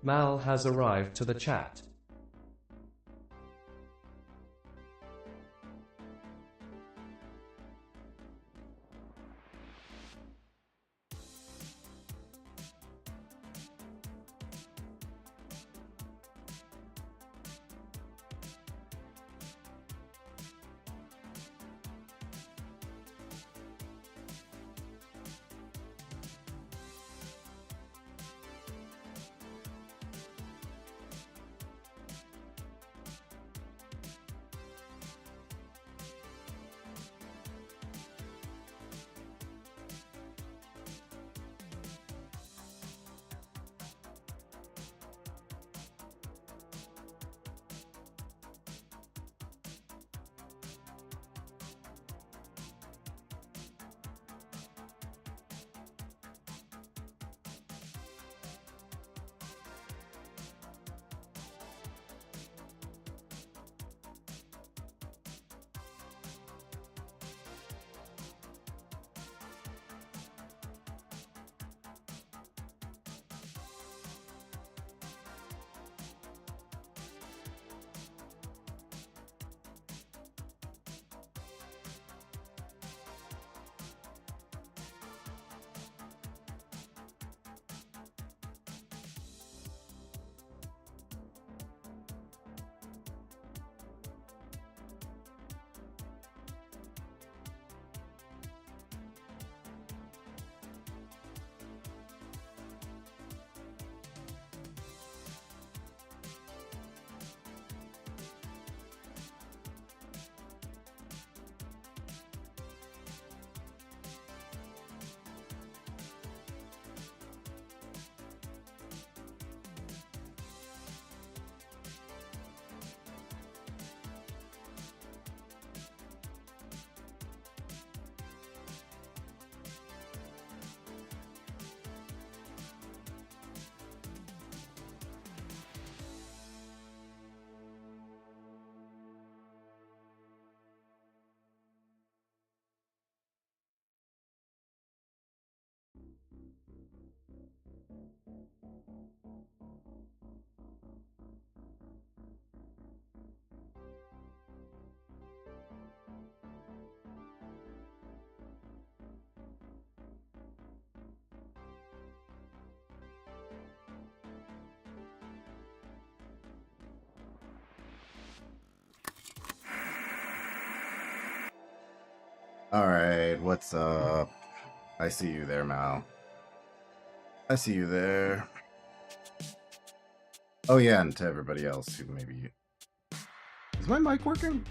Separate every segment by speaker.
Speaker 1: Mal has arrived to the chat.
Speaker 2: Alright, what's up? I see you there, Mal. I see you there. Oh yeah, and to everybody else who maybe... Is my mic working?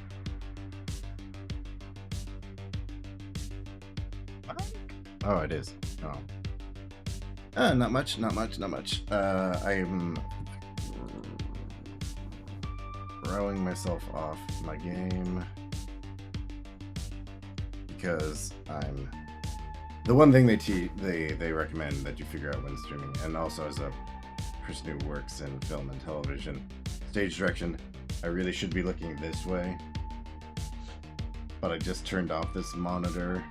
Speaker 2: Oh, it is. Oh. Not much. I'm throwing myself off my game because I'm the one thing they recommend that you figure out when streaming, and also as a person who works in film and television stage direction, I really should be looking this way, but I just turned off this monitor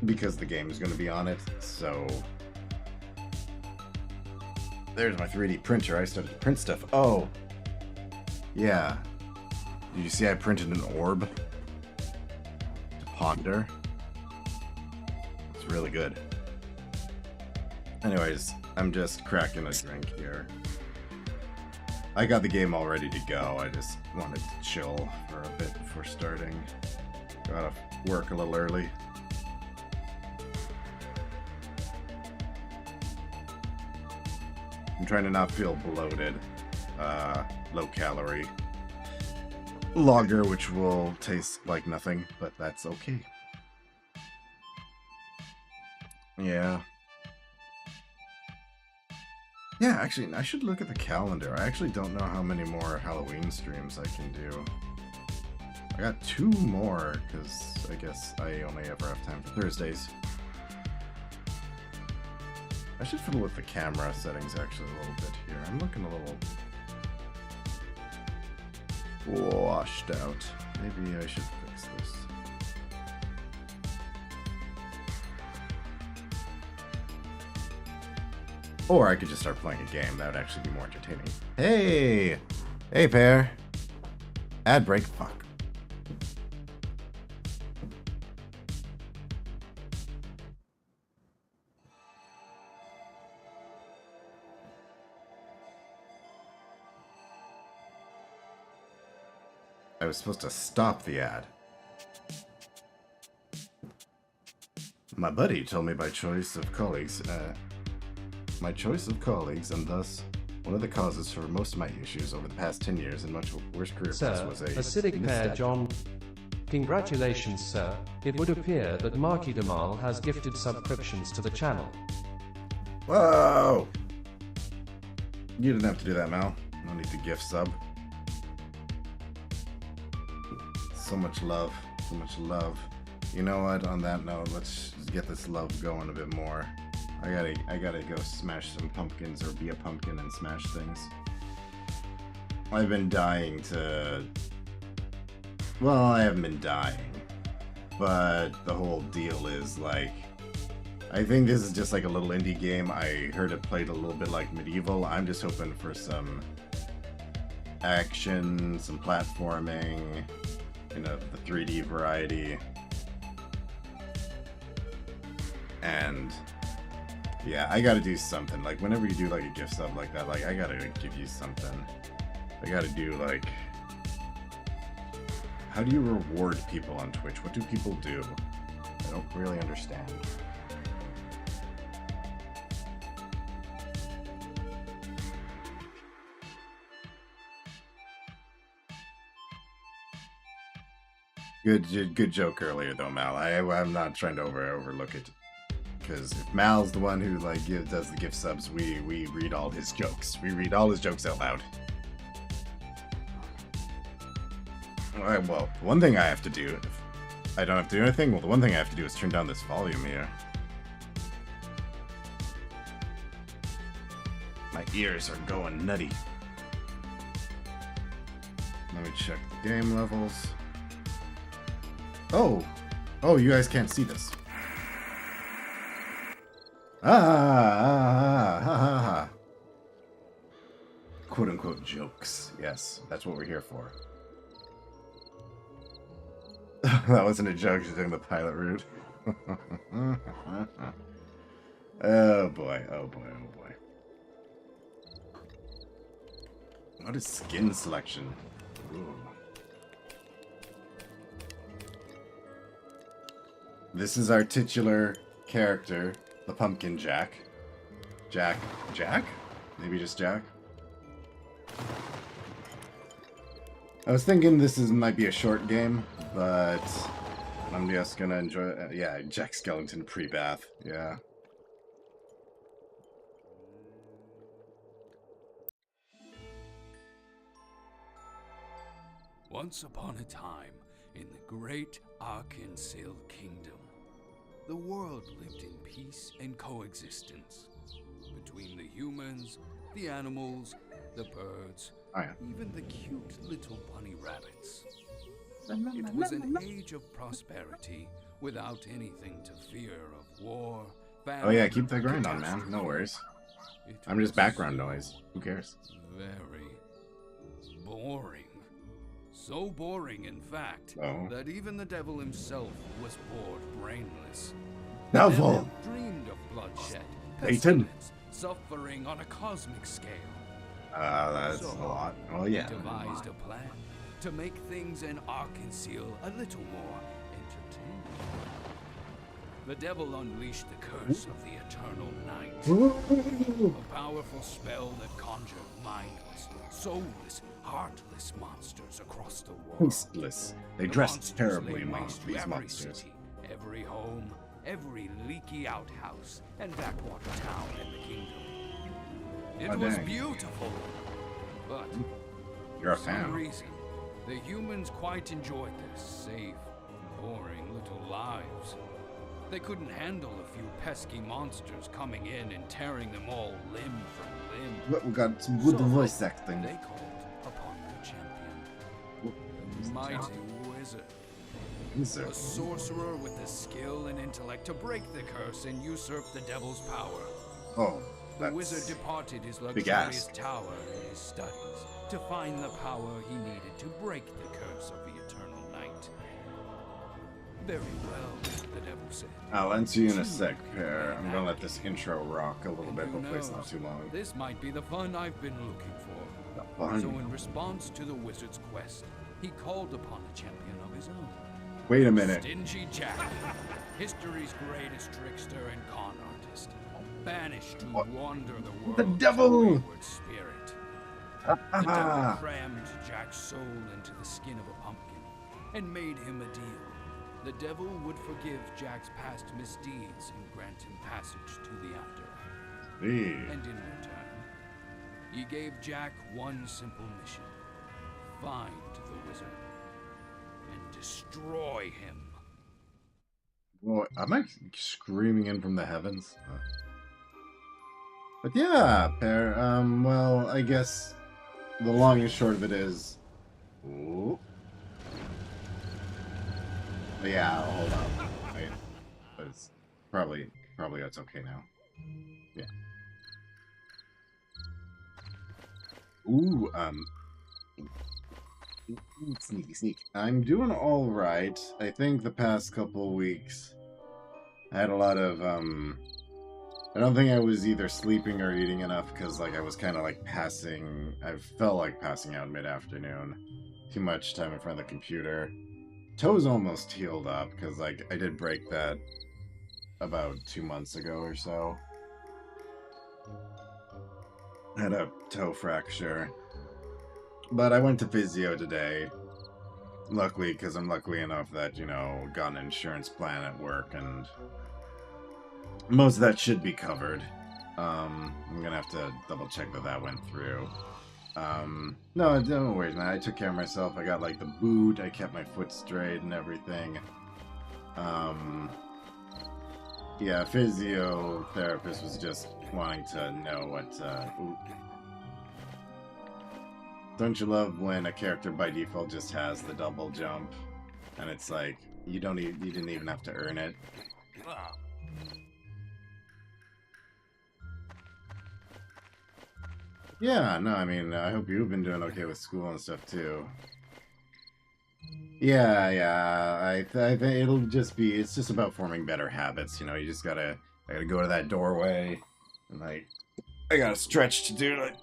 Speaker 2: because the game is going to be on it. So there's my 3D printer. I started to print stuff. Oh yeah, did you see I printed an orb to ponder? It's really good. Anyways, I'm just cracking a drink here. I got the game all ready to go. I just wanted to chill for a bit before starting. Gotta work a little early. I'm trying to not feel bloated. Low calorie lager, which will taste like nothing, but that's okay. Yeah. Yeah, actually, I should look at the calendar. I actually don't know how many more Halloween streams I can do. I got 2 more, because I guess I only ever have time for Thursdays. I should fiddle with the camera settings actually a little bit here. I'm looking a little washed out. Maybe I should fix this. Or I could just start playing a game. That would actually be more entertaining. Hey! Hey, Pear. Ad break. Fuck. I was supposed to stop the ad. My buddy told me my choice of colleagues, and thus one of the causes for most of my issues over the past 10 years and much worse career
Speaker 1: Sir,
Speaker 2: was a
Speaker 1: acidic pear John. Congratulations, sir. It would appear that Marky Demal has gifted subscriptions to the channel.
Speaker 2: Whoa! You didn't have to do that, Mal. No need to gift sub. So much love. So much love. You know what? On that note, let's get this love going a bit more. I gotta go smash some pumpkins or be a pumpkin and smash things. I've been dying to... Well, I haven't been dying. But the whole deal is like... I think this is just like a little indie game. I heard it played a little bit like Medieval. I'm just hoping for some action, some platforming, you know, the 3D variety. And yeah, I gotta do something. Like whenever you do like a gift sub like that, like I gotta give you something. I gotta do like, how do you reward people on Twitch? What do people do? I don't really understand. Good joke earlier though, Mal. I'm not trying to overlook it. Because if Mal's the one who like does the gift subs, we read all his jokes. We read all his jokes out loud. Alright, well, one thing I have to do, if I don't have to do anything, well, the one thing I have to do is turn down this volume here. My ears are going nutty. Let me check the game levels. Oh, you guys can't see this. Ha. Quote unquote jokes. Yes, that's what we're here for. That wasn't a joke, she's doing the pilot route. Oh boy. What is skin selection? Ooh. This is our titular character, the Pumpkin Jack. Jack? Maybe just Jack? I was thinking this might be a short game, but I'm just gonna enjoy it. Yeah, Jack Skellington pre-bath. Yeah.
Speaker 3: Once upon a time, in the great Arkansas Kingdom, the world lived in peace and coexistence between the humans, the animals, the birds, even the cute little bunny rabbits. It was an age of prosperity without anything to fear of war, famine.
Speaker 2: Oh yeah, keep the grind on, man. No worries. I'm just background noise. Who cares?
Speaker 3: Very boring. So boring, in fact, that even the devil himself was bored brainless.
Speaker 2: Devil
Speaker 3: dreamed of bloodshed,
Speaker 2: Satan,
Speaker 3: suffering on a cosmic scale.
Speaker 2: That's a lot. Oh yeah.
Speaker 3: He devised a plan to make things in Arkansas a little more entertaining. The devil unleashed the curse of the eternal night, a powerful spell that conjured mindless, soulless, heartless monsters across the world.
Speaker 2: Tasteless. They dressed terribly among these monsters.
Speaker 3: City, every home, every leaky outhouse, and backwater town in the kingdom. It was beautiful, but
Speaker 2: you're a
Speaker 3: for
Speaker 2: fan.
Speaker 3: some reason, the humans quite enjoyed their safe, boring little lives. They couldn't handle a few pesky monsters coming in and tearing them all limb from limb.
Speaker 2: We got some good voice acting.
Speaker 3: They called upon the champion, the mighty wizard. A sorcerer with the skill and intellect to break the curse and usurp the devil's power.
Speaker 2: Oh.
Speaker 3: The wizard departed his
Speaker 2: big
Speaker 3: luxurious
Speaker 2: ask.
Speaker 3: tower and his studies to find the power he needed to break the curse of the eternal night. Very well, the devil said.
Speaker 2: I'll answer you in a sec, pair. I'm gonna let this intro rock a little bit. Hopefully it's not too long.
Speaker 3: This might be the fun I've been looking for.
Speaker 2: The fun?
Speaker 3: So in response to the wizard's quest, he called upon a champion of his own.
Speaker 2: Wait a minute.
Speaker 3: Stingy Jack, history's greatest trickster and con artist, banished to wander the world.
Speaker 2: The devil!
Speaker 3: as a wayward spirit. The devil
Speaker 2: Ah.
Speaker 3: crammed Jack's soul into the skin of a pumpkin and made him a deal. The devil would forgive Jack's past misdeeds and grant him passage to the afterlife. And in return, he gave Jack one simple mission: find the wizard and destroy him.
Speaker 2: Well, am I screaming in from the heavens? But yeah, pair. Well, I guess the long and short of it is. Ooh. Yeah, hold on. Wait. But it's probably that's okay now. Yeah. Ooh, sneak. I'm doing all right. I think the past couple weeks I had a lot of I don't think I was either sleeping or eating enough because like I was kind of like passing. I felt like passing out mid-afternoon. Too much time in front of the computer. Toe's almost healed up because like I did break that about 2 months ago or so. Had a toe fracture. But I went to physio today. Luckily, because I'm lucky enough that, you know, got an insurance plan at work and most of that should be covered. I'm gonna have to double check that went through. No, don't worry, man. I took care of myself. I got like the boot. I kept my foot straight and everything. Yeah, physiotherapist was just wanting to know what, Don't you love when a character by default just has the double jump, and it's like you didn't even have to earn it. Yeah, no, I mean, I hope you've been doing okay with school and stuff too. Yeah, I think it'll just be, it's just about forming better habits, you know, you just I gotta go to that doorway, and like, I gotta stretch to do, like,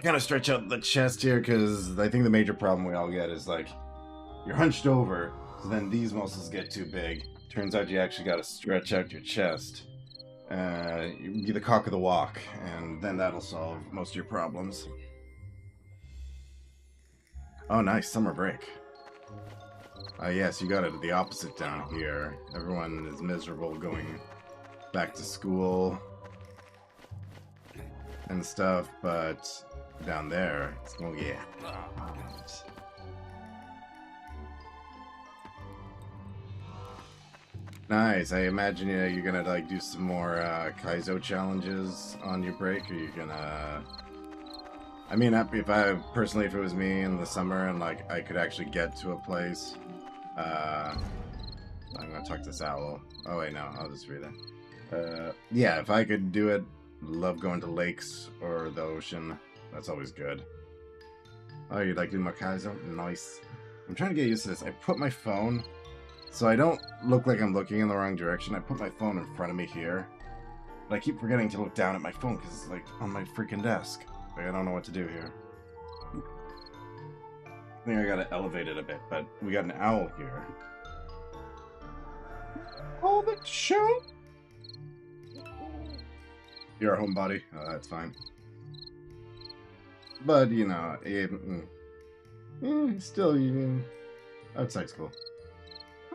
Speaker 2: kind of stretch out the chest here, because I think the major problem we all get is, like, you're hunched over, so then these muscles get too big. Turns out you actually gotta stretch out your chest. Be the cock of the walk, and then that'll solve most of your problems. Oh, nice, summer break. Yes, you got it the opposite down here. Everyone is miserable going back to school and stuff, but down there, it's going, yeah. Nice. I imagine you're gonna like do some more Kaizo challenges on your break. Or you gonna? I mean, if if it was me in the summer and like I could actually get to a place, I'm gonna talk to this owl. Oh wait, no, I'll just read it. Yeah, if I could do it, love going to lakes or the ocean. That's always good. Oh, you'd like doing more Kaizo? Nice. I'm trying to get used to this. I put my phone. So I don't look like I'm looking in the wrong direction. I put my phone in front of me here. But I keep forgetting to look down at my phone because it's like on my freaking desk. Like I don't know what to do here. I think I gotta elevate it a bit, but we got an owl here. Oh, the show! You're a homebody? Oh, that's fine. But, you know, still, outside's cool.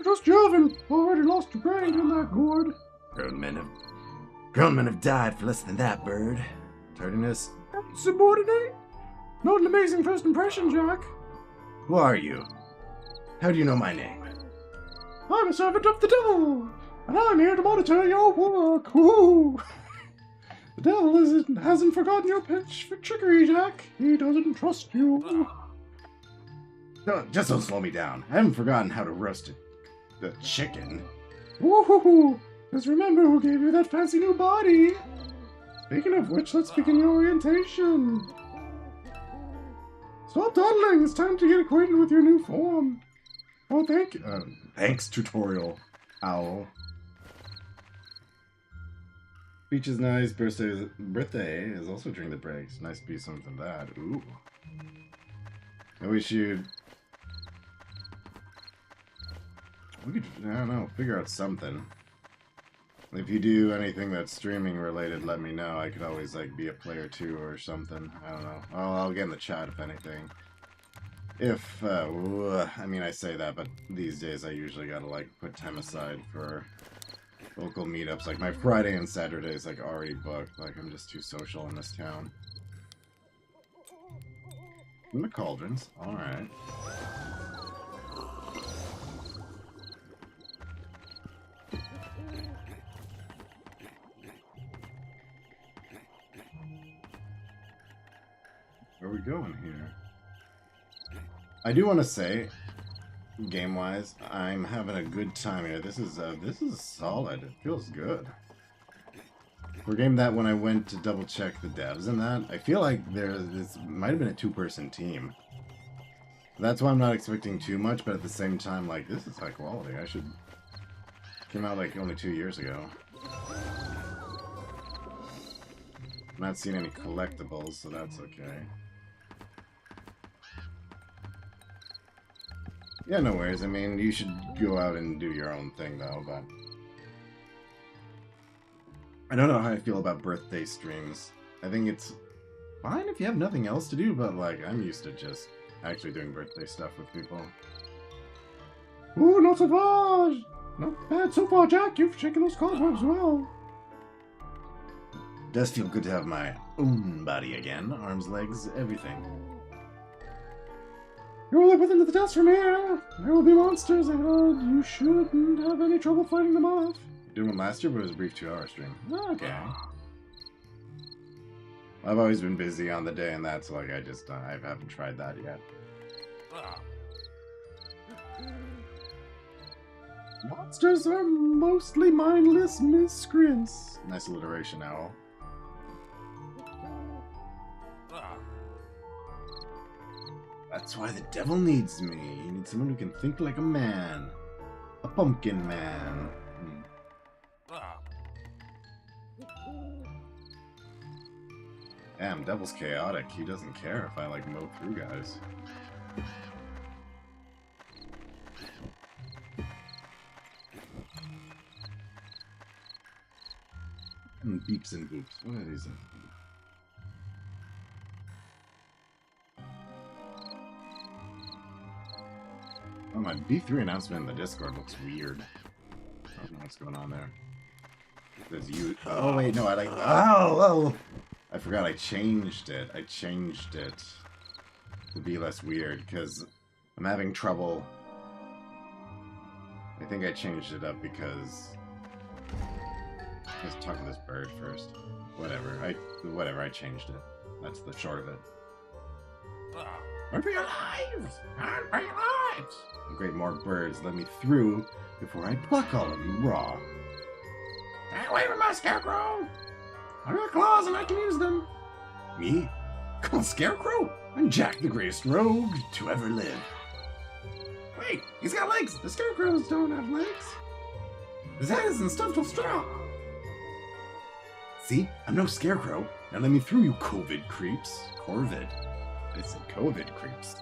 Speaker 2: Just you haven't already lost your brain in that gourd. Grown men have died for less than that, bird. Tardiness. Subordinate? Not an amazing first impression, Jack. Who are you? How do you know my name? I'm a servant of the devil, and I'm here to monitor your work. Woo! The devil hasn't forgotten your pitch for trickery, Jack. He doesn't trust you. Just don't slow me down. I haven't forgotten how to roast it. The chicken. Woohoo! Just remember who gave you that fancy new body. Speaking of which, let's begin your orientation. Stop dawdling. It's time to get acquainted with your new form. Oh, thank you. Thanks, tutorial owl. Beach is nice. Birthday is also during the breaks. Nice to be something that. Ooh. I wish you'd. We could, I don't know, figure out something. If you do anything that's streaming related, let me know. I could always, like, be a player too or something. I don't know. I'll get in the chat if anything. If, I mean, I say that, but these days I usually gotta, like, put time aside for local meetups. Like, my Friday and Saturday is, like, already booked. Like, I'm just too social in this town. In the cauldrons. Alright. Where are we going here? I do want to say, game-wise, I'm having a good time here. This is solid. It feels good. For a game that when I went to double-check the devs and that, I feel like this might have been a two-person team. That's why I'm not expecting too much, but at the same time, like, this is high quality. Came out, like, only 2 years ago. I'm not seeing any collectibles, so that's okay. Yeah, no worries. I mean, you should go out and do your own thing, though, but... I don't know how I feel about birthday streams. I think it's fine if you have nothing else to do, but, like, I'm used to just actually doing birthday stuff with people. Ooh, not so far! Not bad so far, Jack. You've shaken those cobwebs well. Does feel good to have my own body again. Arms, legs, everything. You'll live within the dust from here. There will be monsters ahead. You shouldn't have any trouble fighting them off. Doing one last year, but it was a brief 2-hour stream. Okay. I've always been busy on the day and that, so like I haven't tried that yet. Monsters are mostly mindless miscreants. Nice alliteration, Owl. That's why the devil needs me. You need someone who can think like a man. A pumpkin man. Damn, devil's chaotic. He doesn't care if I, like, mow through guys. Beeps and boops. What are these? Oh, my B3 announcement in the Discord looks weird. I don't know what's going on there. There's you. Oh, wait, no, I like. Oh! I forgot I changed it. I changed it to be less weird because I'm having trouble. I think I changed it up because. Let's talk to this bird first. Whatever, I changed it. That's the short of it. Aren't we alive? Aren't we alive? Great, more birds. Let me through before I pluck all of you raw. Stay away from my scarecrow! I've got claws and I can use them. Me? Called Scarecrow? I'm Jack, the greatest rogue to ever live. Wait, he's got legs! The scarecrows don't have legs. His head isn't stuffed with straw. See? I'm no scarecrow. Now let me through, you COVID creeps. Corvid. I said COVID creeps.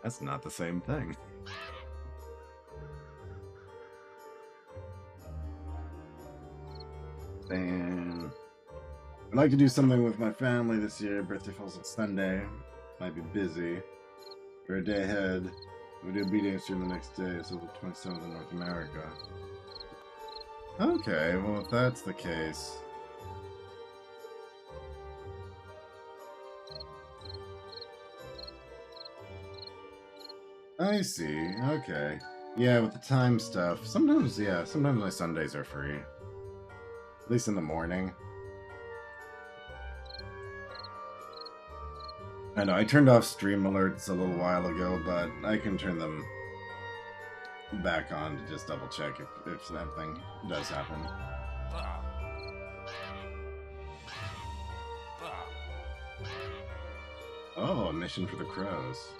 Speaker 2: That's not the same thing. And I'd like to do something with my family this year. Birthday falls on Sunday. Might be busy. We're a day ahead. We do a B-Day stream the next day, so the 27th in North America. Okay, well if that's the case... I see, okay. Yeah, with the time stuff, sometimes my Sundays are free. At least in the morning. I know, I turned off stream alerts a little while ago, but I can turn them back on to just double check if something does happen. Oh, a mission for the crows.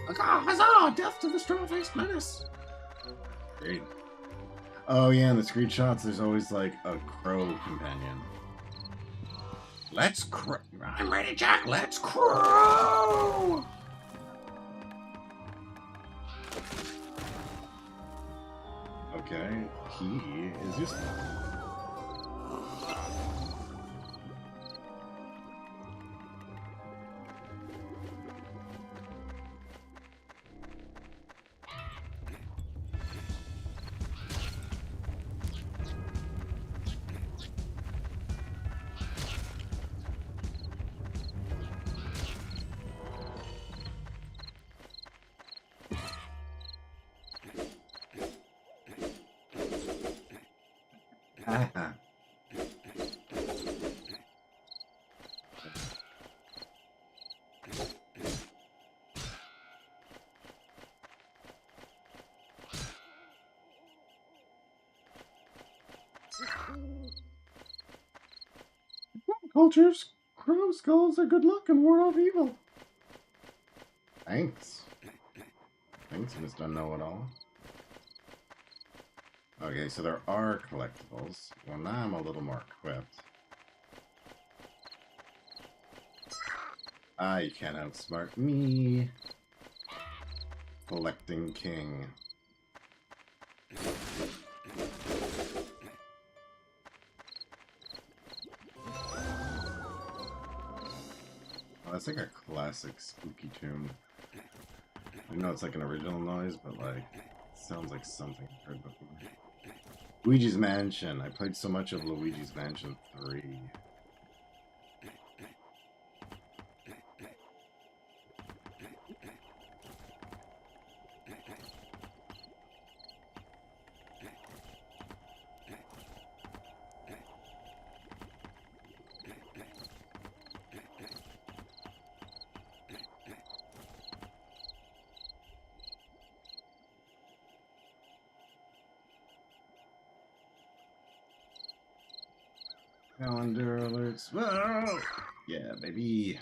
Speaker 2: Huzzah! Death to the straw-faced menace! Great. Oh yeah, in the screenshots there's always like a crow companion. Let's crow! I'm ready, Jack! Let's crow! Okay, he is useless. Cultures, crow skulls are good luck and ward off evil. Thanks. Thanks, Mr. Know-It-All. Okay, so there are collectibles. Well, now I'm a little more equipped. Ah, you can't outsmart me. Collecting King. That's like a classic spooky tune. I know it's like an original noise, but like, it sounds like something I've heard before. Luigi's Mansion. I played so much of Luigi's Mansion 3. Calendar alerts. Whoa! Yeah, baby.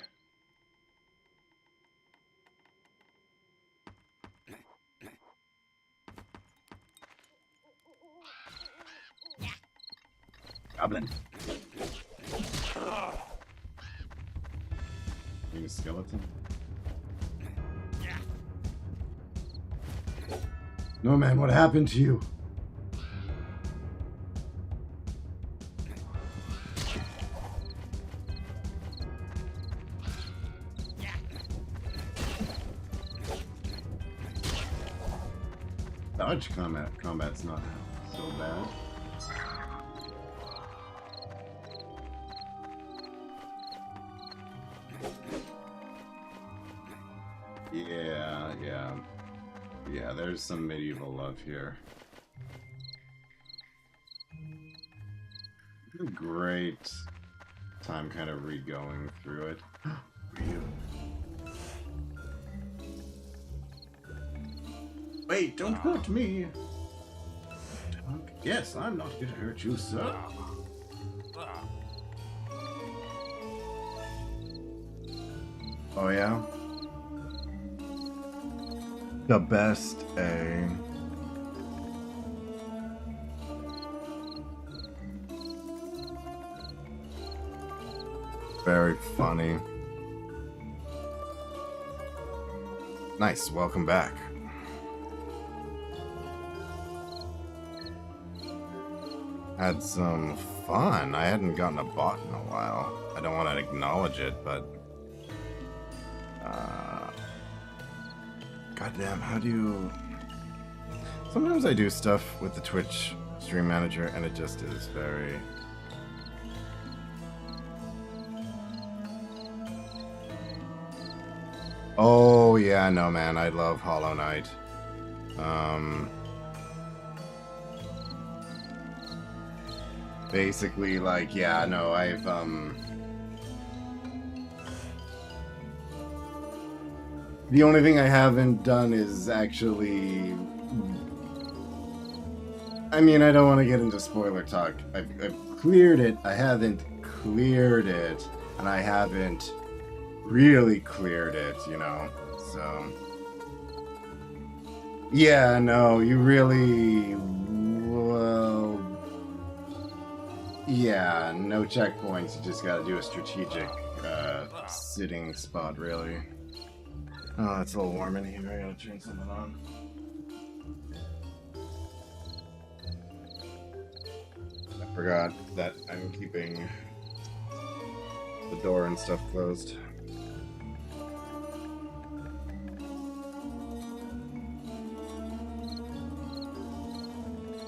Speaker 2: Goblin. You a skeleton? No, man, what happened to you? Dodge combat's not so bad. Yeah, there's some medieval love here. A great time kind of re-going through it. Wait, don't hurt me! Yes, I'm not here to hurt you, sir. Oh yeah? The best, eh? Very funny. Nice, welcome back. Had some fun. I hadn't gotten a bot in a while. I don't want to acknowledge it, but goddamn, how do you... Sometimes I do stuff with the Twitch Stream Manager and it just is very... Oh yeah, no man, I love Hollow Knight. Basically, like, yeah, no, The only thing I haven't done is actually... I mean, I don't want to get into spoiler talk. I've cleared it. I haven't cleared it. And I haven't really cleared it, you know? So... Yeah, no, you really... Well... Yeah, no checkpoints. You just gotta do a strategic sitting spot, really. Oh, it's a little warm in here. I gotta turn something on. I forgot that I'm keeping the door and stuff closed.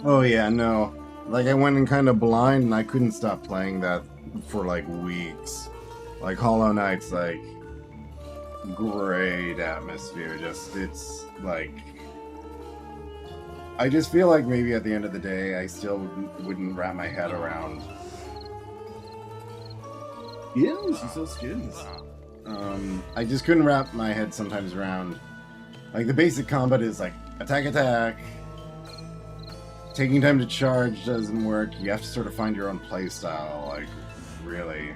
Speaker 2: Oh yeah, no. Like, I went in kind of blind and I couldn't stop playing that for like weeks. Like, Hollow Knight's like great atmosphere. Just, it's like, I just feel like maybe at the end of the day I still wouldn't wrap my head around. Skins? You sell skins? I just couldn't wrap my head sometimes around, like, the basic combat is like attack, attack. Taking time to charge doesn't work. You have to sort of find your own playstyle, like, really.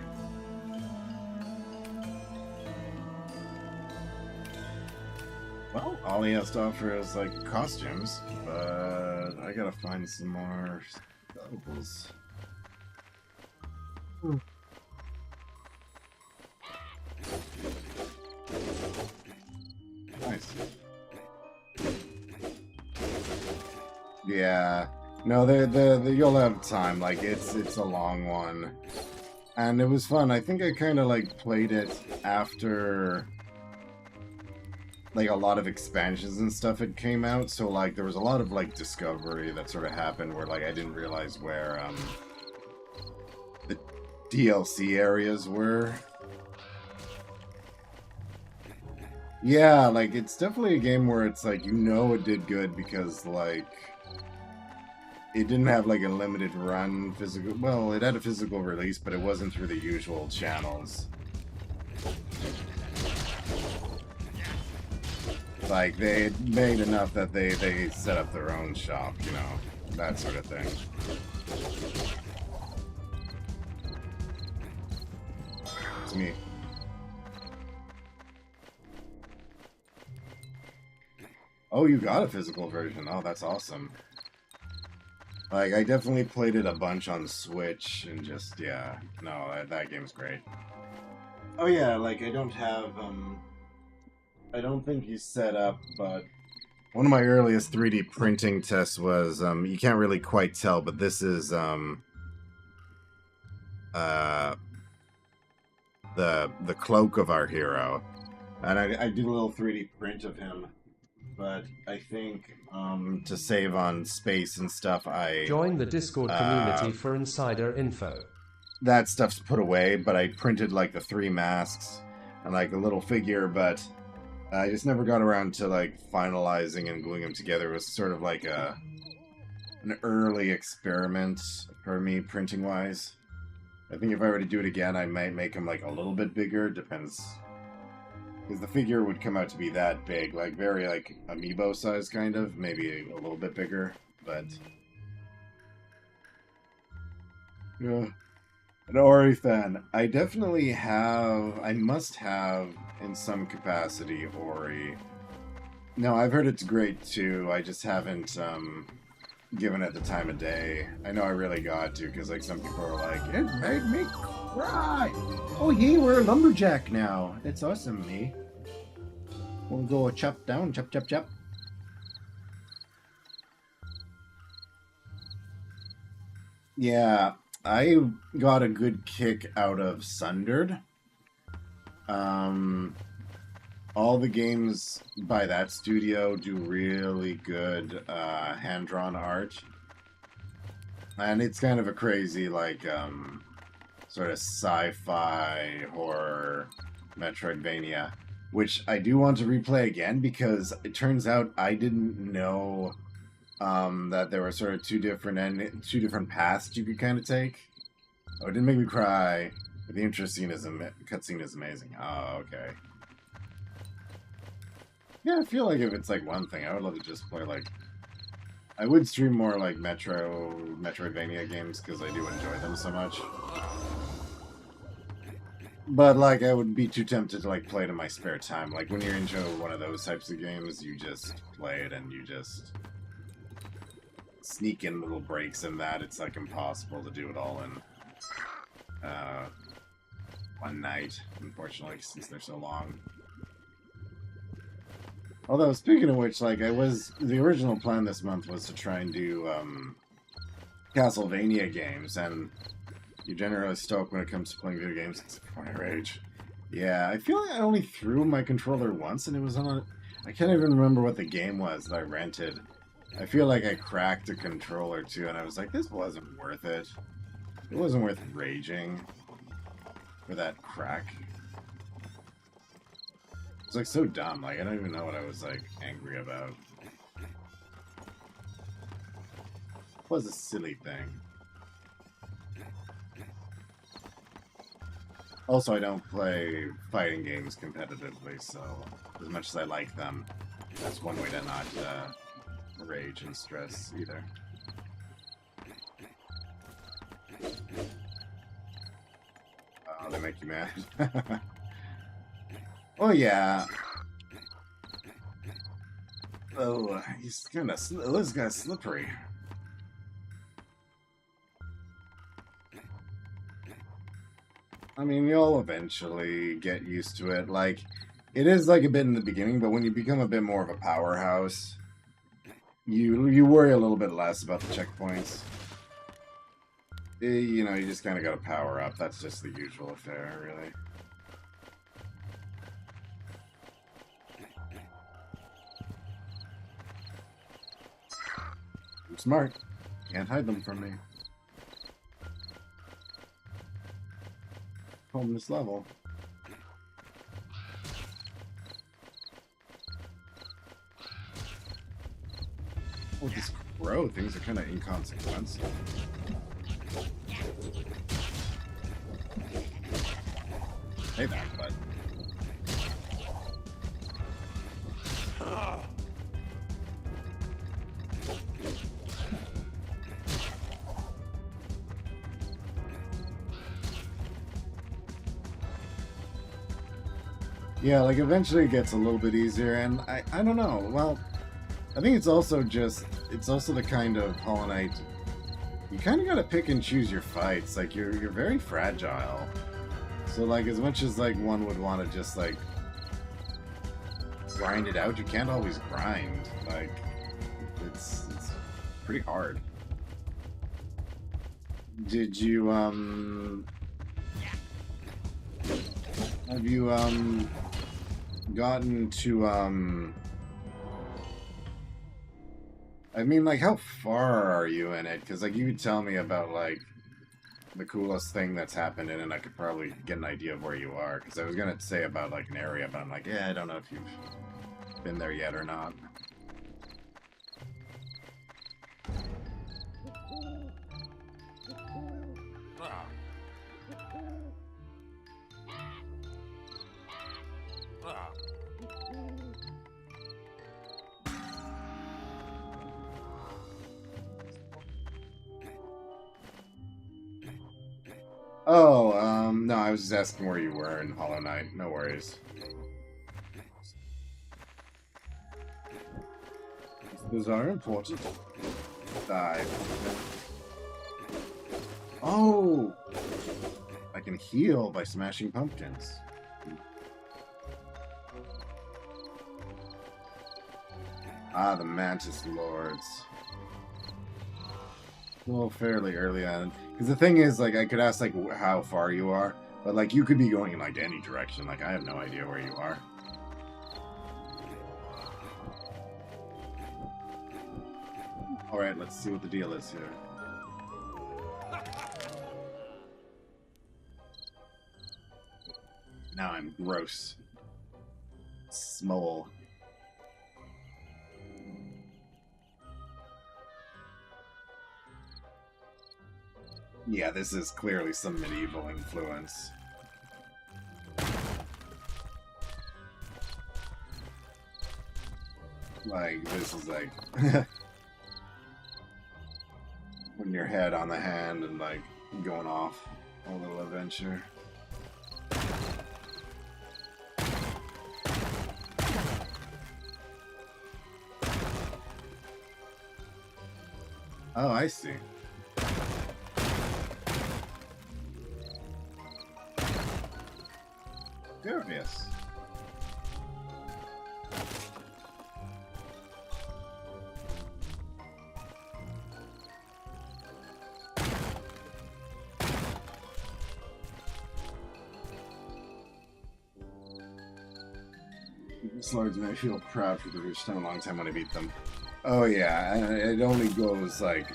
Speaker 2: Well, all he has to offer is, like, costumes, but I gotta find some more staples. Nice. Yeah. No, you'll have time. Like, it's a long one. And it was fun. I think I kind of, like, played it after, like, a lot of expansions and stuff had came out. So, like, there was a lot of, like, discovery that sort of happened where, like, I didn't realize where, the DLC areas were. Yeah, like, it's definitely a game where it's, like, you know it did good because, like, it didn't have, like, a limited run physical... Well, it had a physical release, but it wasn't through the usual channels. Like, they had made enough that they set up their own shop, you know? That sort of thing. It's me. Oh, you got a physical version. Oh, that's awesome. Like, I definitely played it a bunch on Switch, and just, yeah. No, that game's great. Oh yeah, like, I don't have, I don't think he's set up, but one of my earliest 3D printing tests was, you can't really quite tell, but this is, the cloak of our hero. And I did a little 3D print of him. But I think, to save on space and stuff, I...
Speaker 1: Join the Discord community for insider info.
Speaker 2: That stuff's put away, but I printed, like, the 3 masks and, like, a little figure, but I just never got around to, like, finalizing and gluing them together. It was sort of like an early experiment for me, printing-wise. I think if I were to do it again, I might make them, like, a little bit bigger. Depends... Because the figure would come out to be that big, like, very, like, amiibo size, kind of. Maybe a little bit bigger, but... Yeah. An Ori fan. I definitely have... I must have, in some capacity, Ori. No, I've heard it's great, too. I just haven't, given it the time of day. I know I really got to, because, like, some people are like, it made me cry! Oh, yeah, we're a lumberjack now. It's awesome, me. We'll go chop down, chop, chop, chop. Yeah, I got a good kick out of Sundered. All the games by that studio do really good hand-drawn art. And it's kind of a crazy, like, sort of sci-fi horror Metroidvania, which I do want to replay again because it turns out I didn't know that there were sort of two different paths you could kind of take. Oh, it didn't make me cry, but the cutscene is amazing. Oh, okay. Yeah, I feel like if it's like one thing, I would love to just play like. I would stream more like Metroidvania games because I do enjoy them so much. But like, I would be too tempted to like play it in my spare time. Like when you enjoy one of those types of games, you just play it and you just sneak in little breaks in that. It's like impossible to do it all in one night, unfortunately, since they're so long. Although, speaking of which, like, the original plan this month was to try and do, Castlevania games, and you're generally stoked when it comes to playing video games, except for when I rage. Yeah, I feel like I only threw my controller once, and it was on a... I can't even remember what the game was that I rented. I feel like I cracked a controller, too, and I was like, this wasn't worth it. It wasn't worth raging for that crack. It's like so dumb, like I don't even know what I was like angry about. It was a silly thing. Also, I don't play fighting games competitively, so as much as I like them, that's one way to not rage and stress either. Oh, they make you mad. Oh yeah. Oh, he's kind of this guy's slippery. I mean, you'll eventually get used to it. Like, it is like a bit in the beginning, but when you become a bit more of a powerhouse, you worry a little bit less about the checkpoints. You know, you just kind of got to power up. That's just the usual affair, really. I'm smart. Can't hide them from me. Home this level. Oh, this grow things are kind of inconsequential. Hey, back, bud. Yeah, like eventually it gets a little bit easier, and I don't know. Well, I think it's also the kind of Hollow Knight. You kind of gotta pick and choose your fights. Like you're very fragile. So like as much as like one would want to just like grind it out, you can't always grind. Like it's pretty hard. Did you have you gotten to I mean, like, how far are you in it? Because, like, you could tell me about, like, the coolest thing that's happened in it, and I could probably get an idea of where you are. Because I was going to say about, like, an area, but I'm like, yeah, I don't know if you've been there yet or not. Oh, no, I was just asking where you were in Hollow Knight. No worries. Those are important. Die. Oh! I can heal by smashing pumpkins. Ah, the Mantis Lords. Well, fairly early on. Because the thing is, like, I could ask, like, how far you are, but, like, you could be going in, like, any direction. Like, I have no idea where you are. Alright, let's see what the deal is here. Now I'm gross. Small. Yeah, this is clearly some medieval influence. Like, this is like putting your head on the hand and like going off a little adventure. Oh, I see. Curious. These lords may feel proud for the first time in a long time when I beat them. Oh yeah, it only goes like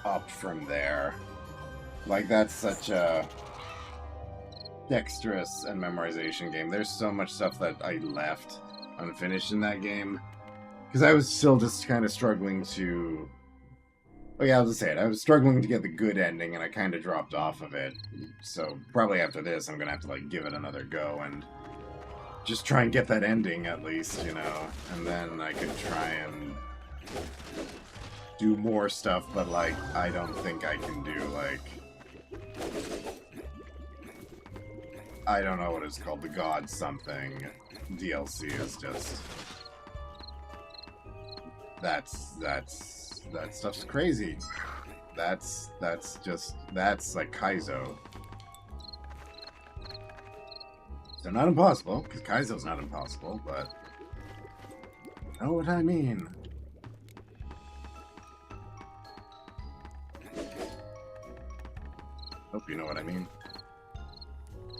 Speaker 2: up from there. Like that's such a dexterous and memorization game. There's so much stuff that I left unfinished in that game because I was still just kind of struggling to. Oh yeah, I'll just say it. I was struggling to get the good ending, and I kind of dropped off of it. So probably after this, I'm gonna have to like give it another go and just try and get that ending at least, you know, and then I could try and do more stuff, but like I don't think I can do like I don't know what it's called, the God something DLC is just that stuff's crazy. That's like Kaizo. So not impossible, because Kaizo's not impossible, but you know what I mean. Hope you know what I mean.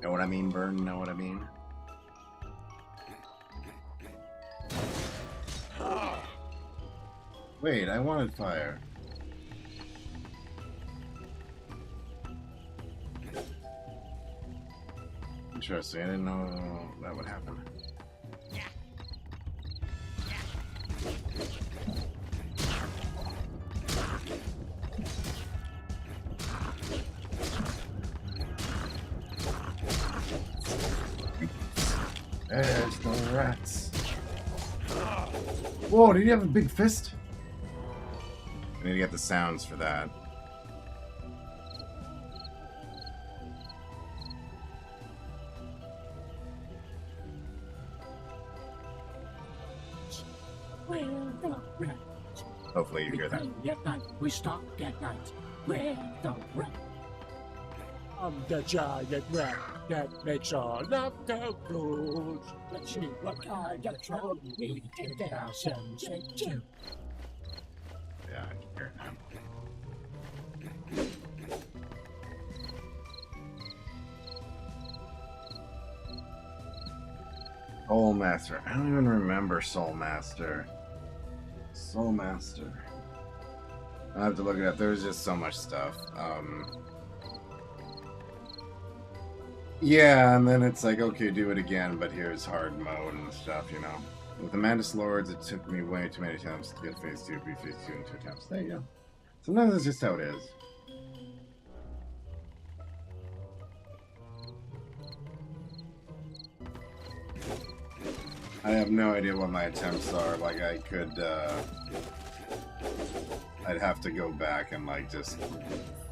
Speaker 2: Know what I mean, Burn? Know what I mean? Wait, I wanted fire. Interesting, I didn't know that would happen. There's the rats. Whoa, did he have a big fist? I need to get the sounds for that. Hopefully you hear that.
Speaker 4: At night, we stopped at night. Where the rat? I'm the giant rat that makes all of the rules. Let's see what kind of trouble we can get ourselves into.
Speaker 2: Yeah, I can hear it now. Soul Master. I don't even remember Soul Master. Soul Master. I have to look it up. There's just so much stuff. Yeah, and then it's like, okay, do it again, but here's hard mode and stuff, you know. With the Mantis Lords, it took me way too many times to get phase 2, beat phase 2 in 2 attempts. There you go. Sometimes it's just how it is. I have no idea what my attempts are. Like, I could, I'd have to go back and, like, just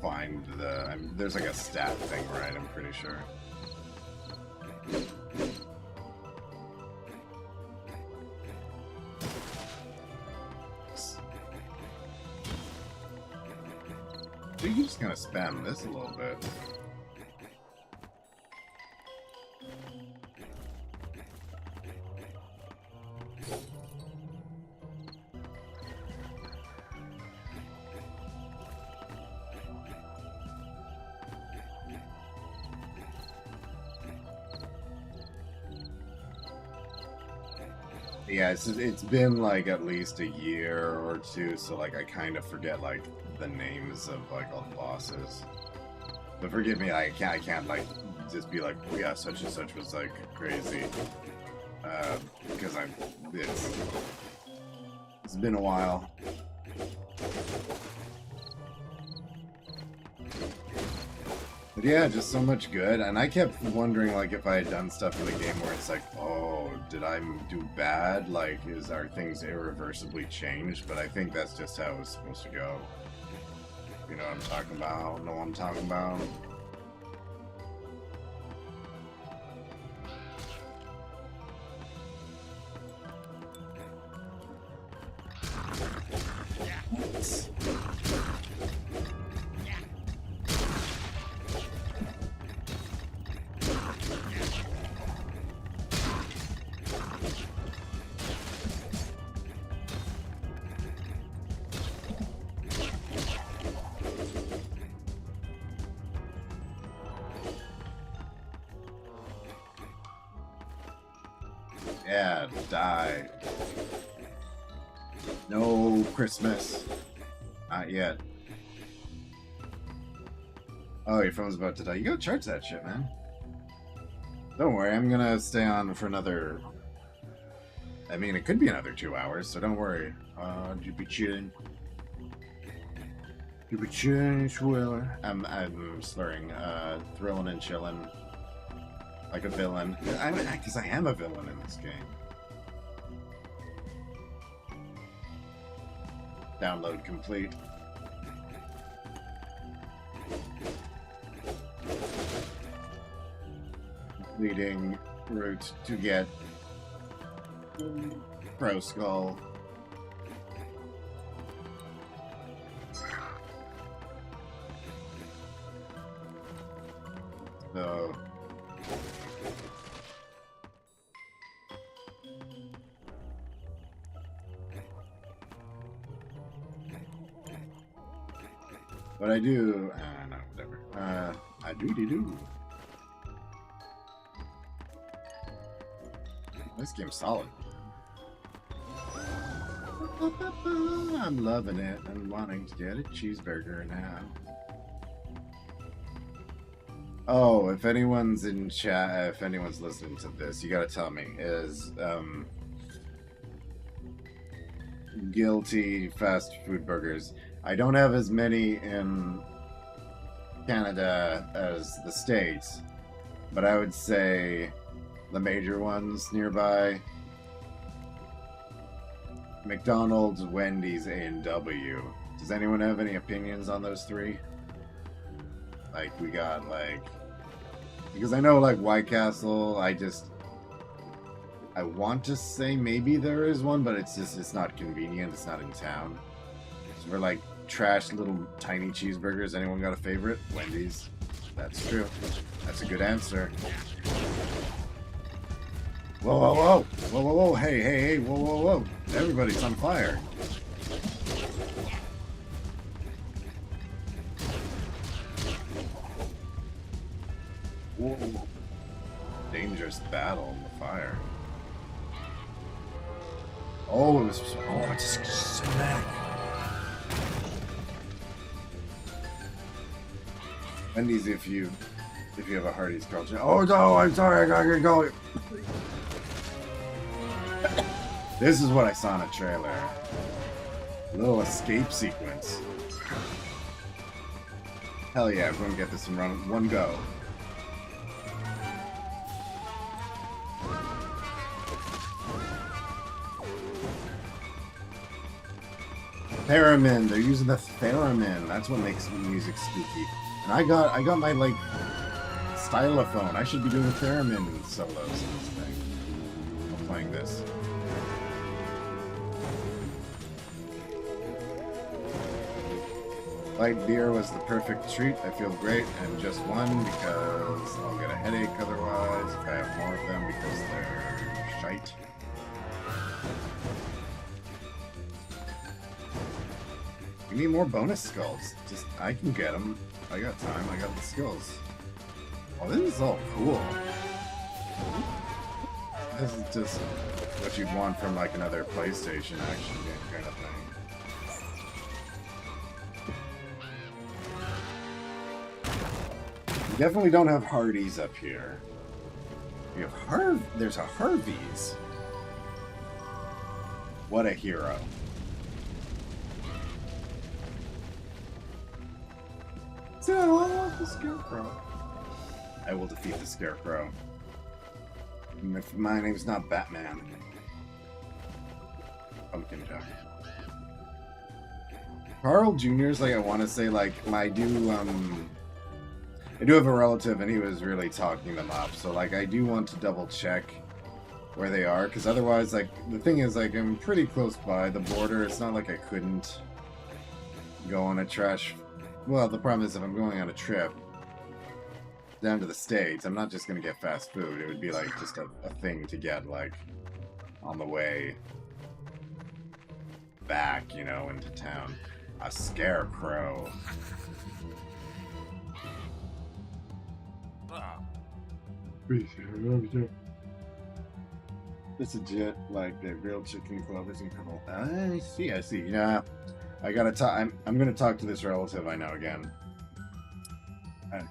Speaker 2: find the... there's, like, a stat thing, right? I'm pretty sure. So you can just kind of spam this a little bit. Yeah, it's been like at least a year or two, so like I kind of forget like the names of like all the bosses. But forgive me, I can't like just be like, oh yeah, such and such was like crazy, because it's been a while. But yeah, just so much good. And I kept wondering, like, if I had done stuff in the game where it's like, oh, did I do bad? Like, are things irreversibly changed? But I think that's just how it was supposed to go. You know what I'm talking about? Know what I'm talking about? Yeah, die. No Christmas. Not yet. Oh, your phone's about to die. You gotta charge that shit, man. Don't worry, I'm gonna stay on for another... I mean, it could be another 2 hours, so don't worry. You be chilling. You be chilling, swilling. I'm slurring. Thrilling and chilling. Like a villain. Because I am a villain in this game. Download complete. Leading route to get Pro Skull. So... But I do... no, whatever. I do. This game's solid. I'm loving it and wanting to get a cheeseburger now. Oh, if anyone's in chat, if anyone's listening to this, you gotta tell me, is guilty fast food burgers. I don't have as many in Canada as the States, but I would say the major ones nearby: McDonald's, Wendy's, A&W. Does anyone have any opinions on those three? Like, we got, like... Because I know, like, White Castle, I want to say maybe there is one, but it's not convenient. It's not in town. So for, like, trash little tiny cheeseburgers, anyone got a favorite? Wendy's. That's true. That's a good answer. Whoa, whoa, whoa. Whoa, whoa, whoa. Hey, hey, hey. Whoa, whoa, whoa. Everybody's on fire. Whoa. Dangerous battle in the fire. Oh, it was... Oh, it just smack. Wendy's if you have a Hardee's culture. Oh no, I'm sorry, I gotta get going. This is what I saw in a trailer. A little escape sequence. Hell yeah, we're gonna get this in one go. Theremin, they're using the theremin. That's what makes the music spooky. And I got my, like, stylophone. I should be doing theremin solos in this thing. I'm playing this. Light beer was the perfect treat. I feel great, and just one because I'll get a headache otherwise if I have more of them because they're shite. We need more bonus skulls. Just, I can get them. I got time. I got the skills. Oh, this is all cool. This is just what you'd want from, like, another PlayStation action game kind of thing. We definitely don't have Hardee's up here. We have there's a Harvey's. What a hero. So, I want the Scarecrow. I will defeat the Scarecrow. Even if my name's not Batman. Pumpkin Jack. Carl Jr.'s like, I want to say, like, I do have a relative and he was really talking them up, so like I do want to double check where they are, because otherwise, like, the thing is, like, I'm pretty close by the border. It's not like I couldn't go on a trash. Well, the problem is if I'm going on a trip down to the States, I'm not just gonna get fast food. It would be like just a thing to get, like, on the way back, you know, into town. A Scarecrow. It's legit, like the grilled chicken club is incredible. I see. Yeah, I gotta talk. I'm gonna talk to this relative I know again. Let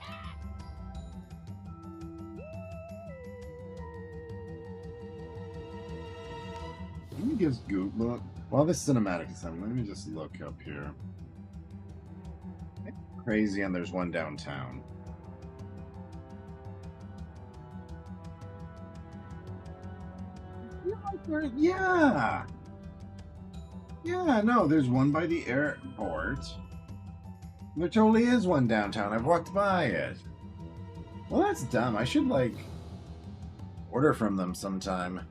Speaker 2: me just Google. While this cinematic is on, let me just look up here. Crazy, and there's one downtown. Yeah. Yeah, no, there's one by the airport. There totally is one downtown. I've walked by it. Well, that's dumb. I should, like, order from them sometime.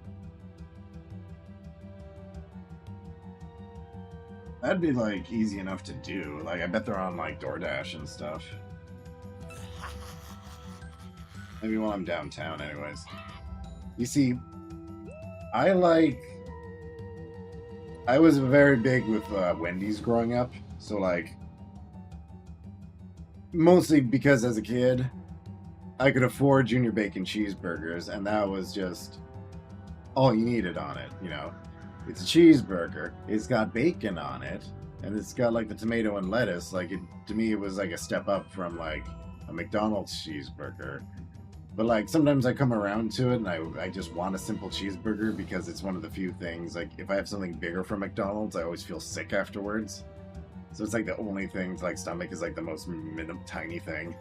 Speaker 2: That'd be, like, easy enough to do. Like, I bet they're on, like, DoorDash and stuff. Maybe while I'm downtown, anyways. You see, I was very big with Wendy's growing up, so like, mostly because as a kid, I could afford Junior Bacon cheeseburgers, and that was just all you needed on it, you know. It's a cheeseburger, it's got bacon on it, and it's got like the tomato and lettuce. Like, to me, it was like a step up from like a McDonald's cheeseburger. But, like, sometimes I come around to it and I just want a simple cheeseburger because it's one of the few things, like, if I have something bigger from McDonald's, I always feel sick afterwards. So it's, like, the only thing, like, stomach is, like, the most tiny thing.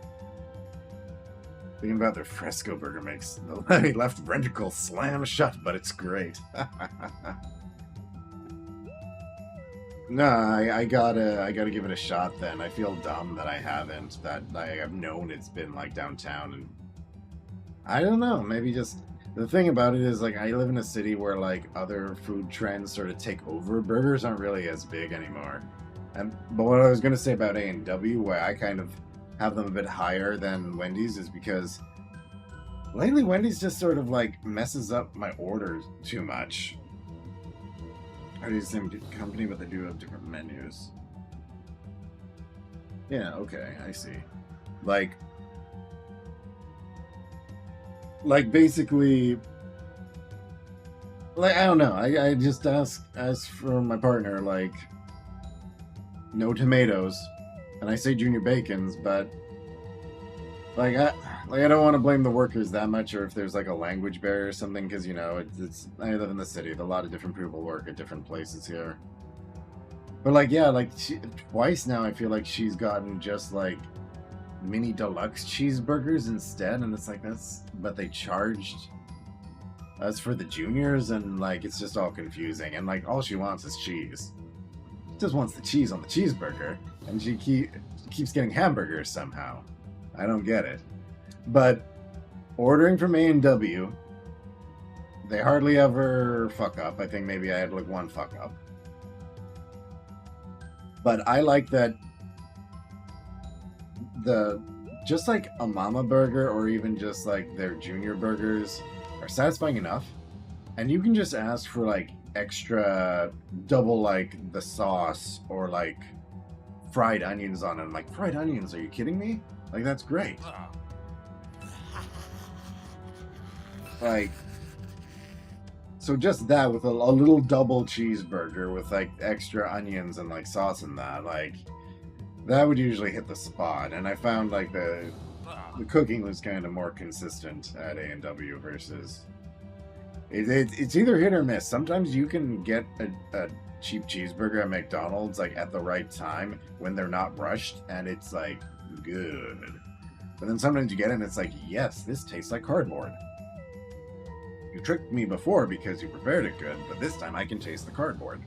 Speaker 2: Thinking about their Fresco burger makes the left ventricle slam shut, but it's great. No, I gotta give it a shot then. I feel dumb that I haven't, that I've known it's been, like, downtown, and I don't know, maybe just, the thing about it is, like, I live in a city where, like, other food trends sort of take over. Burgers aren't really as big anymore. But what I was going to say about A&W, why I kind of have them a bit higher than Wendy's, is because lately Wendy's just sort of, like, messes up my orders too much. Are they the same company, but they do have different menus? Yeah, okay, I see. Like basically, like, I don't know. I just ask for my partner, like, no tomatoes, and I say Junior Bacons, but like I don't want to blame the workers that much, or if there's like a language barrier or something, because you know it's I live in the city. A lot of different people work at different places here. But like, yeah, like twice now, I feel like she's gotten just like mini deluxe cheeseburgers instead, and it's like, but they charged us for the juniors, and like it's just all confusing, and like all she wants is cheese. Just wants the cheese on the cheeseburger, and she keeps getting hamburgers somehow. I don't get it. But ordering from A&W, they hardly ever fuck up. I think maybe I had like one fuck up, but I like that just like a mama burger, or even just like their junior burgers, are satisfying enough, and you can just ask for like extra double, like the sauce, or like fried onions on it. I'm like, fried onions, are you kidding me? Like, that's great. Like, so just that with a little double cheeseburger with like extra onions and like sauce in that, like, that would usually hit the spot. And I found like the cooking was kind of more consistent at A&W versus it's either hit or miss. Sometimes you can get a cheap cheeseburger at McDonald's like at the right time when they're not rushed, and it's like good. But then sometimes you get it and it's like, yes, this tastes like cardboard. You tricked me before because you prepared it good, but this time I can taste the cardboard.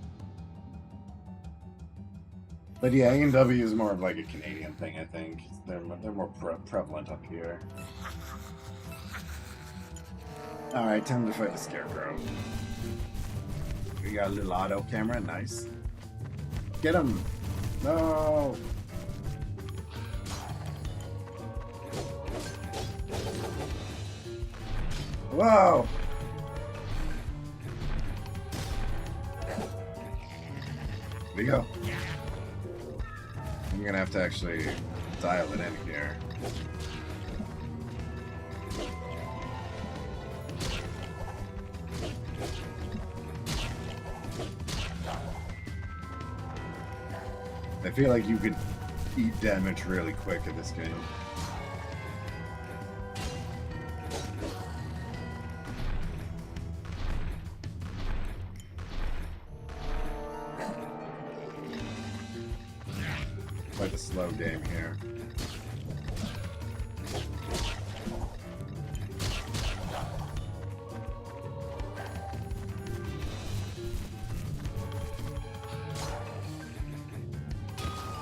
Speaker 2: But yeah, A&W is more of like a Canadian thing, I think. They're more prevalent up here. Alright, time to fight the Scarecrow. We got a little auto camera, nice. Get him! No! Whoa! There we go. I'm gonna have to actually dial it in here. I feel like you could eat damage really quick in this game. Quite a slow game here.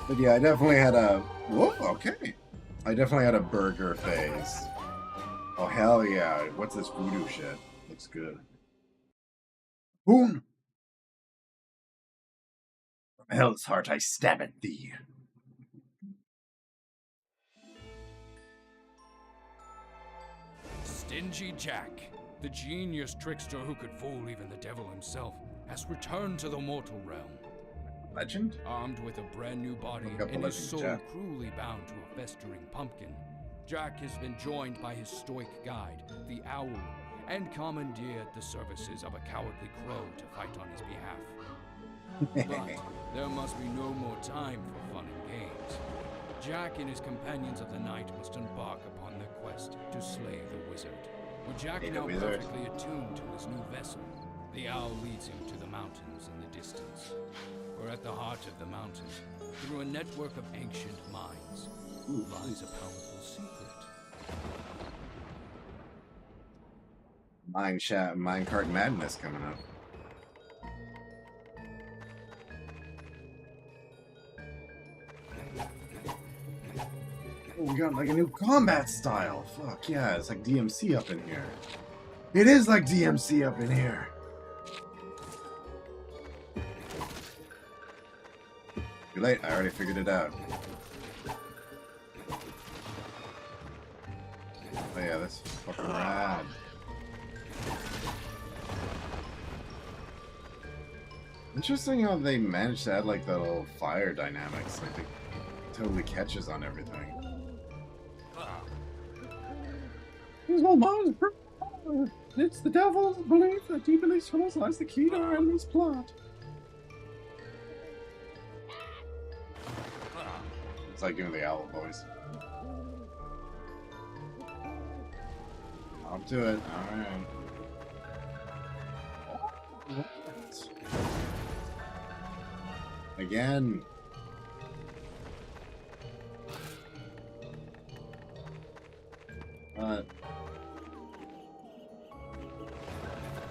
Speaker 2: But yeah, I definitely had a... Whoa, okay. I definitely had a burger phase. Oh, hell yeah. What's this voodoo shit? Looks good. Boom! From hell's heart I stab at thee.
Speaker 3: Stingy Jack, the genius trickster who could fool even the devil himself, has returned to the mortal realm.
Speaker 2: Legend?
Speaker 3: Armed with a brand new body
Speaker 2: Look up
Speaker 3: and
Speaker 2: the
Speaker 3: his
Speaker 2: Legend,
Speaker 3: soul
Speaker 2: Jack.
Speaker 3: cruelly bound to a festering pumpkin, Jack has been joined by his stoic guide, the Owl, and commandeered the services of a cowardly crow to fight on his behalf. But there must be no more time for fun and games. Jack and his companions of the night must embark upon their quest to slay the wizard. With Jack
Speaker 2: Hey, the
Speaker 3: now
Speaker 2: wizard.
Speaker 3: perfectly attuned to his new vessel, the owl leads him to the mountains in the distance. For at the heart of the mountain, through a network of ancient mines, lies a powerful secret.
Speaker 2: Minecart madness coming up. Oh, we got like a new combat style. Fuck yeah, it's like DMC up in here. It is like DMC up in here. Too late, I already figured it out. Oh yeah, that's fucking rad. Interesting how they managed to add like the little fire dynamics. Like it totally catches on everything.
Speaker 5: It's the devil's belief that deep in these tunnels lies the key to our enemy's plot.
Speaker 2: It's like doing the owl voice. Up to it. Alright. Again. But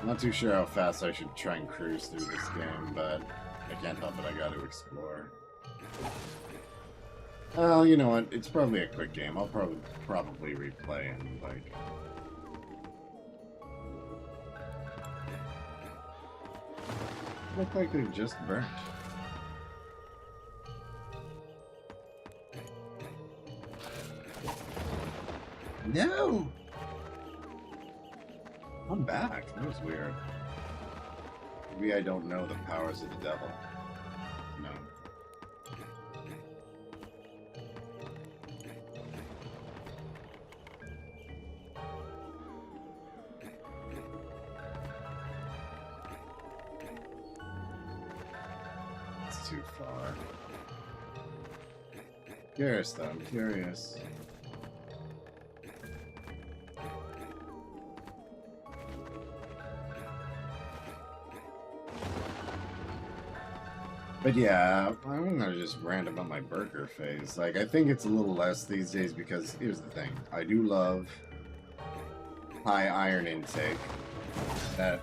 Speaker 2: I'm not too sure how fast I should try and cruise through this game, but I can't help it, I gotta explore. Well, you know what? It's probably a quick game. I'll probably replay and like. Look like they've just burnt. No! I'm back. That was weird. Maybe I don't know the powers of the devil. No. It's too far. Curious though, I'm curious. But yeah, I'm gonna just rant about my burger phase. Like, I think it's a little less these days because here's the thing: I do love high iron intake. That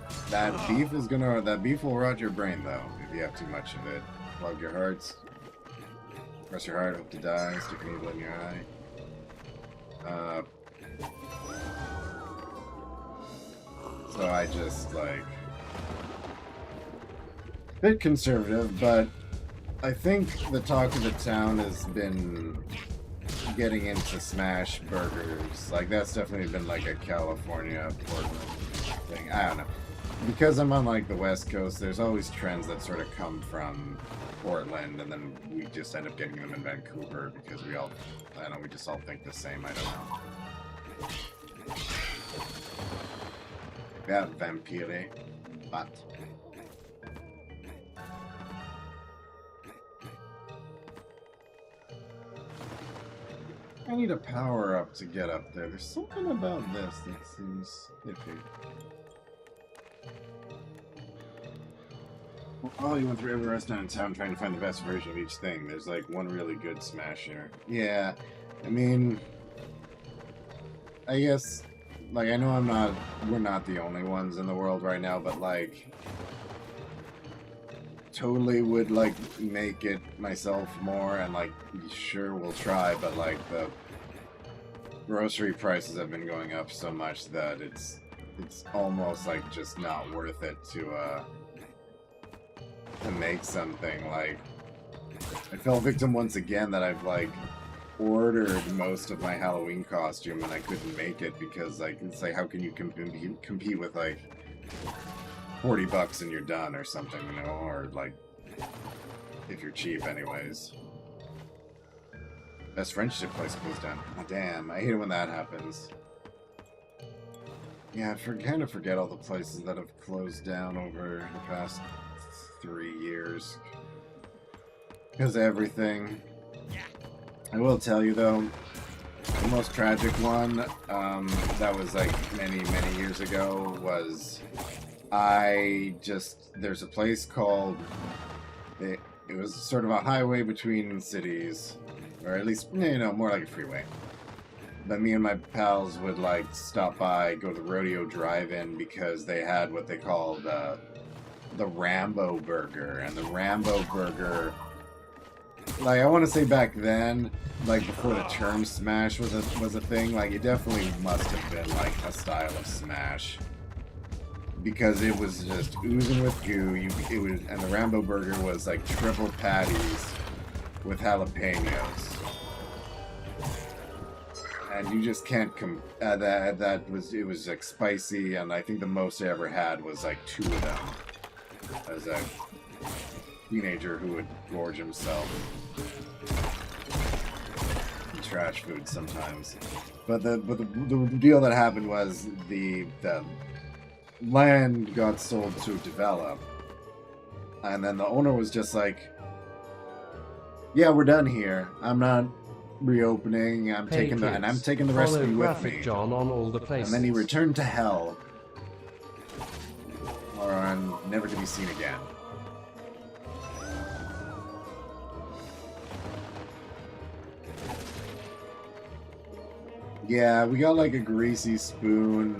Speaker 2: beef will rot your brain though if you have too much of it. Plug your hearts, press your heart, hope to die, stick a needle in your eye. So I just like bit conservative, but I think the talk of the town has been getting into smash burgers. Like, that's definitely been like a California, Portland thing. I don't know. Because I'm on like the West Coast, there's always trends that sort of come from Portland, and then we just end up getting them in Vancouver because we just all think the same. I don't know. Yeah, vampire, but. I need a power up to get up there. There's something about this that seems iffy. Oh, you went through every restaurant in town trying to find the best version of each thing. There's like one really good smasher. Yeah, I mean, I guess, like, I know we're not the only ones in the world right now, but like, totally would like make it myself more, and like, sure, we'll try, but like the grocery prices have been going up so much that it's almost like just not worth it to make something. Like, I fell victim once again that I've like ordered most of my Halloween costume and I couldn't make it because like it's like, how can you compete with like $40 and you're done or something, you know, or like if you're cheap anyways. Best French dip place closed down. Oh, damn, I hate it when that happens. Yeah, I kind of forget all the places that have closed down over the past 3 years. Because of everything. I will tell you though, the most tragic one, that was like many years ago, was there's a place called, it was sort of a highway between cities, or at least, you know, more like a freeway. But me and my pals would like stop by, go to the Rodeo Drive-In because they had what they called the Rambo Burger, and the Rambo Burger, like, I want to say back then, like before the term smash was a thing, like it definitely must have been like a style of smash. Because it was just oozing with goo. And the Rambo Burger was like triple patties with jalapenos, and you just can't it was like spicy, and I think the most I ever had was like 2 of them as a teenager who would gorge himself. Trash food sometimes, but the deal that happened was the land got sold to develop, and then the owner was just like, yeah, we're done here, I'm not reopening, I'm taking the rest of you with me.
Speaker 1: GraphicJon on all the places.
Speaker 2: And then he returned to hell, or on never to be seen again. Yeah, we got like a greasy spoon.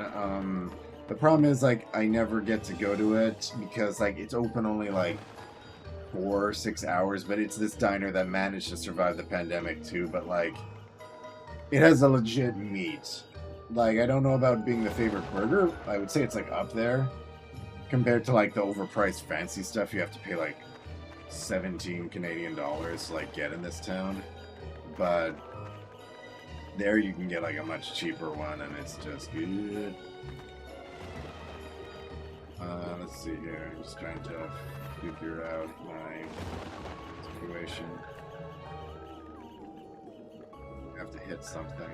Speaker 2: The problem is, like, I never get to go to it because like it's open only like 4 or 6 hours, but it's this diner that managed to survive the pandemic too, but like it has a legit meat. Like, I don't know about being the favorite burger. I would say it's like up there compared to like the overpriced fancy stuff you have to pay like 17 Canadian dollars to like get in this town. But there you can get like a much cheaper one, and it's just good. Let's see here. I'm just trying to figure out my situation. I have to hit something.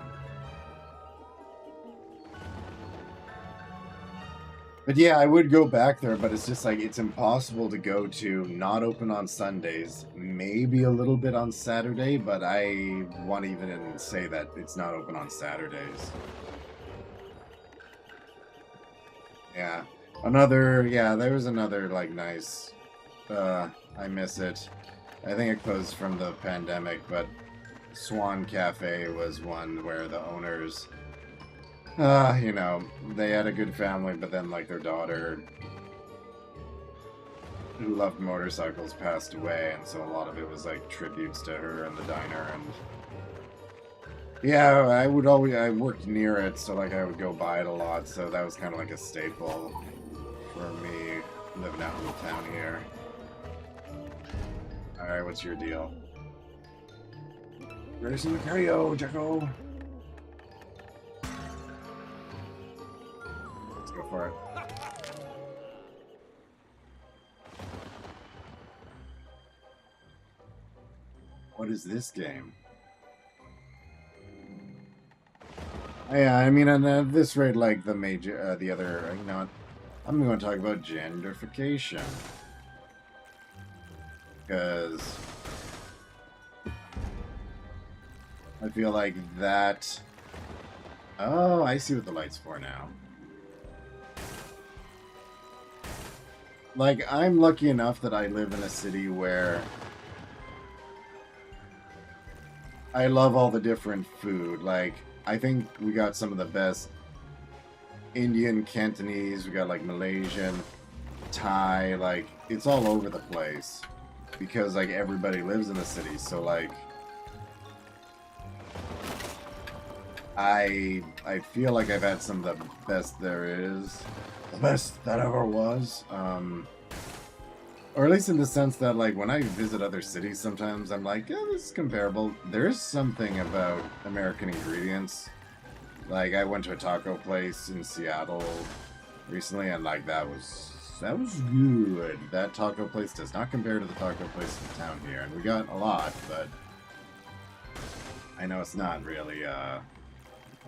Speaker 2: But yeah, I would go back there, but it's just like, it's impossible to go to. Not open on Sundays, maybe a little bit on Saturday, but I won't even say that it's not open on Saturdays. Yeah. There was another like nice I miss it. I think it closed from the pandemic, but Swan Cafe was one where the owners, you know, they had a good family, but then like their daughter, who loved motorcycles, passed away, and so a lot of it was like tributes to her in the diner. And yeah, I worked near it, so like I would go by it a lot, so that was kind of like a staple for me living out in the town here. Alright, what's your deal?
Speaker 5: Racing the KO, Jacko.
Speaker 2: Let's go for it. What is this game? Yeah, I mean, at this rate, like the major, the other, you know, I'm going to talk about gentrification. Because I feel like that... Oh, I see what the light's for now. Like, I'm lucky enough that I live in a city where I love all the different food. Like, I think we got some of the best Indian, Cantonese, we got like Malaysian, Thai, like, it's all over the place. Because, like, everybody lives in the city, so, like, I feel like I've had some of the best there is. The best that ever was. Or at least in the sense that, like, when I visit other cities sometimes, I'm like, yeah, this is comparable. There is something about American ingredients. Like, I went to a taco place in Seattle recently, and, like, that was good. That taco place does not compare to the taco place in town here. And we got a lot, but I know it's not really, the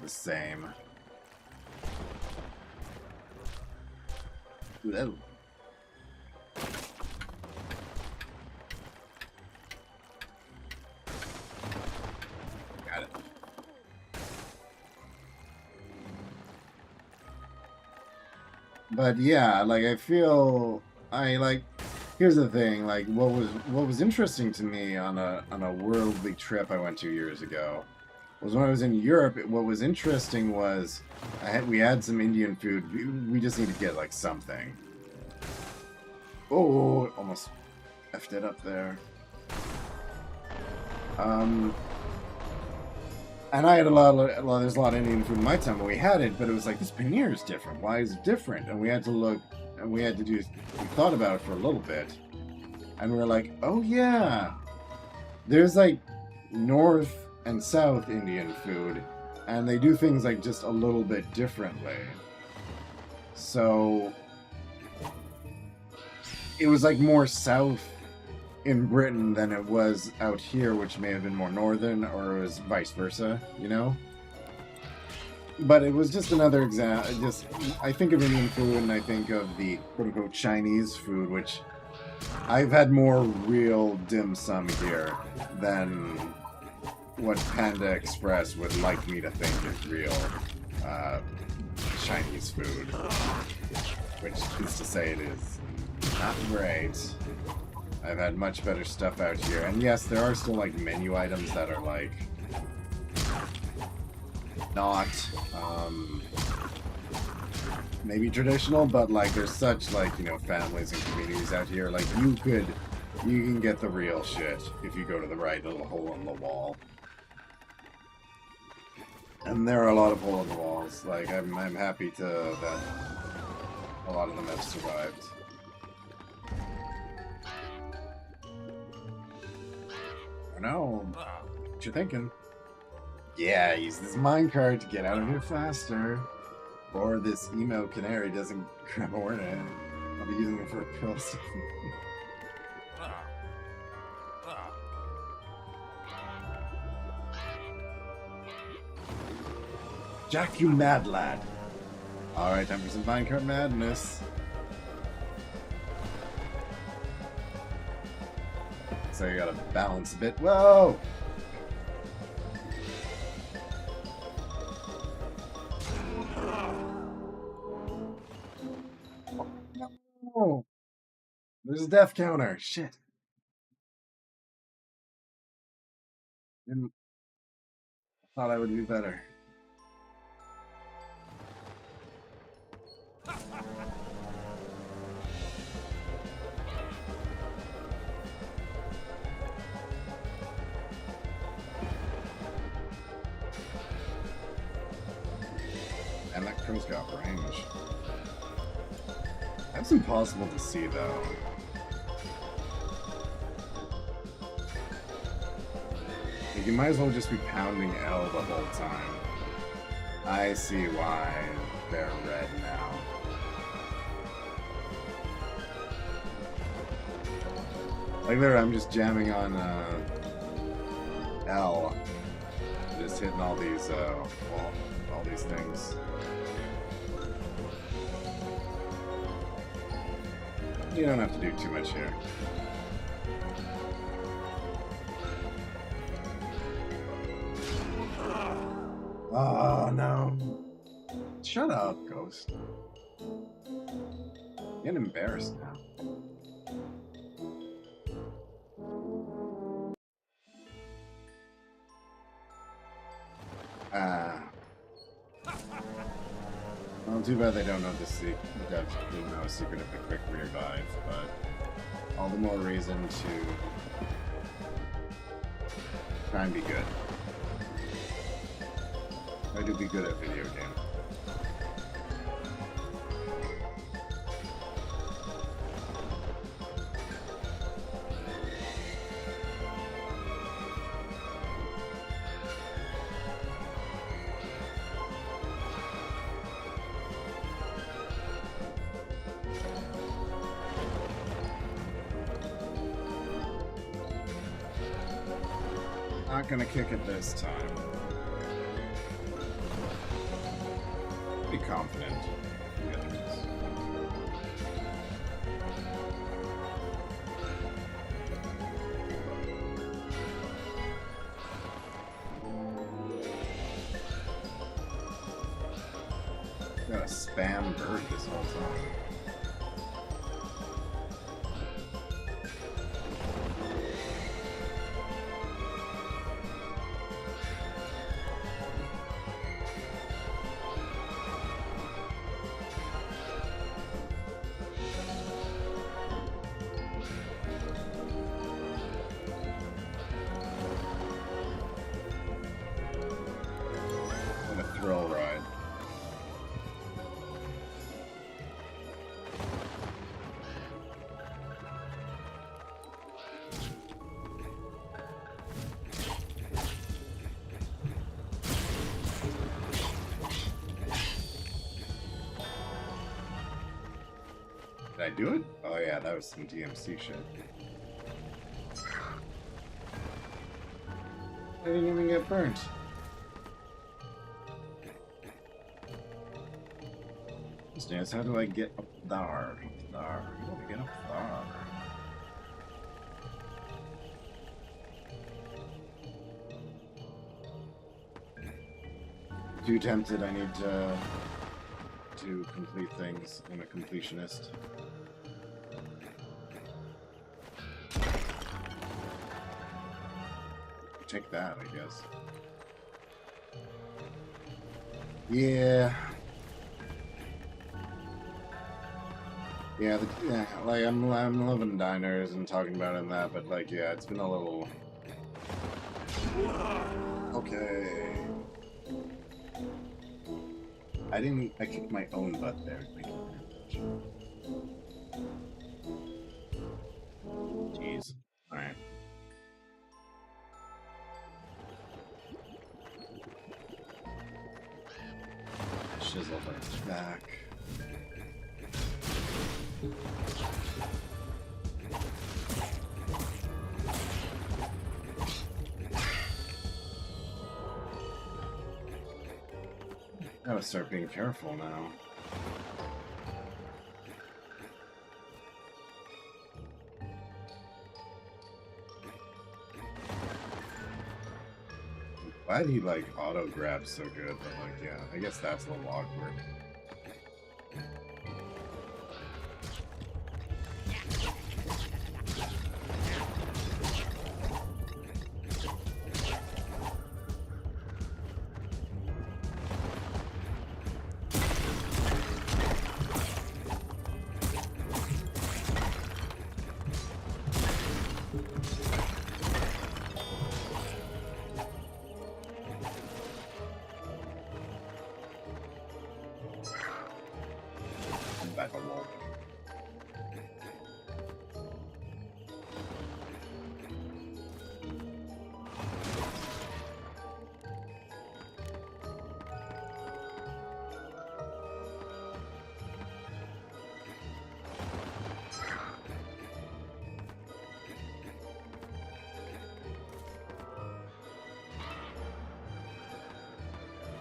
Speaker 2: same. Ooh, that... Got it. But yeah, like I feel here's the thing, like what was interesting to me on a worldly trip I went 2 years ago was when I was in Europe. What was interesting was we had some Indian food. We just need to get like something. Oh, almost effed it up there. And I had there's a lot of Indian food in my time, but we had it, but it was like, this paneer is different. Why is it different? And we had to look, and we thought about it for a little bit, and we were like, oh yeah, there's like North and South Indian food, and they do things like just a little bit differently. So it was like more South in Britain than it was out here, which may have been more northern, or it was vice versa, you know? But it was just another example. I think of Indian food and I think of the quote-unquote Chinese food, which I've had more real dim sum here than what Panda Express would like me to think is real Chinese food. Which is to say it is not great. I've had much better stuff out here. And yes, there are still like menu items that are like not maybe traditional, but like there's such like, you know, families and communities out here. Like you can get the real shit if you go to the right little hole in the wall. And there are a lot of hole in the walls. Like I'm happy that a lot of them have survived. No, what you thinking? Yeah, use this minecart to get out of here faster. Or this emo canary doesn't grab a word in. I'll be using it for a pill. Jack, you mad lad. Alright, time for some minecart madness. So you gotta balance a bit. Whoa! No! There's a death counter. Shit. Didn't thought I would be better. And that crow's got range. That's impossible to see, though. Like, you might as well just be pounding L the whole time. I see why they're red now. Like there, I'm just jamming on L, just hitting all these all these things. You don't have to do too much here. Oh no! Shut up, Ghost. Get embarrassed now. Well, too bad they don't know the secret. Devs didn't know a secret of the quick revive, but all the more reason to try and be good. Try to be good at video games. Not gonna kick it this time. Be confident. Got a spam bird this whole time. Thrill ride. Did I do it? Oh yeah, that was some DMC shit. I didn't even get burnt. Yes, how do I get up there? How do I get up there? Too tempted, I need to complete things. I'm a completionist. Take that, I guess. Yeah. Yeah, like I'm loving diners and talking about it and that, but like, yeah, it's been a little. Okay. I kicked my own butt there. Jeez. All right. Shizzle back. Gotta start being careful now. Glad he like auto grabs so good, but like yeah, I guess that's a little awkward.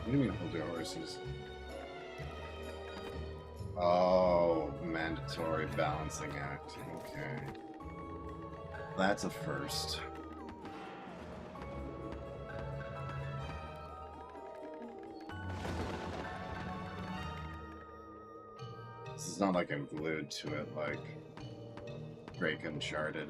Speaker 2: What do you mean hold your horses? Oh, mandatory balancing act. Okay. That's a first. This is not like I'm glued to it like Drake Uncharted.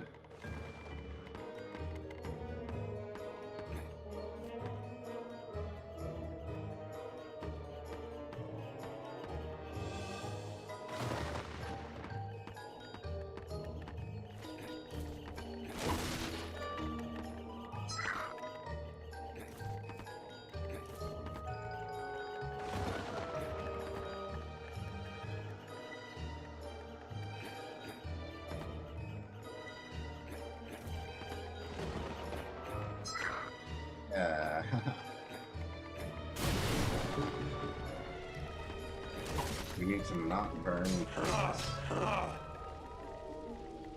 Speaker 2: We need to not burn purpose.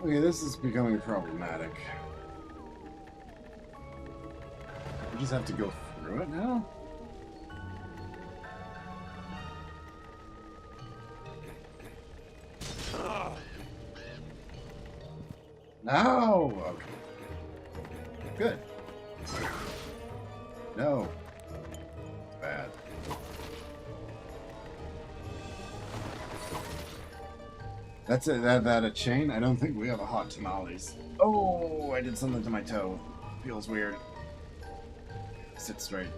Speaker 2: Okay, this is becoming problematic. We just have to go through it now? No! Okay. Good. No. Bad. That's it. That a chain? I don't think we have a hot tamales. Oh, I did something to my toe. Feels weird. Sit straight.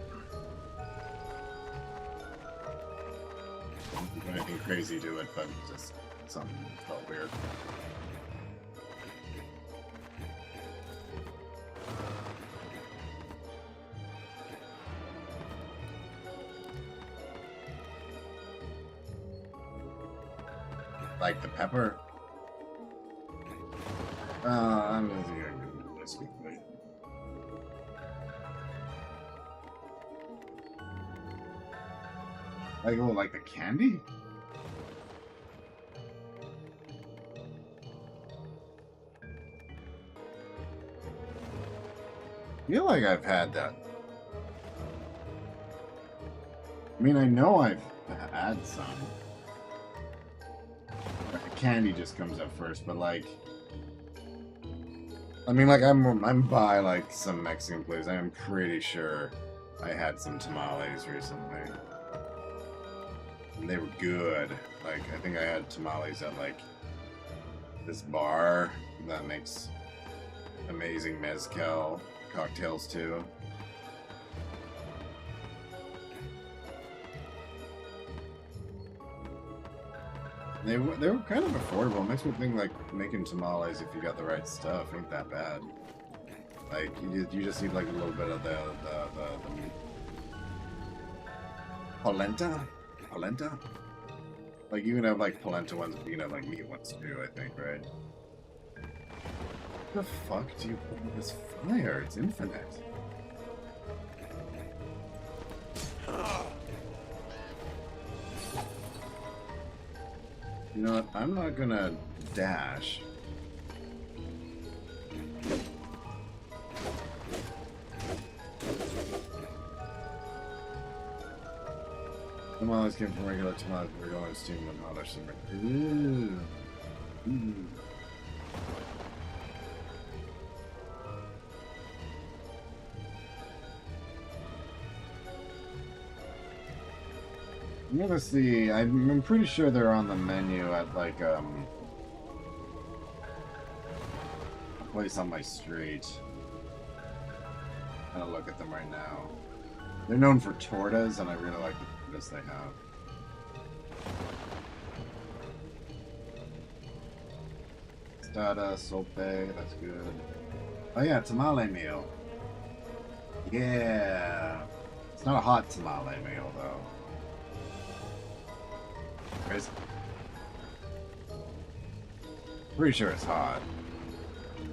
Speaker 2: Don't do anything crazy to it, but just something felt weird. Like the pepper? I'm just gonna do this quickly. Like, oh, like the candy? I feel like I've had that. I mean, I know I've had some. Candy just comes up first, but like, I mean, like I'm by like some Mexican place. I am pretty sure I had some tamales recently, and they were good. Like, I think I had tamales at like this bar that makes amazing mezcal cocktails too. They were kind of affordable. It makes me think like making tamales, if you got the right stuff, ain't that bad. Like you just need like a little bit of the polenta. Like you can have like polenta ones, but you can have like meat ones too. I think, right? What the fuck do you put in this fire? It's infinite. You know what? I'm not gonna dash. Tamales came from regular tamales. We're going to steam them hot or simmer. Ooh. Ooh. I'm gonna see. I'm pretty sure they're on the menu at like a place on my street. I'm gonna look at them right now. They're known for tortas, and I really like the tortas they have. Tostada, sope, that's good. Oh yeah, tamale meal. Yeah. It's not a hot tamale meal though. Is pretty sure it's hot.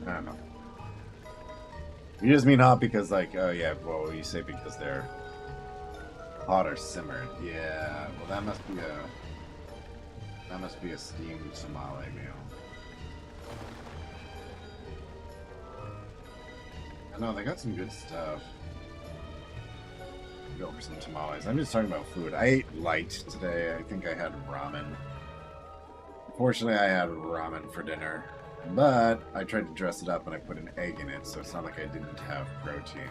Speaker 2: I don't know. You just mean hot because, like, oh yeah, well, you say because they're hot or simmered. Yeah, well, that must be a steamed tamale meal. I know they got some good stuff. Go for some tamales. I'm just talking about food. I ate light today. I think I had ramen. Fortunately, I had ramen for dinner. But I tried to dress it up and I put an egg in it, so it's not like I didn't have protein.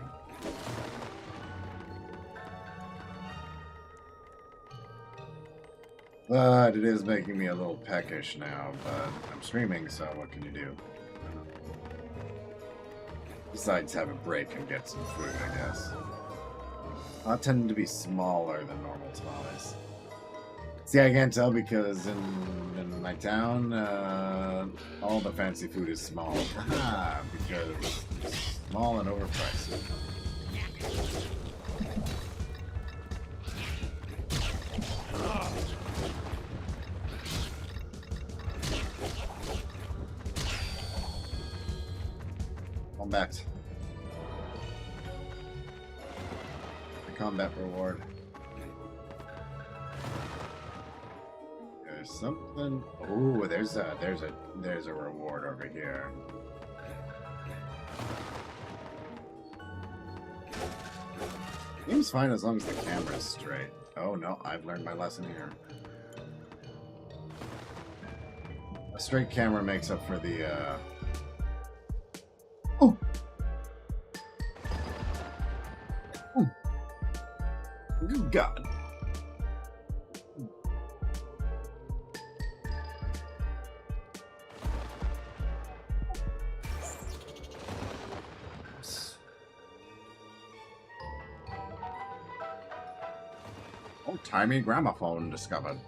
Speaker 2: But it is making me a little peckish now, but I'm streaming, so what can you do? Besides, have a break and get some food, I guess. I tend to be smaller than normal tamales. See, I can't tell because in my town, all the fancy food is small. Because it's small and overpriced. Combat. The combat reward. There's something. Oh, there's a reward over here. Game's fine as long as the camera's straight. Oh no, I've learned my lesson here. A straight camera makes up for the Oh! Good God. Old-timey gramophone discovered.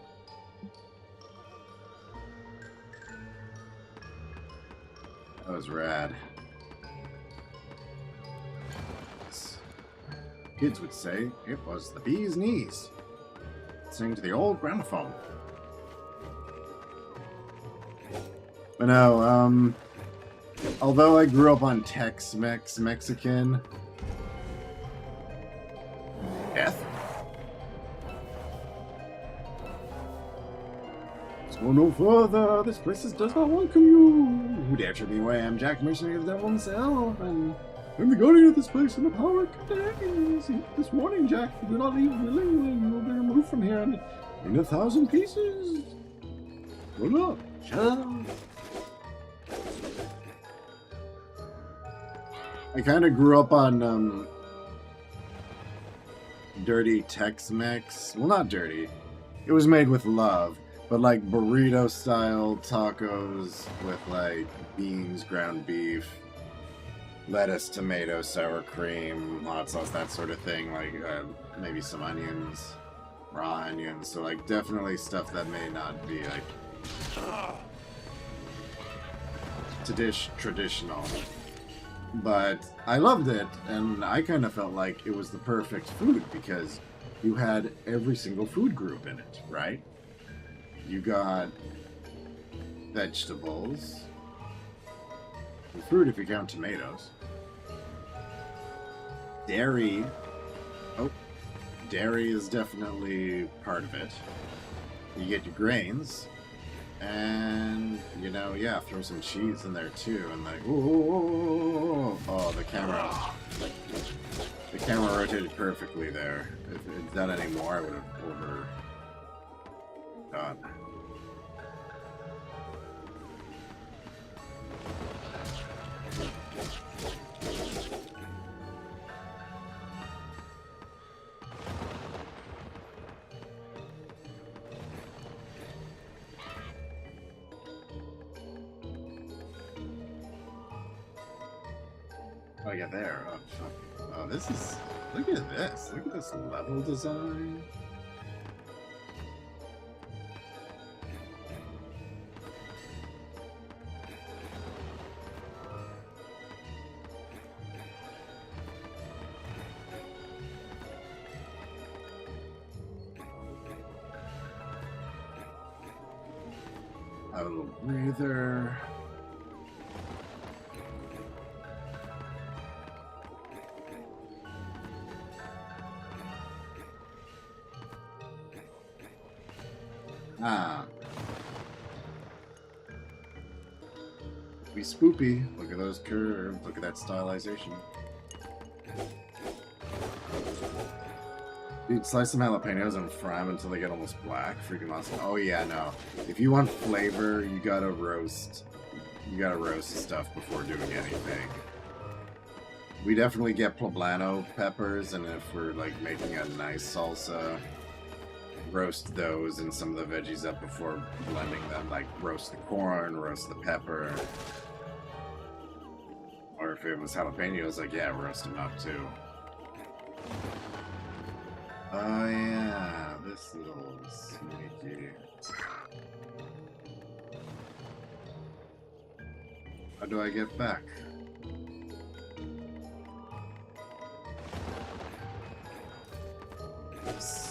Speaker 2: That was rad. Kids would say it was the bee's knees. Sing to the old gramophone. But no, although I grew up on Tex-Mex Mexican, death. Let's go no further. This place does not welcome you. Who dare to be away? I'm Jack, missionary of the devil himself, and I'm the guardian of this place, and the power contains. This warning, Jack, if you do not leave willingly, you will be removed from here and in 1,000 pieces. Good luck. Shut up. I kind of grew up on dirty Tex-Mex. Well, not dirty. It was made with love, but like burrito-style tacos with like beans, ground beef, lettuce, tomato, sour cream, hot sauce, that sort of thing. Like maybe some onions, raw onions. So like definitely stuff that may not be like traditional. But I loved it, and I kind of felt like it was the perfect food because you had every single food group in it, right? You got vegetables, and fruit if you count tomatoes, dairy. Oh, dairy is definitely part of it. You get your grains. And, you know, yeah, throw some cheese in there too, and like, oh, the camera rotated perfectly there. If it's done any more, I would have overdone. Oh yeah, there. Oh, fuck. Oh, this is... Look at this. Look at this level design. A little breather. Ah. Be spoopy. Look at those curves. Look at that stylization. Dude, slice some jalapenos and fry them until they get almost black. Freaking awesome. Oh yeah, no. If you want flavor, you gotta roast. You gotta roast stuff before doing anything. We definitely get poblano peppers, and if we're like making a nice salsa, roast those and some of the veggies up before blending them. Like roast the corn, roast the pepper. Or if it was jalapenos, like yeah, roast them up too. Oh yeah, this little sneaky. How do I get back? Oops.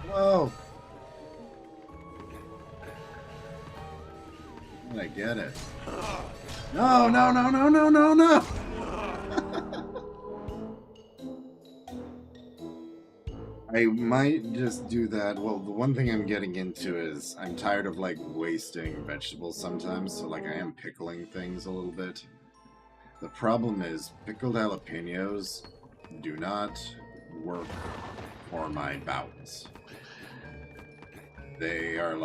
Speaker 2: Whoa! Did I get it? No, no, no, no, no, no, no! I might just do that. Well, the one thing I'm getting into is I'm tired of like wasting vegetables sometimes, so like I am pickling things a little bit. The problem is pickled jalapenos do not work for my bowels. They are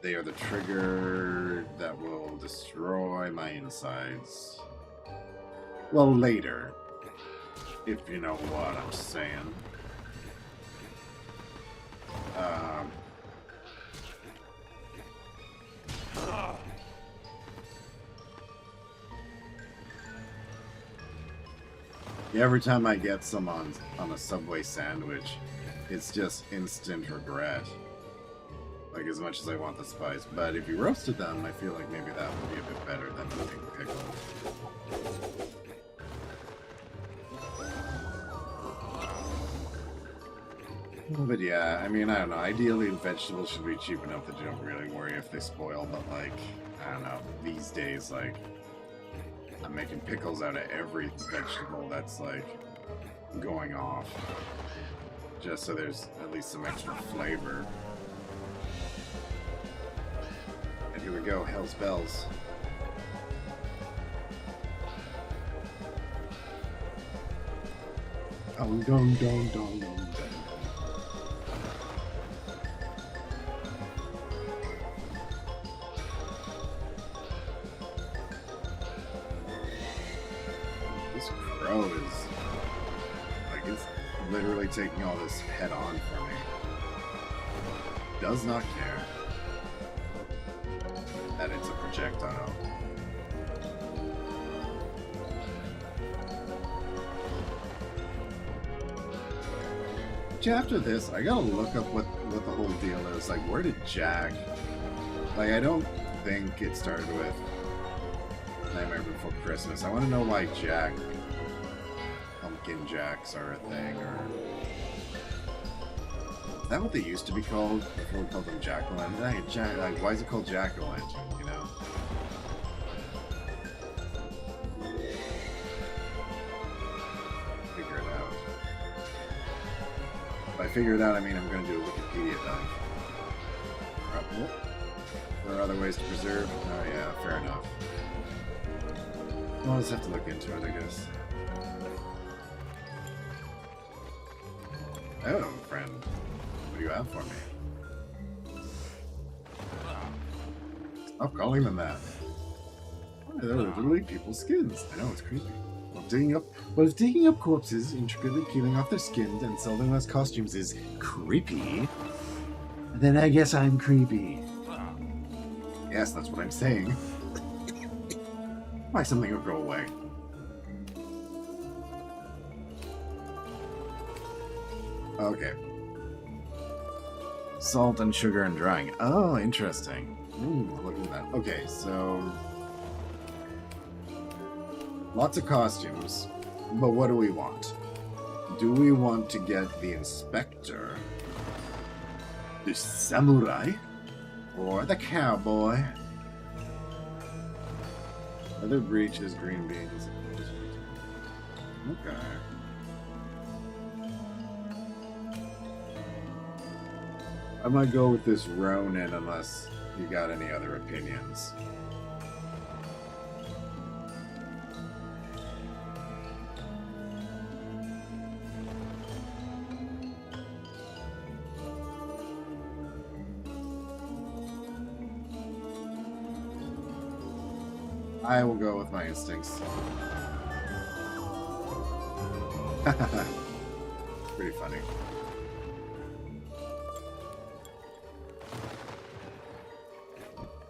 Speaker 2: the trigger that will destroy my insides. Well, later, if you know what I'm saying. Every time I get some on a Subway sandwich, it's just instant regret. Like, as much as I want the spice. But if you roasted them, I feel like maybe that would be a bit better than being pickled. But yeah, I mean, I don't know. Ideally, vegetables should be cheap enough that you don't really worry if they spoil. But, like, I don't know. These days, like, I'm making pickles out of every vegetable that's, like, going off. Just so there's at least some extra flavor. And here we go, Hell's Bells.
Speaker 5: Oh, dong, dong, dong, dong.
Speaker 2: This crow is, like, it's literally taking all this head on for me. Does not care that it's a projectile. After this, I gotta look up what the whole deal is. Like, where did Jack... Like, I don't think it started with Nightmare Before Christmas. I want to know why Jack... Pumpkin Jacks are a thing, or... Is that what they used to be called? Before we called them Jack-o'-lantern? Like, why is it called Jack-o'-lantern, you know? Figure it out. If I figure it out, I mean I'm going to do a Wikipedia dive. Oh, there are other ways to preserve? Oh yeah, fair enough. I'll just have to look into it, I guess. Oh, friend. What do you have for me? Stop calling them that. Oh, they're literally people's skins. I know, it's creepy. Well, if digging up corpses, intricately peeling off their skins, and selling them as costumes is creepy, then I guess I'm creepy. Yes, that's what I'm saying. Why something would go away. Okay. Salt and sugar and drying. Oh, interesting. Look at that. Okay, so... Lots of costumes, but what do we want? Do we want to get the inspector, the samurai, or the cowboy? Leather breeches, green beans. Okay. I might go with this Ronin unless you got any other opinions. I will go with my instincts. Pretty funny.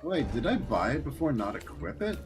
Speaker 2: Wait, did I buy it before not equip it?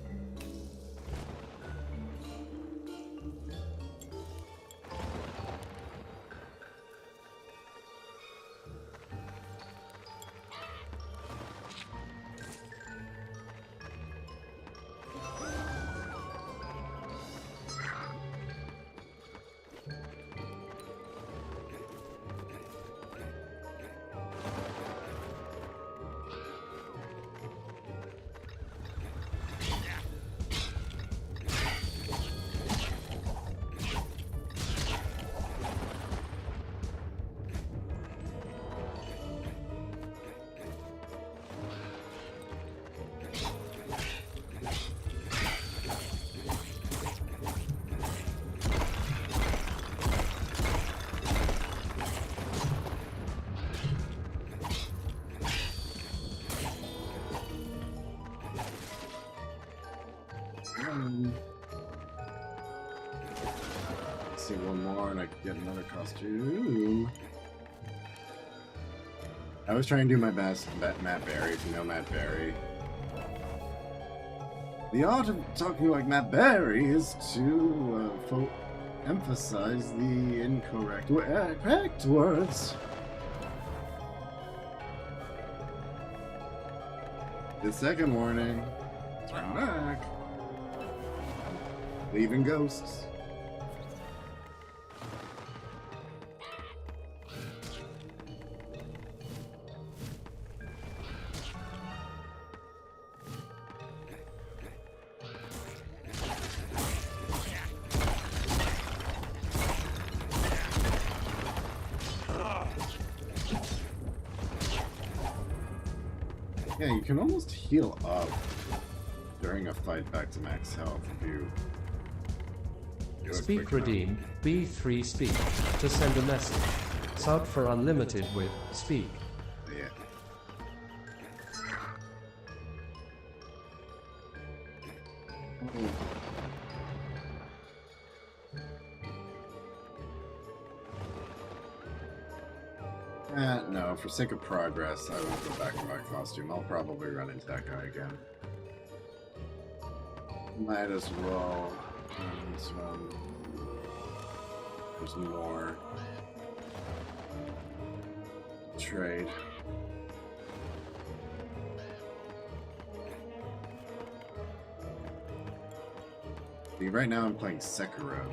Speaker 2: See one more and I could get another costume. I was trying to do my best, Matt Berry, if you know Matt Berry. The art of talking like Matt Berry is to emphasize the incorrect correct words. The second warning. Turn back. Leaving ghosts. Yeah, you can almost heal up during a fight back to max health if you do it
Speaker 1: Speak
Speaker 2: quick enough.
Speaker 1: redeemed, B3 speak, to send a message. Sub for unlimited with speak.
Speaker 2: Yeah. No, for sake of progress, I won't go back to my costume. I'll probably run into that guy again. Might as well run this one. There's more. Trade. See, right now I'm playing Sekiro,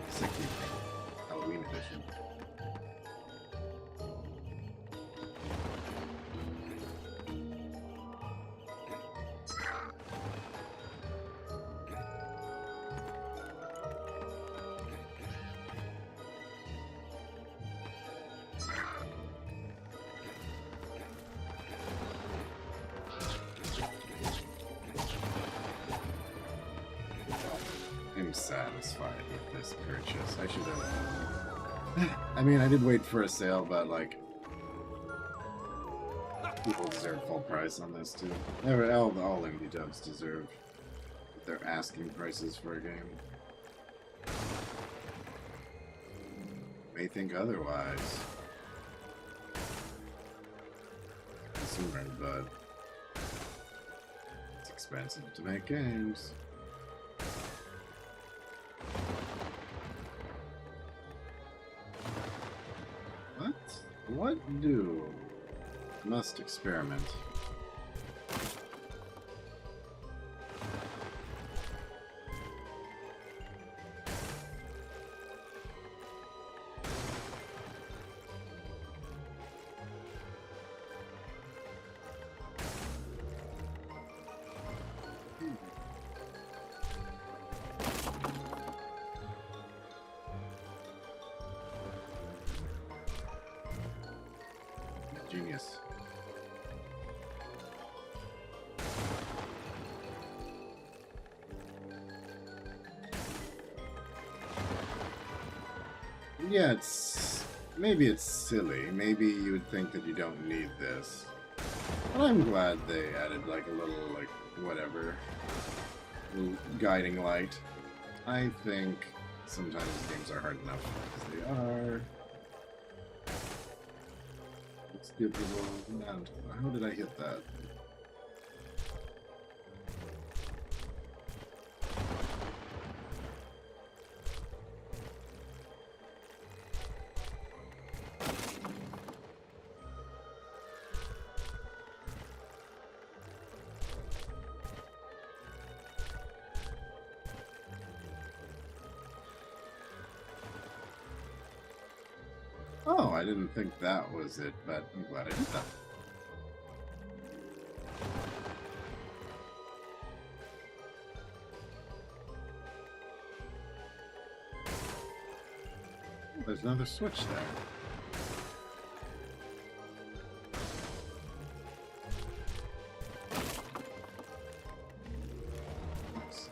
Speaker 2: Halloween edition. I'm satisfied with this purchase. I should have. I mean, I did wait for a sale, but like, people deserve full price on this too. All indie dubs deserve their asking prices for a game. May think otherwise. Consumer, but it's expensive to make games. What do? Must experiment. Genius. Yeah, maybe it's silly. Maybe you would think that you don't need this. But I'm glad they added like a little, like, whatever, little guiding light. I think sometimes games are hard enough as they are. Let's give the world. How did I hit that? Oh, I didn't think that was it, but I'm glad I did that. Oh, there's another switch there. Oops.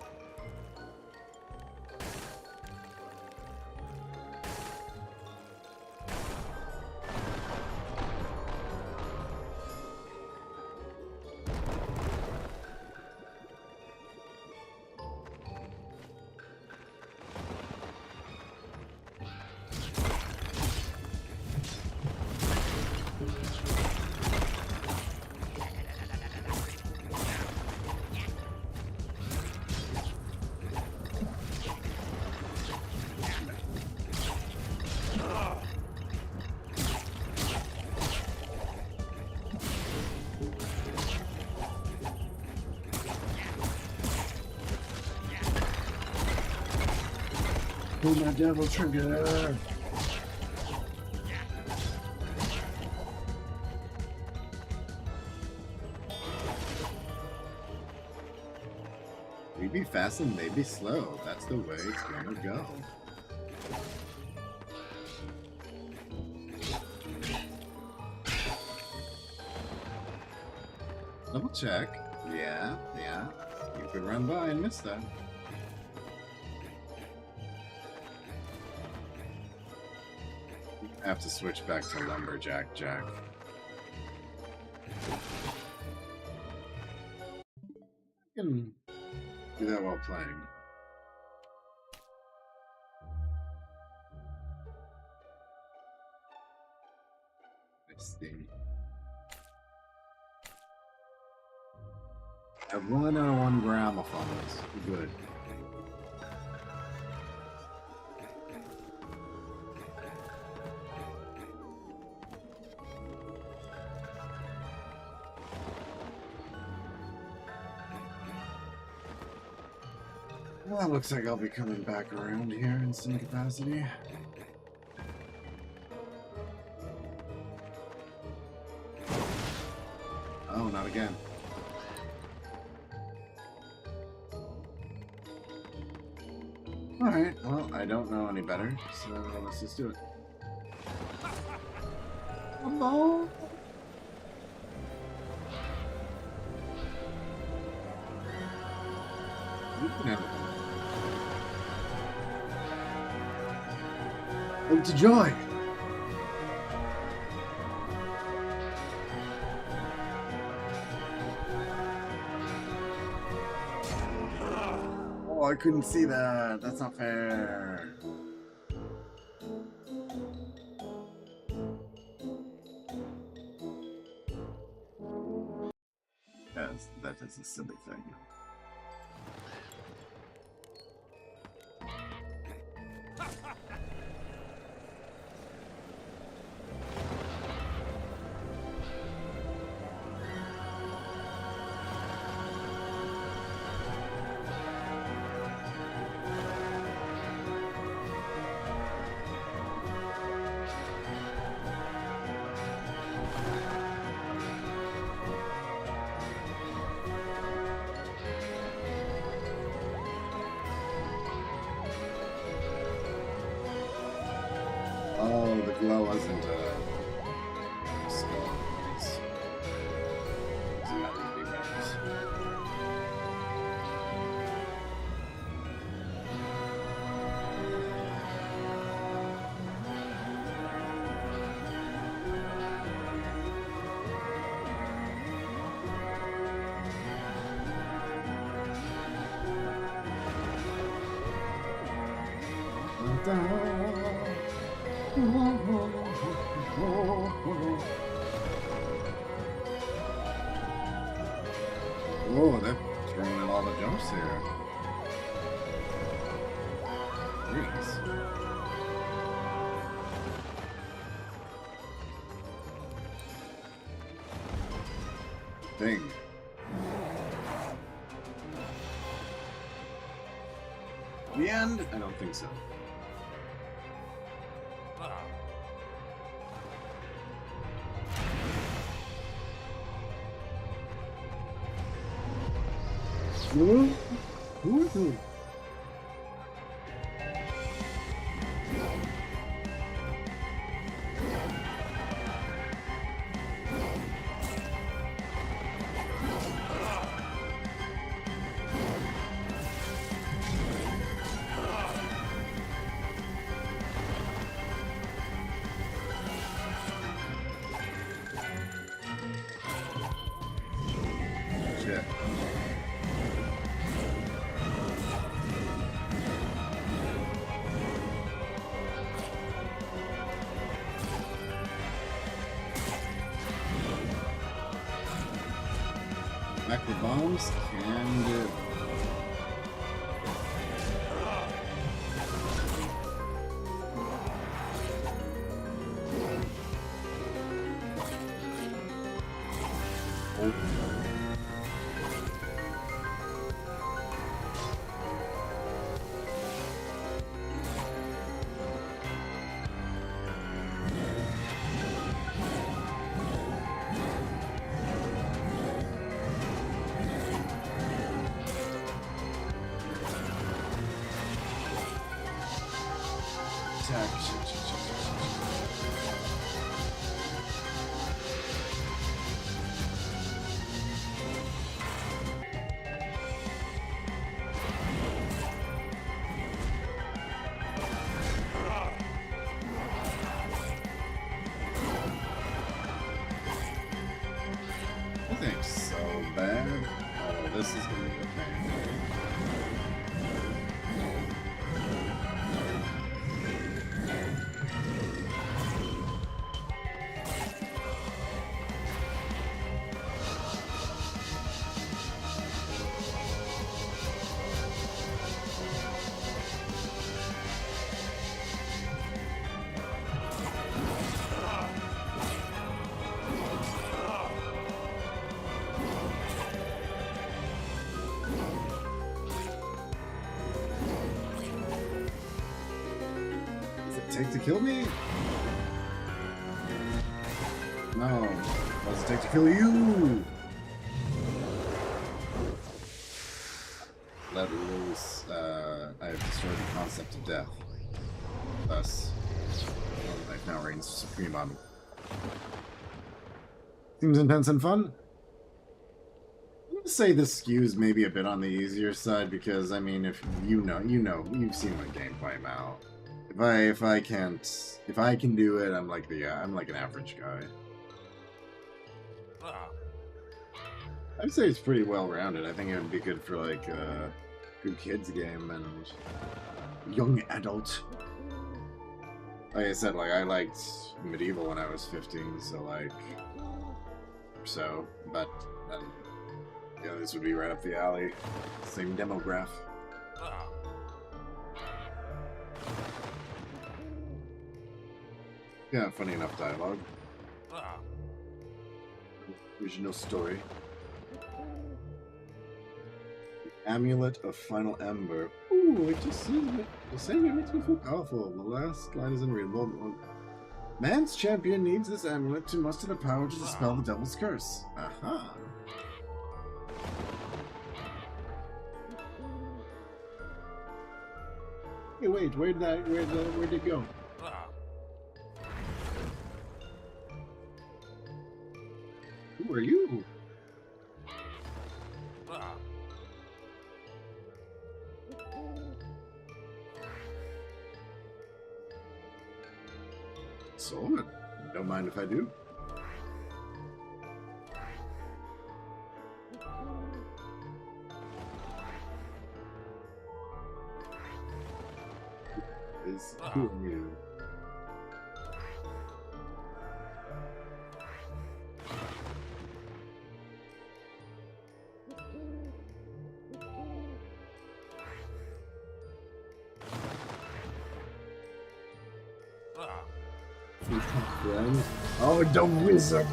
Speaker 5: Pull my devil trigger.
Speaker 2: Maybe fast and maybe slow. That's the way it's gonna go. Double check. Yeah. You could run by and miss that. I have to switch back to Lumberjack Jack. I can do that while playing. Let's see. I have 1 out of 1 gramophones. Good. Well, looks like I'll be coming back around here in some capacity. Oh, not again. Alright, well, I don't know any better, so let's just do it. Come on! You can have it. Welcome to joy! Oh, I couldn't see that. That's not fair. Yes, that is a silly thing. Oh, the glow wasn't a skull. Whoa, they're throwing in all the jumps here. Jeez. Dang. The end? I don't think so. Shit. Back the bombs can do. Nothing so bad. Oh, this is gonna be a pain. Take to kill me? No. What does it take to kill you? Let loose. I have destroyed the concept of death. Thus, life now reigns supreme on me. Seems intense and fun. I'm gonna say this skews maybe a bit on the easier side because I mean, if you've seen my gameplay now. If I can do it, I'm like an average guy. I'd say it's pretty well rounded. I think it would be good for like a good kids game and young adult. Like I said, like I liked Medieval when I was 15, so like but yeah, this would be right up the alley. Same demograph. Yeah, funny enough dialogue. Original story. The Amulet of Final Ember. Ooh, it just says it. The same it makes me feel powerful. The last line is unreadable. Man's champion needs this amulet to muster the power to dispel the devil's curse. Aha. Hey, wait, where'd it go? Who are you? Sword. Don't mind if I do. is who are you? Friend? Oh, the wizard!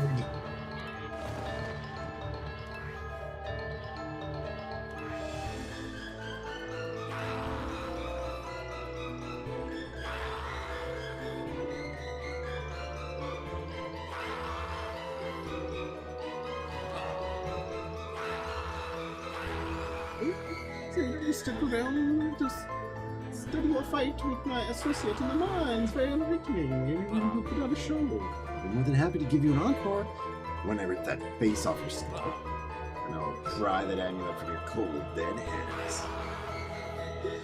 Speaker 5: You stick around, just study a fight with my associate in the mines, very like me. You put on a show.
Speaker 2: I'm more than happy to give you an encore when I rip that face off your skull. And I'll pry that amulet from your cold, dead hands.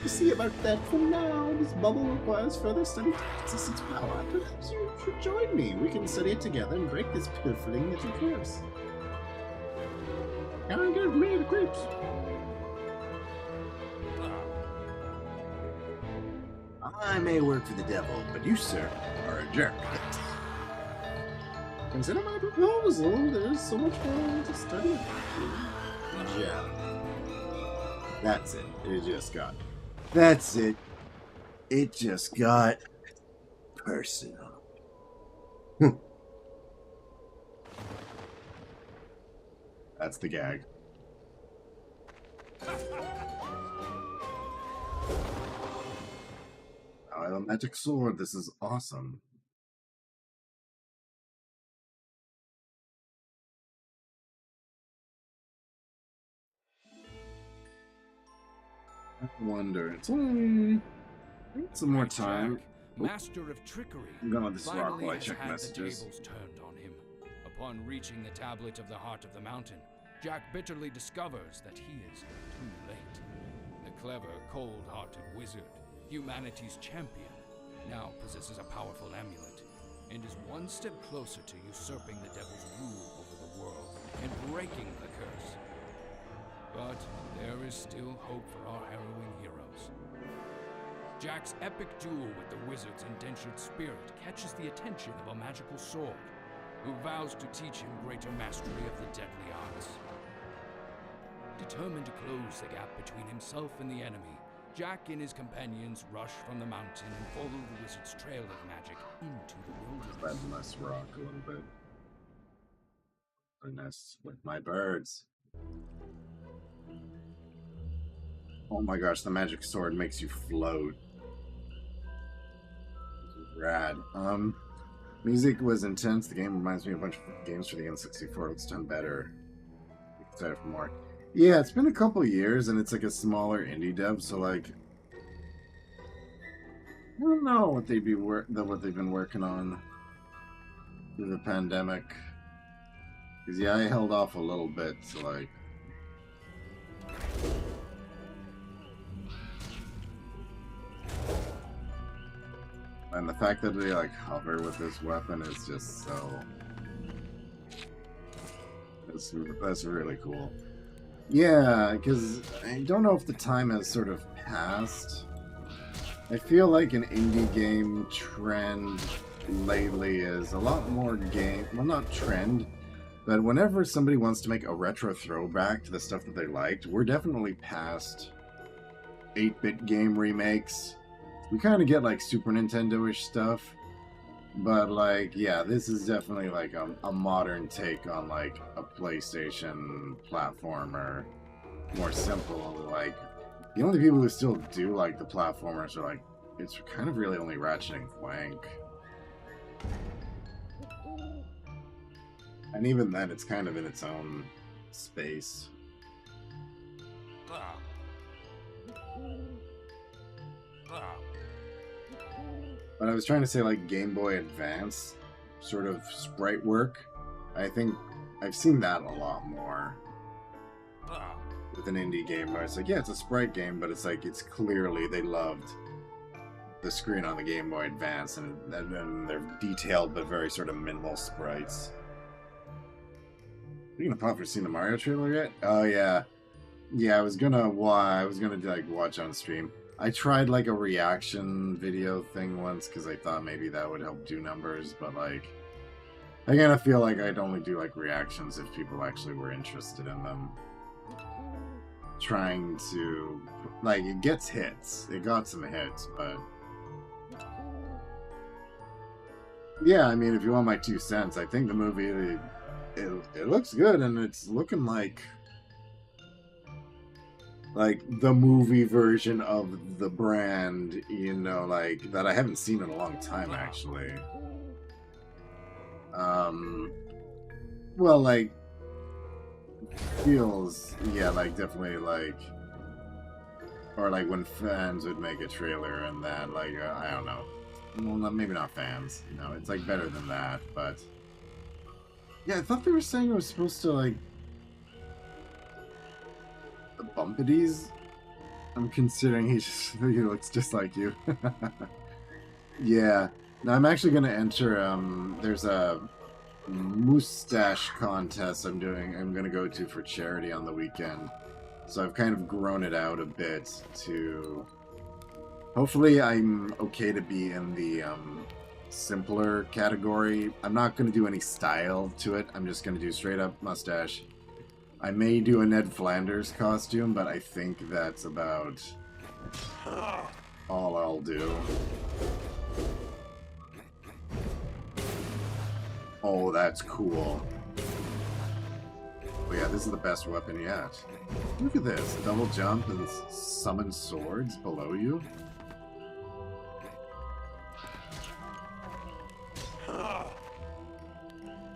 Speaker 5: You see about that for now. This bubble requires further study to access its power. Perhaps you should join me. We can study it together and break this piffling little curse. Can't give me the creeps.
Speaker 2: I may work for the devil, but you, sir, are a jerk.
Speaker 5: Consider my proposal. There's so much more to study.
Speaker 2: Yeah. That's it. It just got. That's it. It just got personal. That's the gag. I have a magic sword. This is awesome. I wonder. It's only some more time.
Speaker 3: Master of trickery,
Speaker 2: I'm going with this rock
Speaker 3: finally
Speaker 2: while I
Speaker 3: has
Speaker 2: check
Speaker 3: had
Speaker 2: messages.
Speaker 3: the tables turned on him. Upon reaching the tablet of the heart of the mountain, Jack bitterly discovers that he is too late. The clever, cold-hearted wizard, humanity's champion, now possesses a powerful amulet, and is one step closer to usurping the devil's rule over the world and breaking the curse. But there is still hope for our harrowing heroes. Jack's epic duel with the wizard's indentured spirit catches the attention of a magical sword, who vows to teach him greater mastery of the deadly arts. Determined to close the gap between himself and the enemy, Jack and his companions rush from the mountain and follow the wizard's trail of magic into the wilderness.
Speaker 2: Let us rock a little bit. A nest with my birds. Oh my gosh, the magic sword makes you float. Rad. Music was intense. The game reminds me of a bunch of games for the N64. It's done better. Excited for more. Yeah, it's been a couple years, and it's like a smaller indie dev. So like, I don't know what they'd be what they've been working on through the pandemic. Because yeah, I held off a little bit. So like. And the fact that they like hover with this weapon is just so. That's really cool. Yeah, because I don't know if the time has sort of passed. I feel like an indie game trend lately is a lot more game. Well, not trend, but whenever somebody wants to make a retro throwback to the stuff that they liked, we're definitely past 8-bit game remakes. We kind of get like Super Nintendo-ish stuff, but like, yeah, this is definitely like a modern take on like a PlayStation platformer. More simple. Like, the only people who still do like the platformers are like, it's kind of really only Ratchet and Clank. And even then, it's kind of in its own space. But I was trying to say, like, Game Boy Advance sort of sprite work. I think I've seen that a lot more with an indie game where it's like, yeah, it's a sprite game, but it's like, it's clearly they loved the screen on the Game Boy Advance, and they're detailed but very sort of minimal sprites. Are you gonna pop for seeing the Mario trailer yet? Oh yeah, yeah. I was gonna like watch on stream. I tried like a reaction video thing once because I thought maybe that would help do numbers, but like I kind of feel like I'd only do like reactions if people actually were interested in them. Trying to like it gets hits. It got some hits, but yeah, I mean, if you want my 2 cents, I think the movie it looks good, and it's looking like the movie version of the brand, you know, like that I haven't seen in a long time actually. Well, like feels, yeah, like definitely like, or like when fans would make a trailer and that, like I don't know, well, maybe not fans, you know, it's like better than that, but yeah, I thought they were saying it was supposed to like the Bumpities. I'm considering he looks just like you. Yeah. Now I'm actually gonna enter. There's a mustache contest I'm gonna go to for charity on the weekend. So I've kind of grown it out a bit to. Hopefully, I'm okay to be in the simpler category. I'm not gonna do any style to it. I'm just gonna do straight up mustache. I may do a Ned Flanders costume, but I think that's about all I'll do. Oh, that's cool. Oh yeah, this is the best weapon yet. Look at this. Double jump and summon swords below you.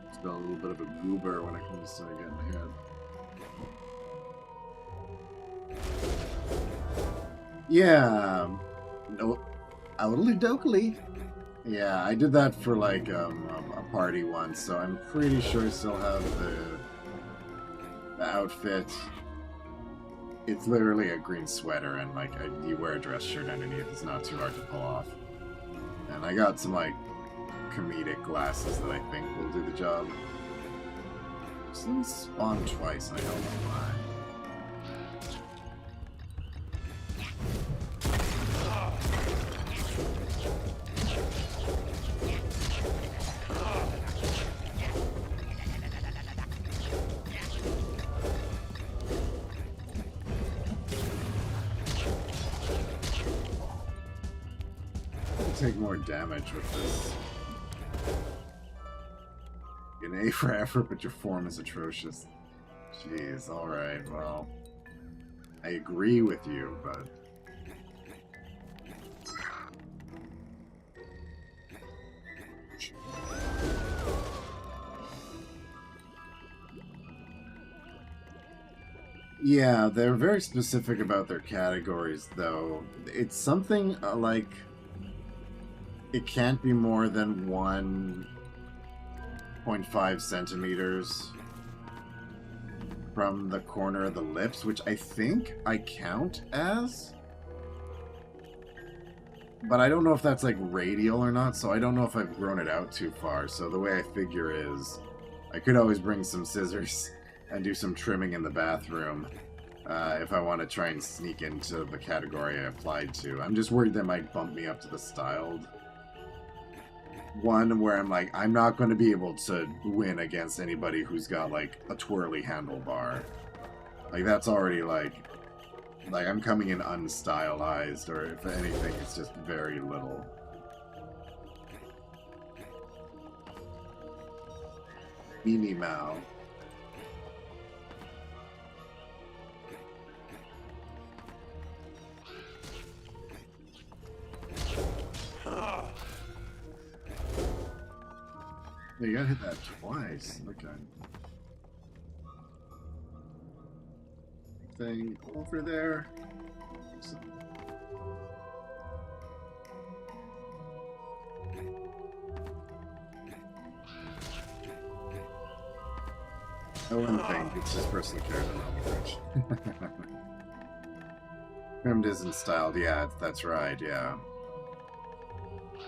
Speaker 2: It's got a little bit of a goober when it comes to getting hit. Yeah, no, a little dokily. Yeah, I did that for like a party once, so I'm pretty sure I still have the outfit. It's literally a green sweater and like you wear a dress shirt underneath. It's not too hard to pull off. And I got some like comedic glasses that I think will do the job. Some spawn twice, and I don't know why. Take more damage with this. An A for effort, but your form is atrocious. Jeez, alright, well. I agree with you, but... Yeah, they're very specific about their categories, though. It's something like... It can't be more than 1.5 centimeters from the corner of the lips, which I think I count as. But I don't know if that's like radial or not, so I don't know if I've grown it out too far. So the way I figure is, I could always bring some scissors and do some trimming in the bathroom if I want to try and sneak into the category I applied to. I'm just worried that might bump me up to the styled one, where I'm like, I'm not going to be able to win against anybody who's got like a twirly handlebar. Like that's already like I'm coming in unstylized, or if anything, it's just very little. Mimi Mao. Yeah, you gotta hit that twice. Okay. Thing over there. Oh, one thing, it's just personal character knowledge. Trimmed isn't styled, yeah, that's right, yeah.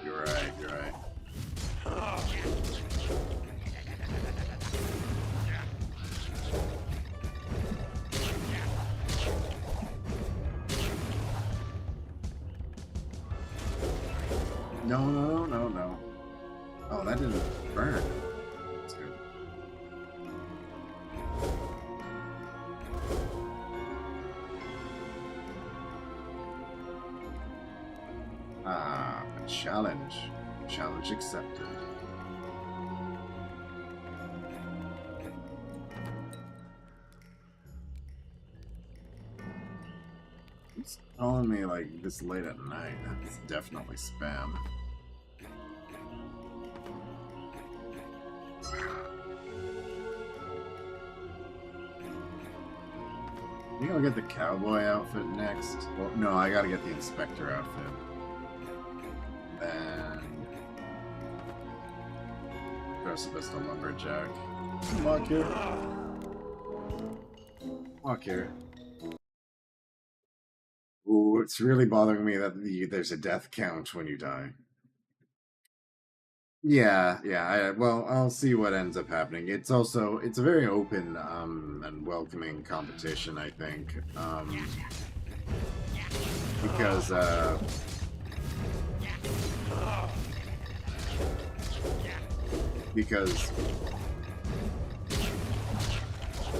Speaker 2: You're right, you're right. No, no, no, no. Oh, that didn't burn. That's good. Ah, a challenge. Challenge accepted. It's calling me like this late at night. That's definitely spam. I think I'll get the cowboy outfit next. Well, no, I gotta get the inspector outfit. Then dress up as the lumberjack. Walk here. Walk here. Ooh, it's really bothering me that there's a death count when you die. Yeah, yeah. Well, I'll see what ends up happening. It's a very open and welcoming competition, I think, because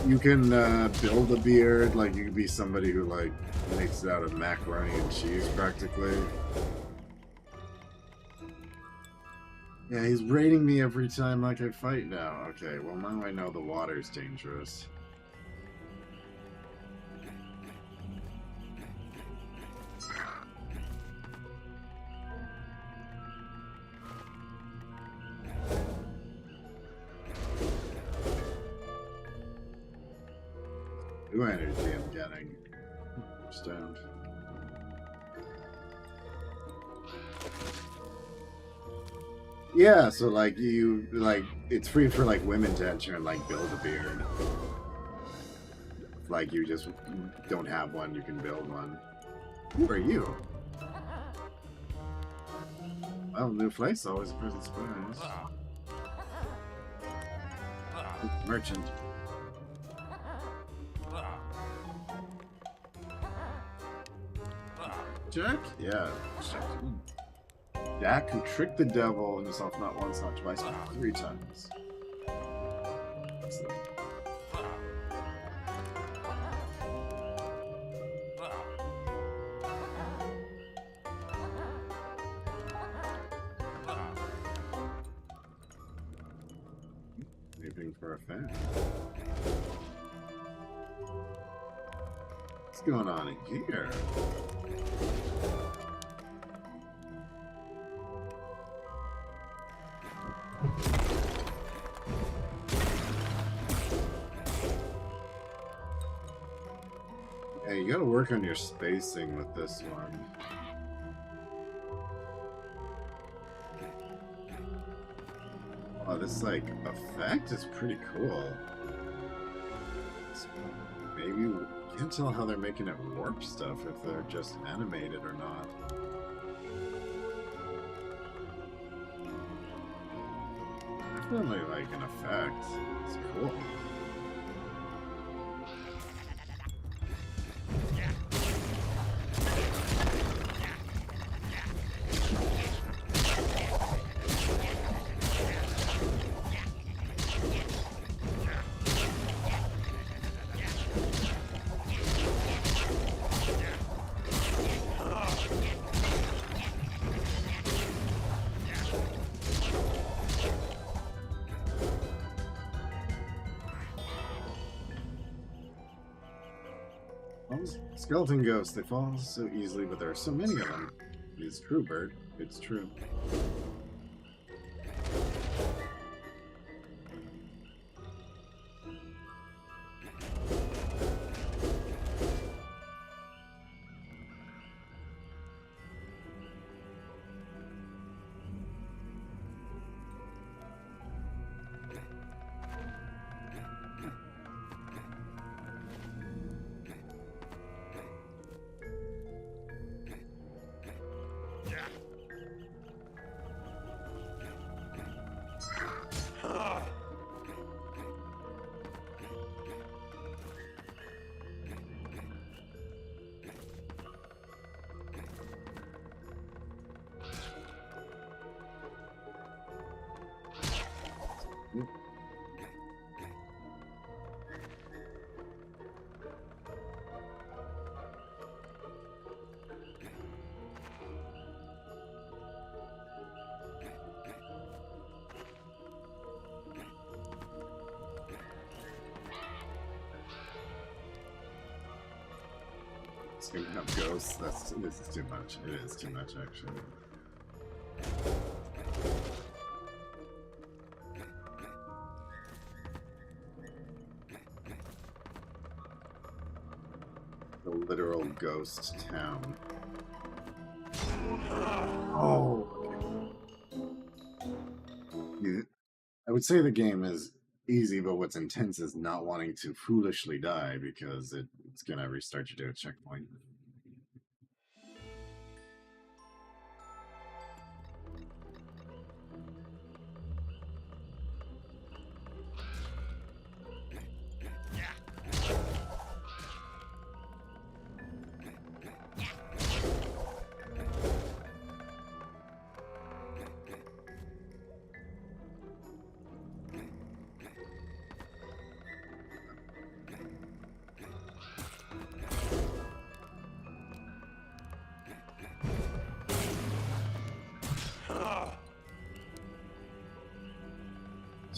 Speaker 2: you can build a beard. Like you could be somebody who like makes it out of macaroni and cheese, practically. Yeah, he's raiding me every time like I fight now. Okay, well now I know the water's dangerous. New energy I'm getting. Understand. Yeah, so like it's free for like women to enter and like build a beard. Like you just don't have one, you can build one. Who are you? Well, new place always a pleasant surprise. Merchant. Jack? Yeah. Jack, who tricked the devil and himself not once, not twice, but 3 times. Anything for a fan? What's going on in here? Yeah, you gotta work on your spacing with this one. Oh, this like effect is pretty cool. Maybe you can't tell how they're making it warp stuff, if they're just animated or not. Definitely like an effect. It's cool. Skeleton ghosts, they fall so easily, but there are so many of them. It's true, Bird. It's true. It's gonna have ghosts. This is too much. It is too much, actually. The literal ghost town. Oh. Yeah, I would say the game is easy, but what's intense is not wanting to foolishly die because it's gonna restart you to a checkpoint.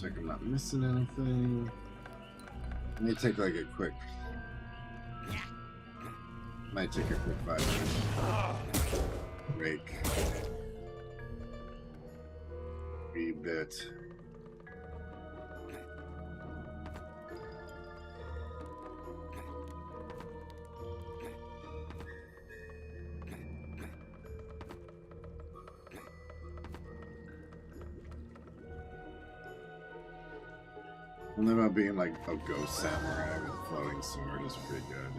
Speaker 2: Check I'm not missing anything. Let me take like a quick. Might take a quick 5 minute break. Wee bit. Something about being like a ghost samurai with a floating sword is pretty good.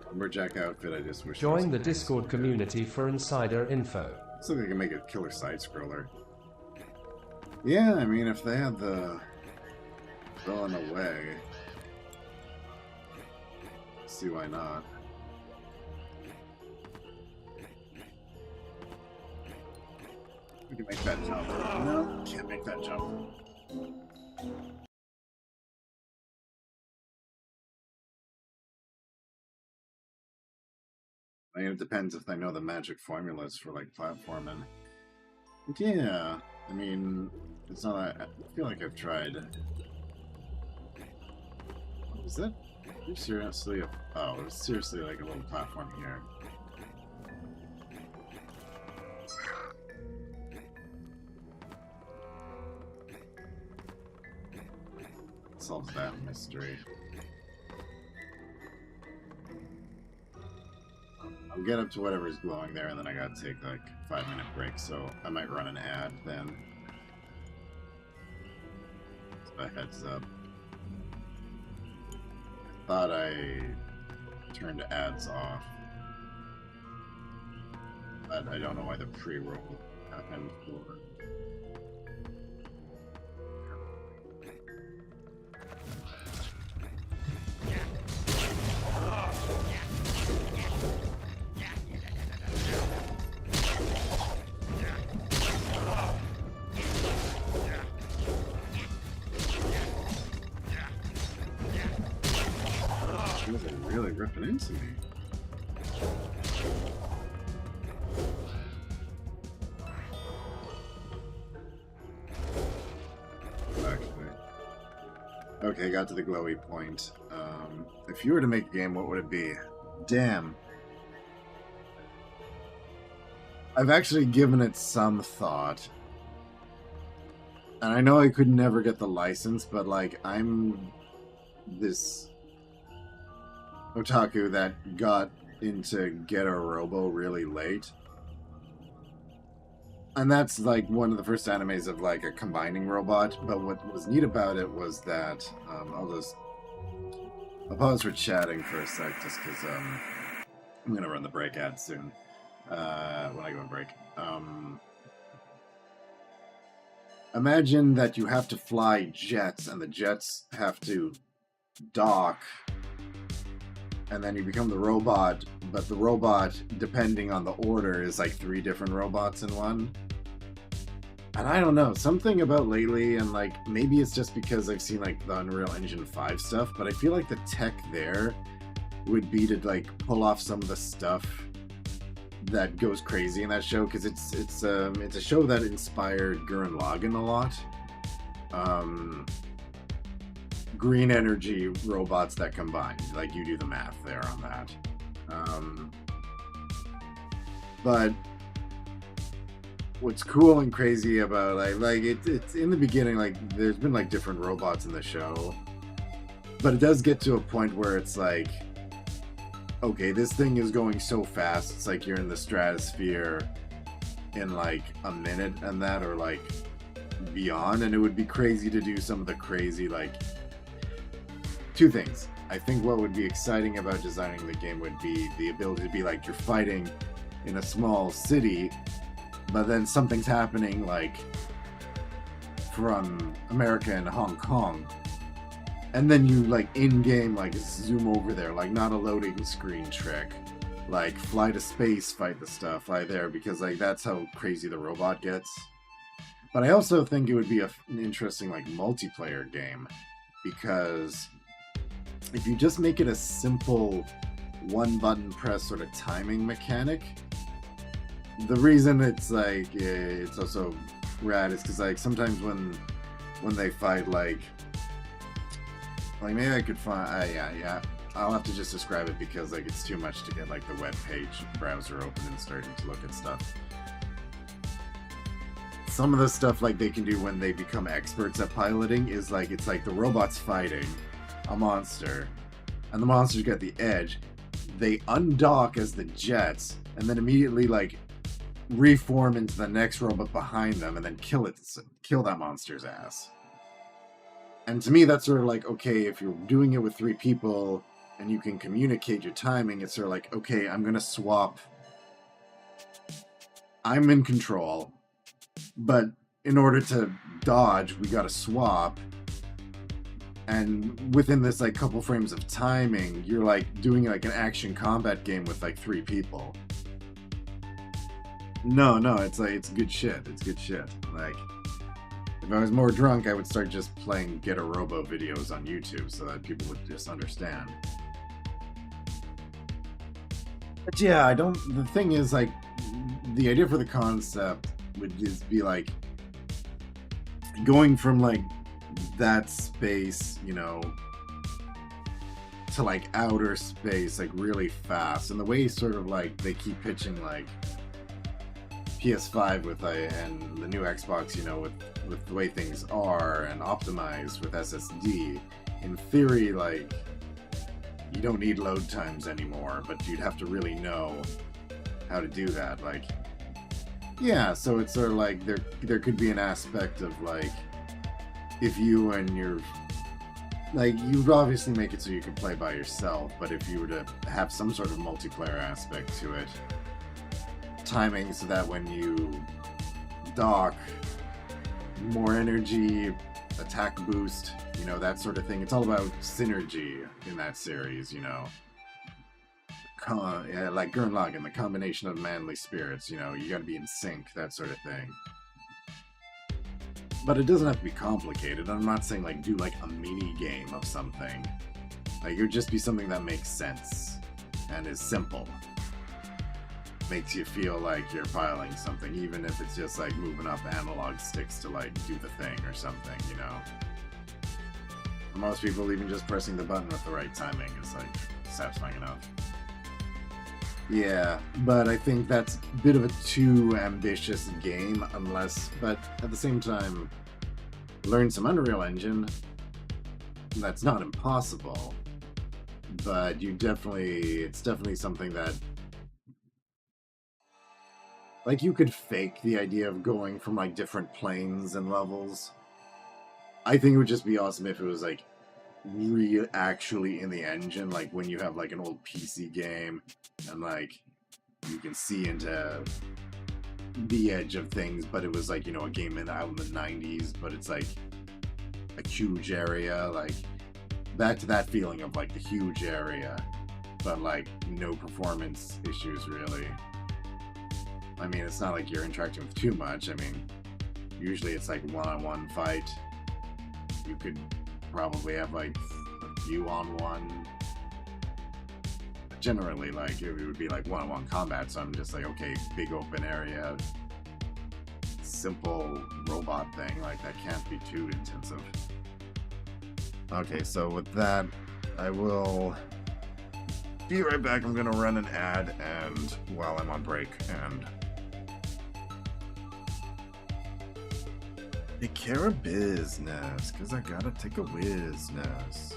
Speaker 2: Lumberjack outfit, I just wish.
Speaker 1: Join the Discord community for insider info.
Speaker 2: Looks like they can make a killer side scroller. Yeah, I mean, if they had the go on the way, see why not. We can make that jump. No, can't make that jump. I mean, it depends if they know the magic formulas for like platforming. But yeah, I mean, it's not. I feel like I've tried. Is that? Are you seriously? Oh, it's seriously like a little platform here. Solves that mystery. I'll get up to whatever's glowing there, and then I gotta take like a 5-minute break, so I might run an ad then. So a heads up. I thought I turned ads off, but I don't know why the pre-roll happened for. Really ripping into me. Actually. Okay, got to the glowy point. If you were to make a game, what would it be? Damn. I've actually given it some thought. And I know I could never get the license, but like, I'm this otaku that got into Getter Robo really late. And that's like one of the first animes of like a combining robot, but what was neat about it was that I'll pause for chatting for a sec just because I'm gonna run the break ad soon when I go on break. Imagine that you have to fly jets and the jets have to dock, and then you become the robot, but the robot, depending on the order, is like 3 different robots in one. And I don't know, something about lately, and like, maybe it's just because I've seen like the Unreal Engine 5 stuff, but I feel like the tech there would be to like pull off some of the stuff that goes crazy in that show, because it's a show that inspired Gurren Lagann a lot. green energy robots that combine. Like, you do the math there on that. But what's cool and crazy about it's in the beginning, like, there's been like different robots in the show, but it does get to a point where it's like, okay, this thing is going so fast, it's like you're in the stratosphere in like a minute and that, or like beyond, and it would be crazy to do some of the crazy, like, two things. I think what would be exciting about designing the game would be the ability to be like, you're fighting in a small city, but then something's happening like from America and Hong Kong, and then you like in-game like zoom over there, like not a loading screen trick, like fly to space, fight the stuff, fly there, because like that's how crazy the robot gets. But I also think it would be an interesting like multiplayer game, because if you just make it a simple one button press sort of timing mechanic, the reason it's like it's also rad is because like sometimes when they fight, like maybe I could find yeah I'll have to just describe it because like it's too much to get like the web page browser open and starting to look at stuff. Some of the stuff like they can do when they become experts at piloting is like, it's like the robot's fighting a monster and the monster's got the edge, they undock as the jets and then immediately like reform into the next robot behind them and then kill that monster's ass. And to me that's sort of like, okay, if you're doing it with 3 people and you can communicate your timing, it's sort of like, okay, I'm gonna swap, I'm in control, but in order to dodge we gotta swap, and within this like couple frames of timing you're like doing like an action combat game with like 3 people. No, it's like, it's good shit. It's good shit. Like, if I was more drunk, I would start just playing Get a Robo videos on YouTube so that people would just understand. But yeah, the thing is, like, the idea for the concept would just be like, going from like that space, you know, to like outer space, like really fast. And the way sort of like they keep pitching like PS5 with and the new Xbox, you know, with the way things are and optimized with SSD, in theory, like, you don't need load times anymore, but you'd have to really know how to do that. Like, yeah, so it's sort of like there could be an aspect of like, if you and your, like, you'd obviously make it so you could play by yourself, but if you were to have some sort of multiplayer aspect to it, timing so that when you dock, more energy, attack boost, you know, that sort of thing. It's all about synergy in that series, you know. Yeah, like Gurren Lagann, the combination of manly spirits, you know, you gotta be in sync, that sort of thing. But it doesn't have to be complicated. I'm not saying like do like a mini game of something. Like, it would just be something that makes sense and is simple. Makes you feel like you're piloting something, even if it's just like moving up analog sticks to like do the thing or something, you know. For most people, even just pressing the button with the right timing is like satisfying enough. Yeah, but I think that's a bit of a too ambitious game, but at the same time, learn some Unreal Engine. That's not impossible, but it's definitely something that, like, you could fake the idea of going from like different planes and levels. I think it would just be awesome if it was like actually in the engine, like when you have like an old PC game and like you can see into the edge of things, but it was like, you know, a game out in the 90s, but it's like a huge area, like back to that feeling of like the huge area, but like no performance issues really. I mean, it's not like you're interacting with too much. I mean, usually it's like one-on-one fight. You could probably have like a few on one. But generally, like, it would be like one-on-one combat, so I'm just like, okay, big open area, simple robot thing, like that can't be too intensive. Okay, so with that, I will be right back. I'm gonna run an ad, and while I'm on break, and take care of business, cause I gotta take a business.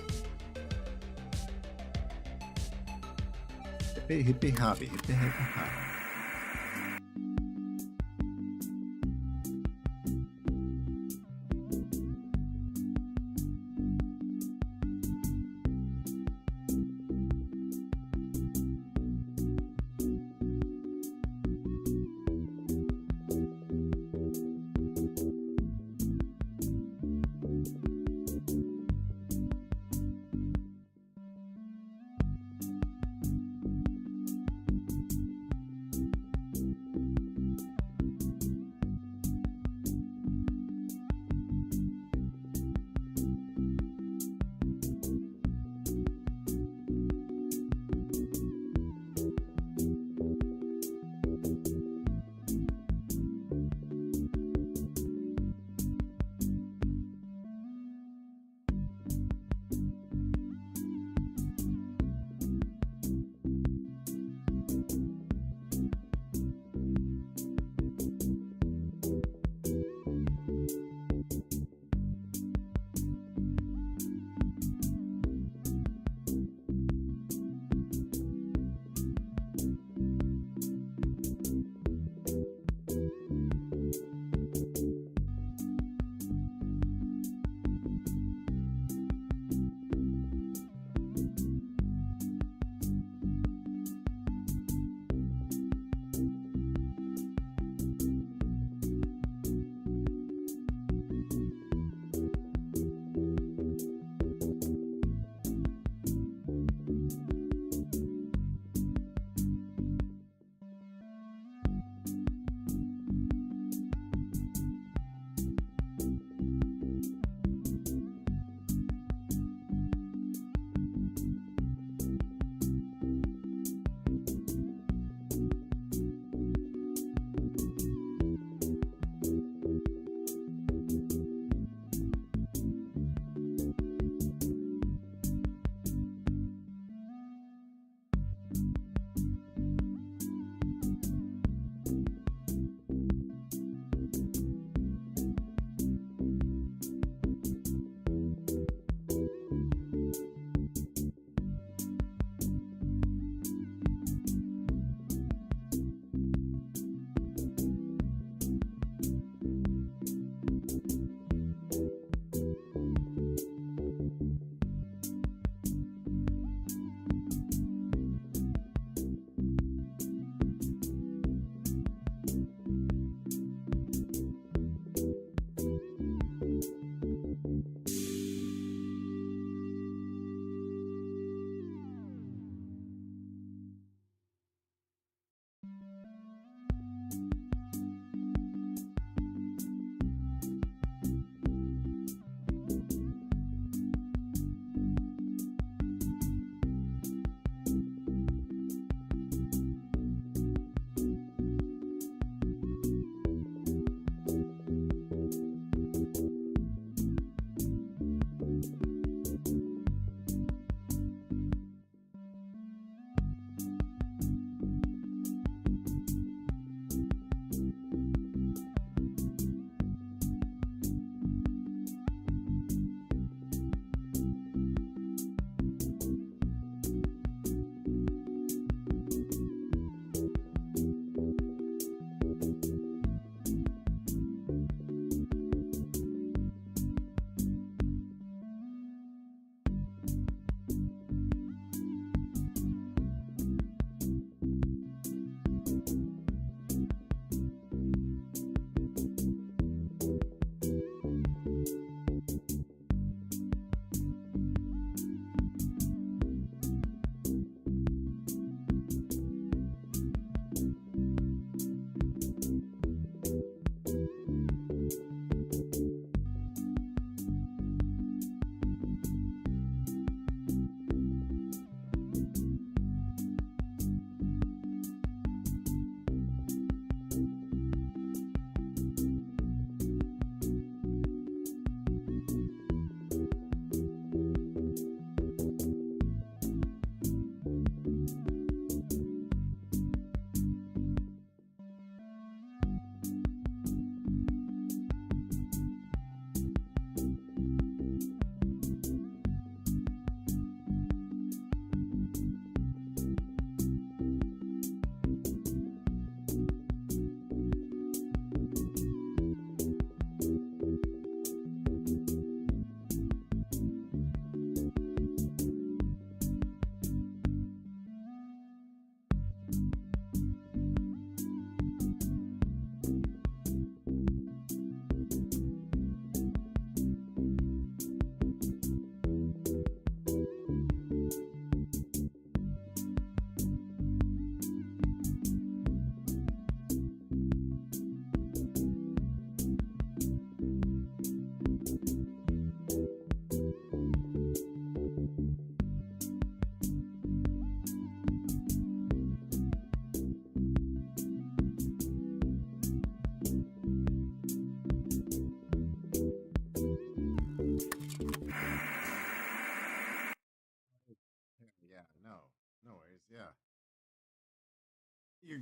Speaker 2: Hippie hippie hobby, hippie hippie hobby.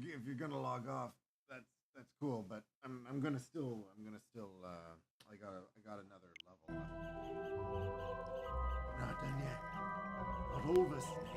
Speaker 2: if you're gonna log off, that's cool. But I'm gonna still I got another level left.
Speaker 5: Not done yet. Not over, Snake.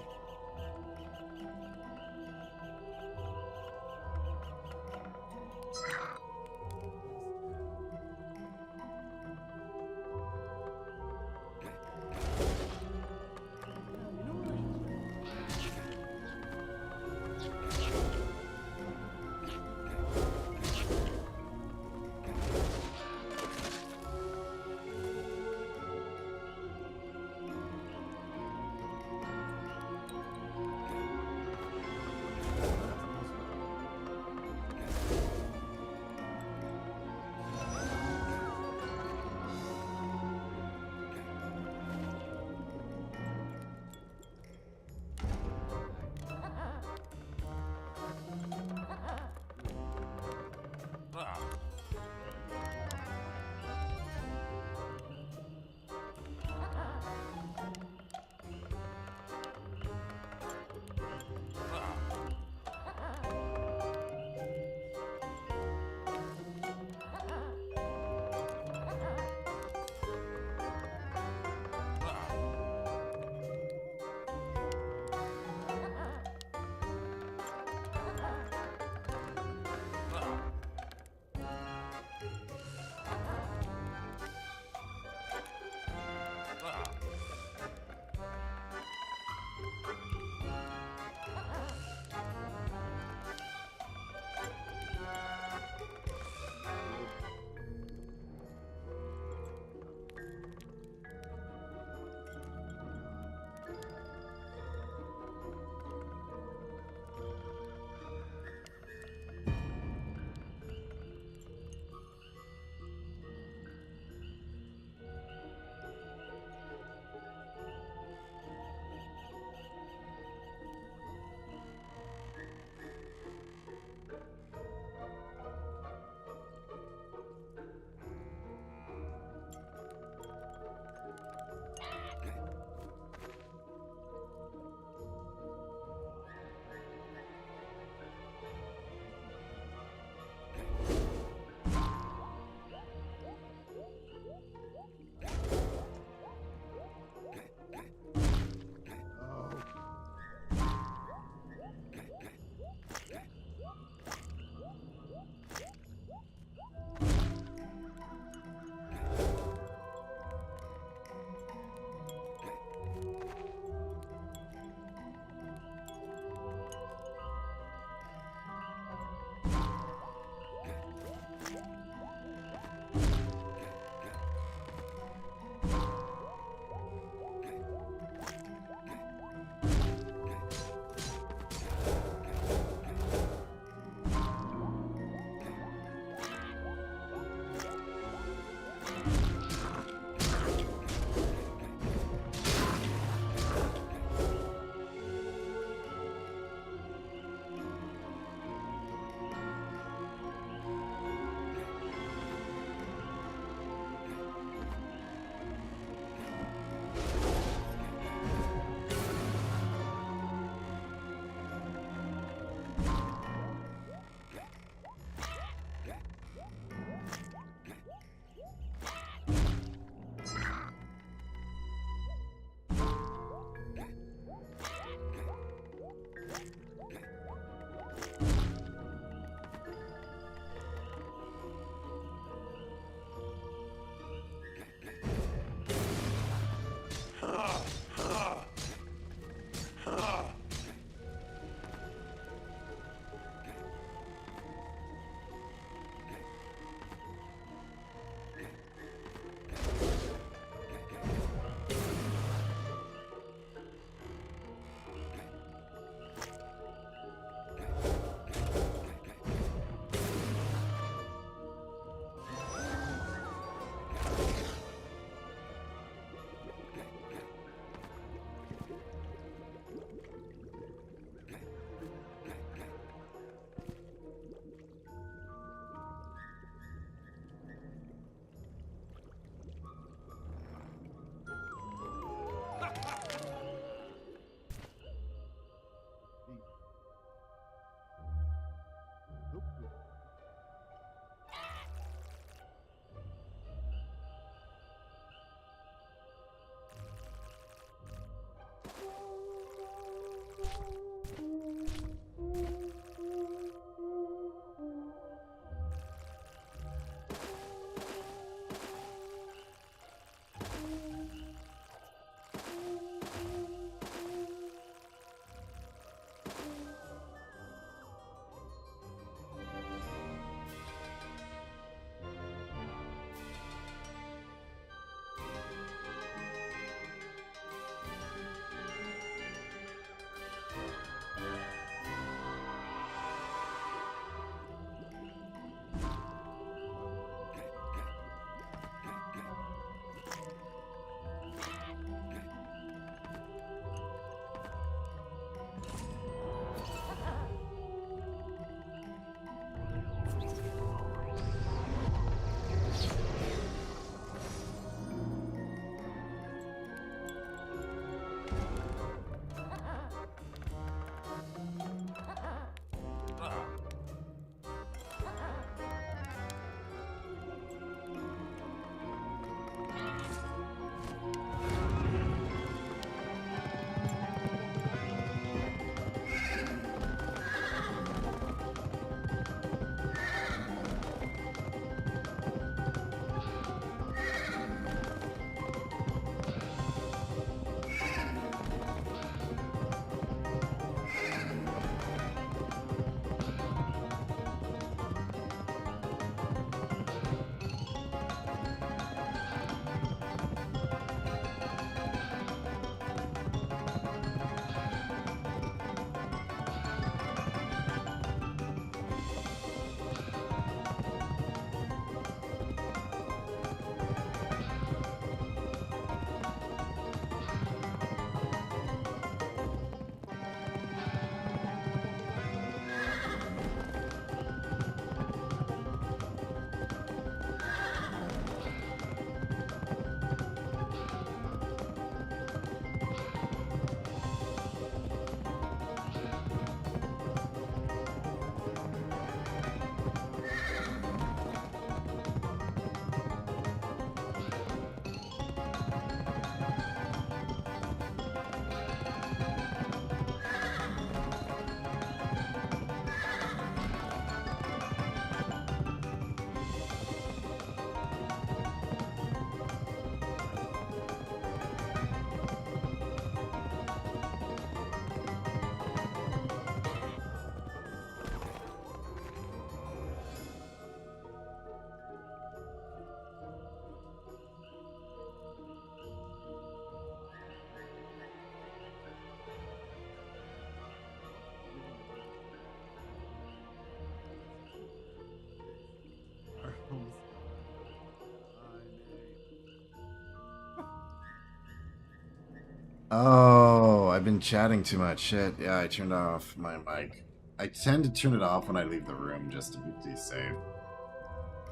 Speaker 2: Oh, I've been chatting too much. Shit. Yeah, I turned off my mic. I tend to turn it off when I leave the room just to be safe.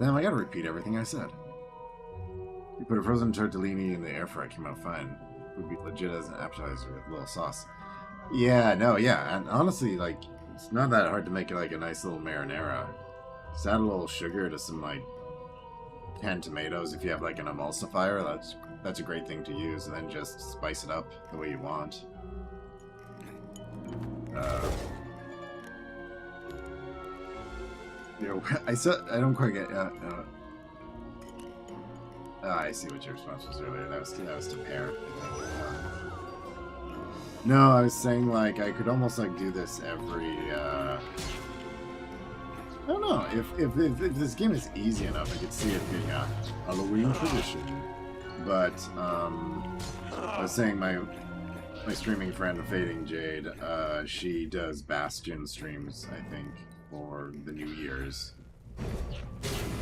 Speaker 2: Damn, I gotta repeat everything I said. You put a frozen tortellini in the air fryer, came out fine. Would be legit as an appetizer with a little sauce. Yeah, no, yeah, and honestly, like, it's not that hard to make it like a nice little marinara. Just add a little sugar to some like canned tomatoes. If you have like an emulsifier, that's a great thing to use, and then just spice it up the way you want. You know, I don't quite get. I see what your response was earlier. That was to pair. I think. No, I was saying like I could almost like do this every. I don't know if this game is easy enough, I could see it being a Halloween tradition. But I was saying my streaming friend, Fading Jade, she does Bastion streams, I think, for the New Year's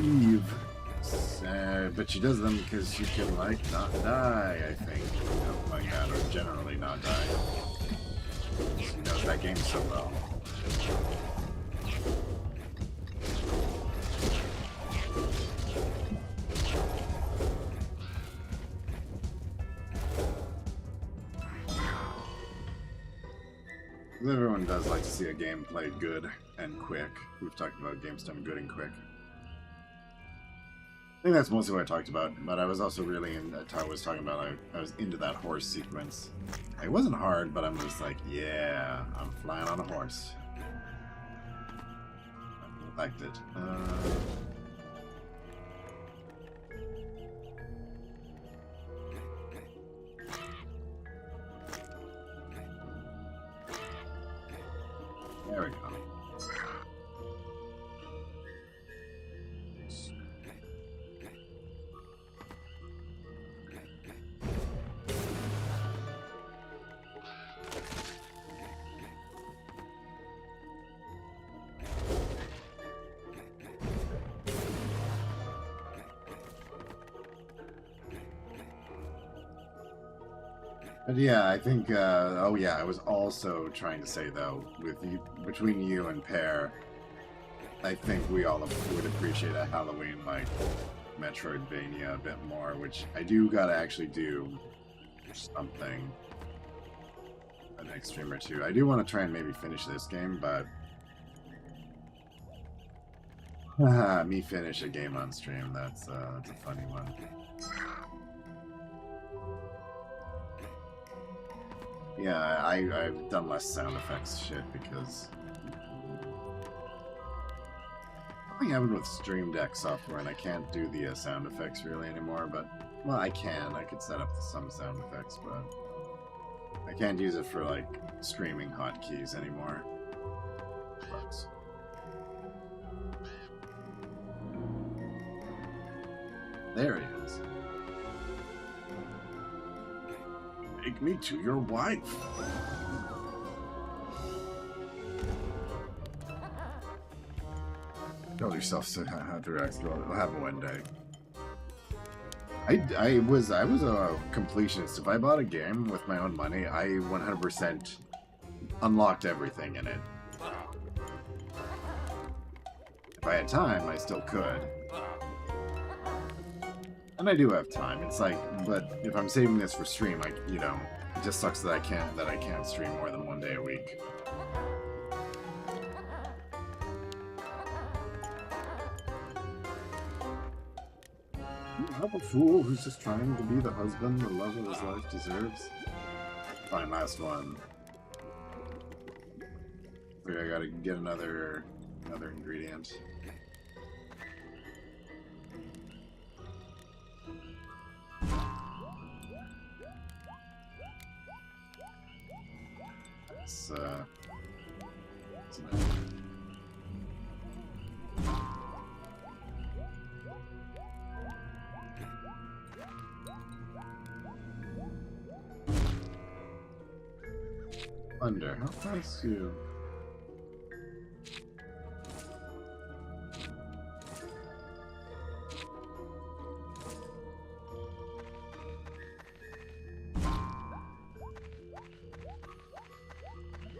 Speaker 2: Eve. But she does them because she can, like, not die, I think. Something like that, or generally not die. She knows that game so well. Everyone does like to see a game played good and quick. We've talked about games done good and quick. I think that's mostly what I talked about, but I was also really I was talking about I was into that horse sequence. It wasn't hard, but I'm just like, yeah, I'm flying on a horse. I liked it. There we go. But yeah, I think, oh yeah, I was also trying to say though, between you and Pear, I think we all would appreciate a Halloween, like, Metroidvania a bit more, which I do gotta actually do something the next stream or two. I do want to try and maybe finish this game, but me finish a game on stream, that's a funny one. Yeah, I've done less sound effects shit because something happened with Stream Deck software and I can't do the sound effects really anymore, but, well, I could set up some sound effects, but I can't use it for, like, streaming hotkeys anymore. Sucks. There he is. Make me to your wife. Tell yourself to have to react. It'll happen one day. I was a completionist. If I bought a game with my own money, I 100% unlocked everything in it. If I had time, I still could. And I do have time. It's like, but if I'm saving this for stream, like, you know, it just sucks that I can't stream more than one day a week. I'm a fool who's just trying to be the husband the love of his life deserves. Fine, last one. I gotta get another ingredient. It's Thunder, how fast you?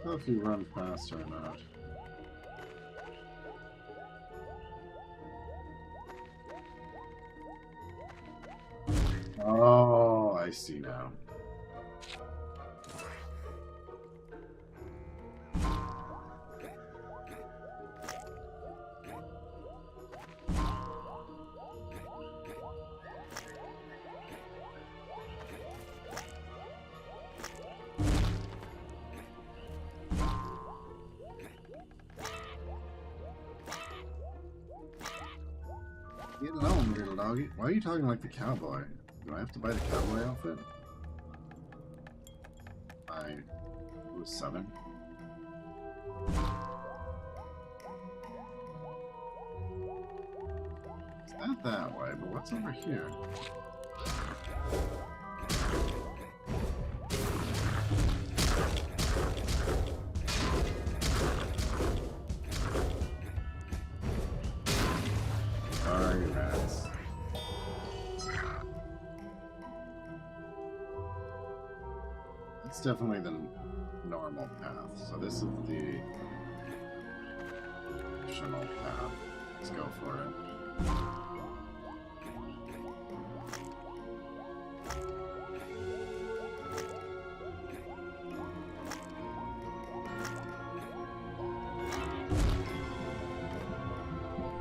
Speaker 5: Well, if you run fast or not. Oh, I see now. Get along, little doggy. Why are you talking like the cowboy? Do I have to buy the cowboy outfit? I was 7. It's not that way, but what's over here? Sorry, rats. That's definitely the normal path. So this is the optional path. Let's go for it.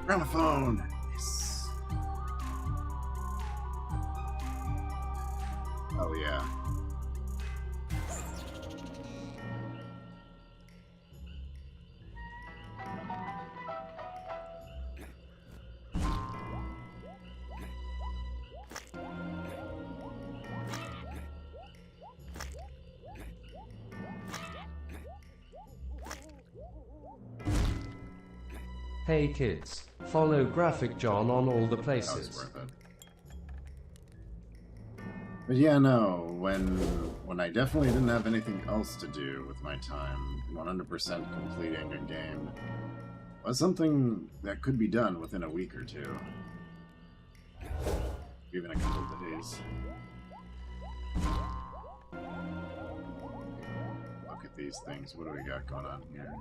Speaker 5: Gramophone! Yes. Oh yeah.
Speaker 1: Hey kids, follow GraphicJon on all the
Speaker 5: That was
Speaker 1: places.
Speaker 5: worth it. But yeah, no, when I definitely didn't have anything else to do with my time, 100% completing a game was something that could be done within a week or two. Even a couple of days. Look at these things. What do we got going on here?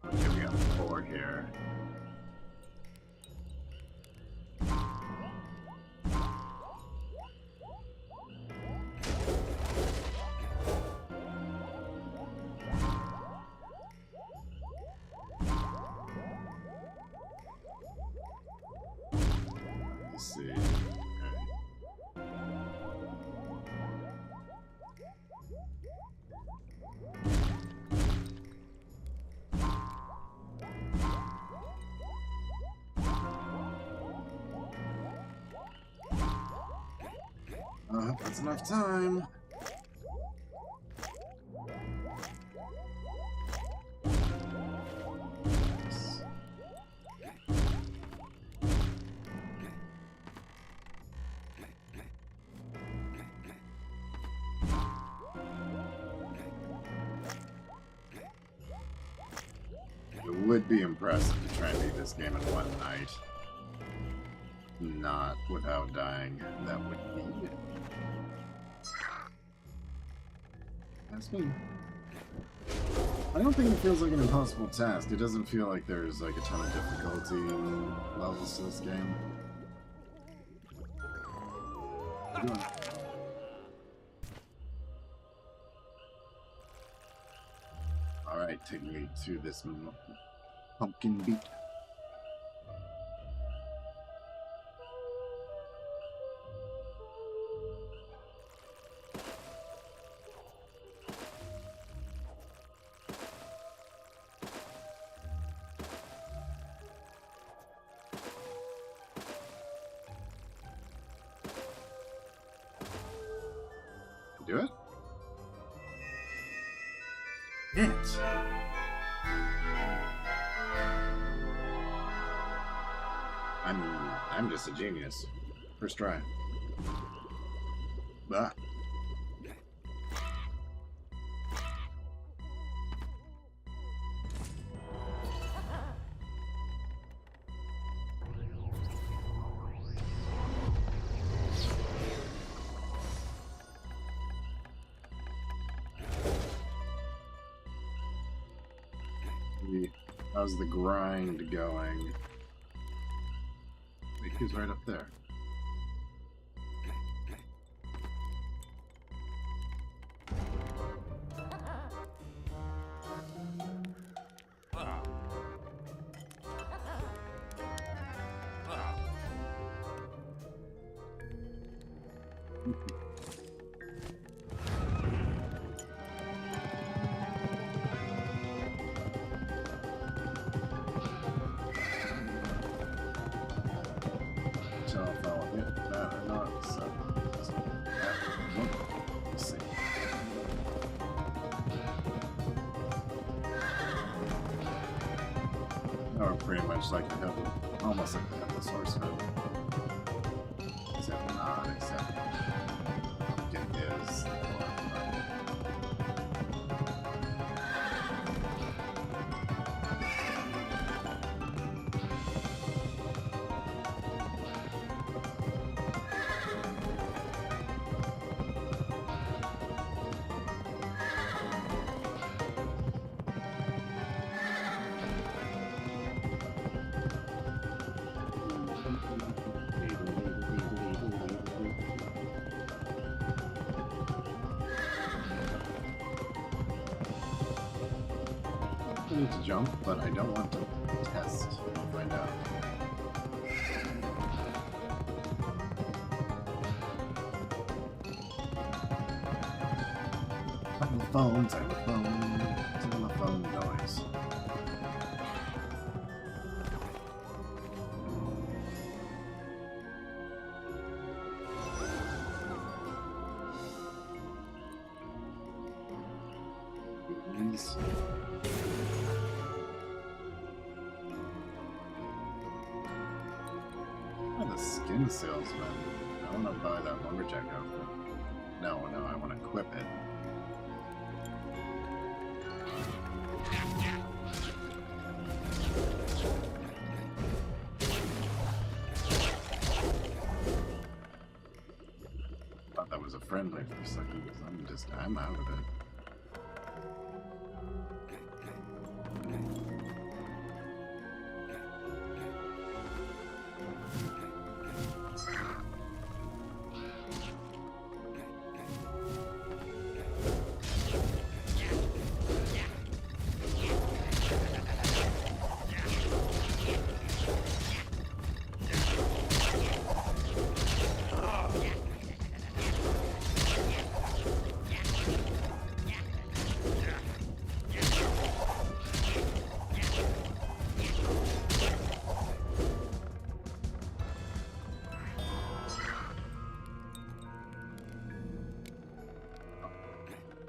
Speaker 5: Okay, we got 4 here. Let's see. Okay. That's enough time. It would be impressive to try and beat this game in one night. Not without dying. That would be... That's me. I don't think it feels like an impossible task. It doesn't feel like there's like a ton of difficulty levels to this game. What are you doing? Alright, take me to this pumpkin beat. Do it? It. I'm just a genius. First try. Bah. How's the grind going? Wait, he's right up there. So if I'll hit that or not, so let's see. Or pretty much like the almost like the headless horseman. Except not, except Pumpkin is the I need to jump, but I don't want to test and find out. Telephone noise. Please. Oh, the skin salesman. I want to buy that lumberjack outfit. No, I want to equip it. Thought that was a friendly for a second. I'm out of it.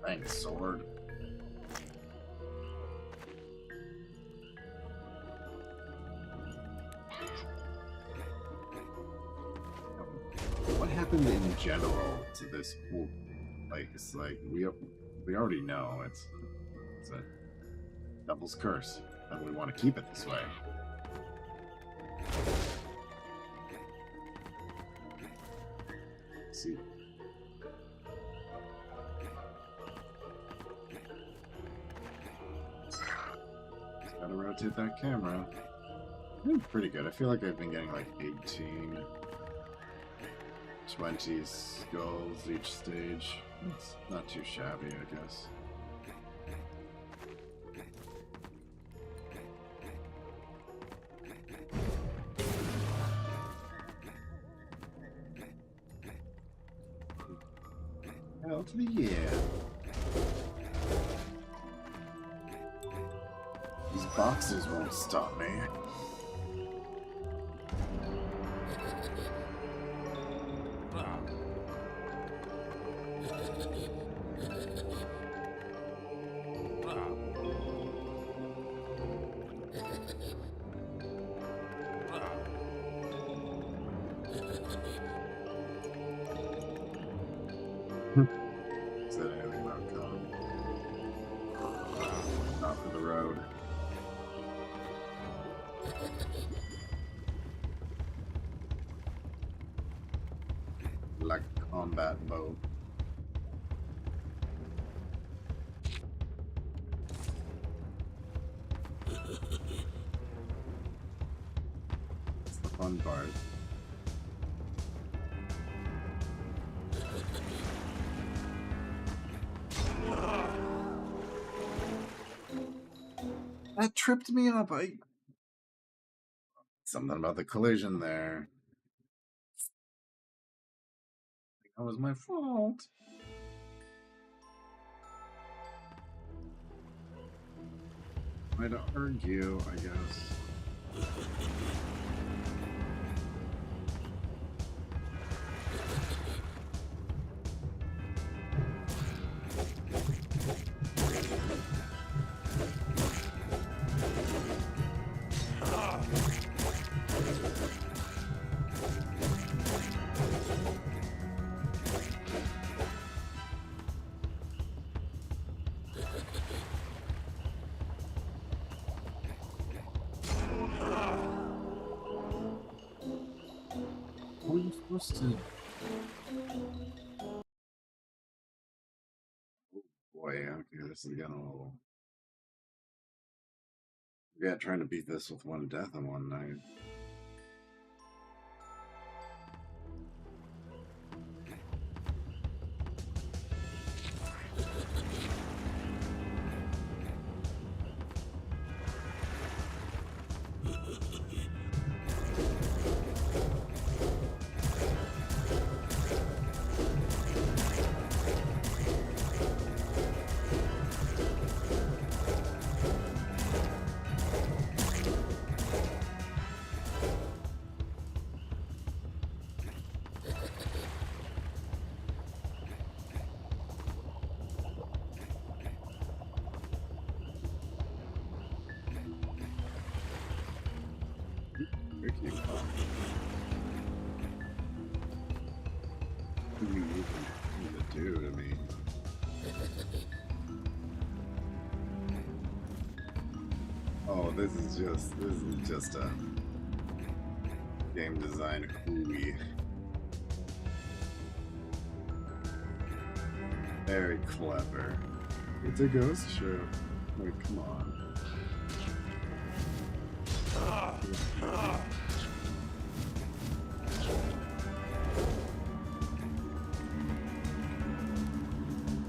Speaker 5: Thanks, sword. What happened in general to this whole place? Like we already know it's a devil's curse, and we want to keep it this way. Let's see. Gotta rotate that camera. Pretty good. I feel like I've been getting like 18, 20 skulls each stage. It's not too shabby, I guess. Hell to the yeah. These boxes won't stop me. Is that anything about going? Not for the road. Like combat mode. It's the fun part. That tripped me up. Something about the collision there. That was my fault. I'd argue, I guess. What are you supposed to? Oh boy, okay, this is getting a little. Yeah, trying to beat this with one death in one night. Where can you come? What do you even do to me? Oh, this is just a game design hooey. Very clever. It's a ghost show. Like, come on.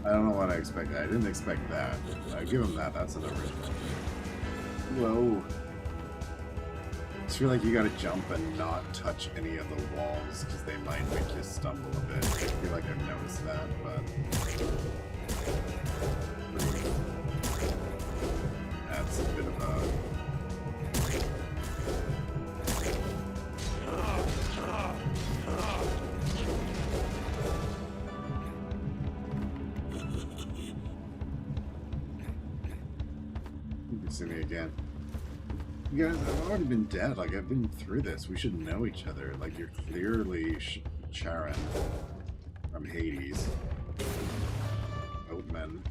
Speaker 5: I don't know what I expected. I didn't expect that. I give him that. That's an original. Whoa. I just feel like you gotta jump and not touch any of the walls because they might make you stumble a bit. I feel like I've noticed that, but that's a bit of a. You can see me again. You guys, I've already been dead. Like, I've been through this. We should know each other. Like, you're clearly Charon from Hades. Boatman.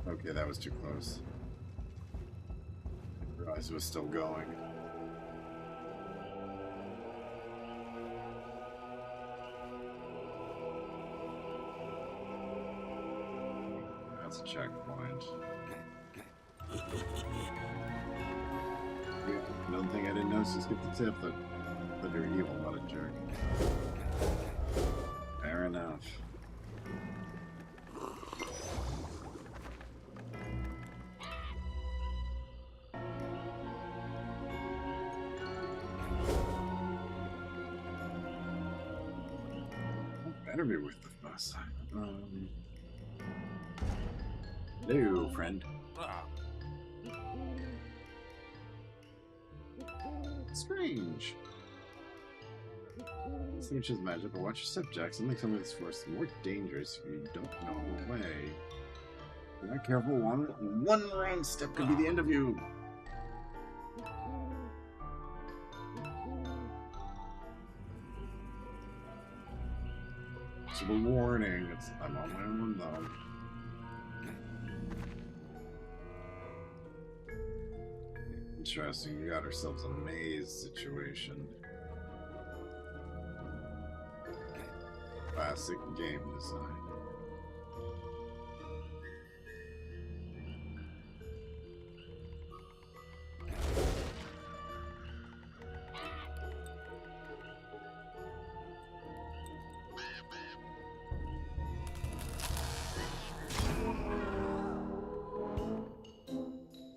Speaker 5: Okay, that was too close. I didn't realize it was still going. That's a checkpoint. Yeah, another thing I didn't notice is get the tip that you're evil, not a jerk. Fair enough. Better be with the bus. Hello, friend. Strange. This image is magic, but watch your step, Jack. Something coming this force is more dangerous if you don't know the way. If you're not careful, one wrong step could be the end of you. So the warning, I'm on my own though. Interesting, we got ourselves a maze situation. Classic game design.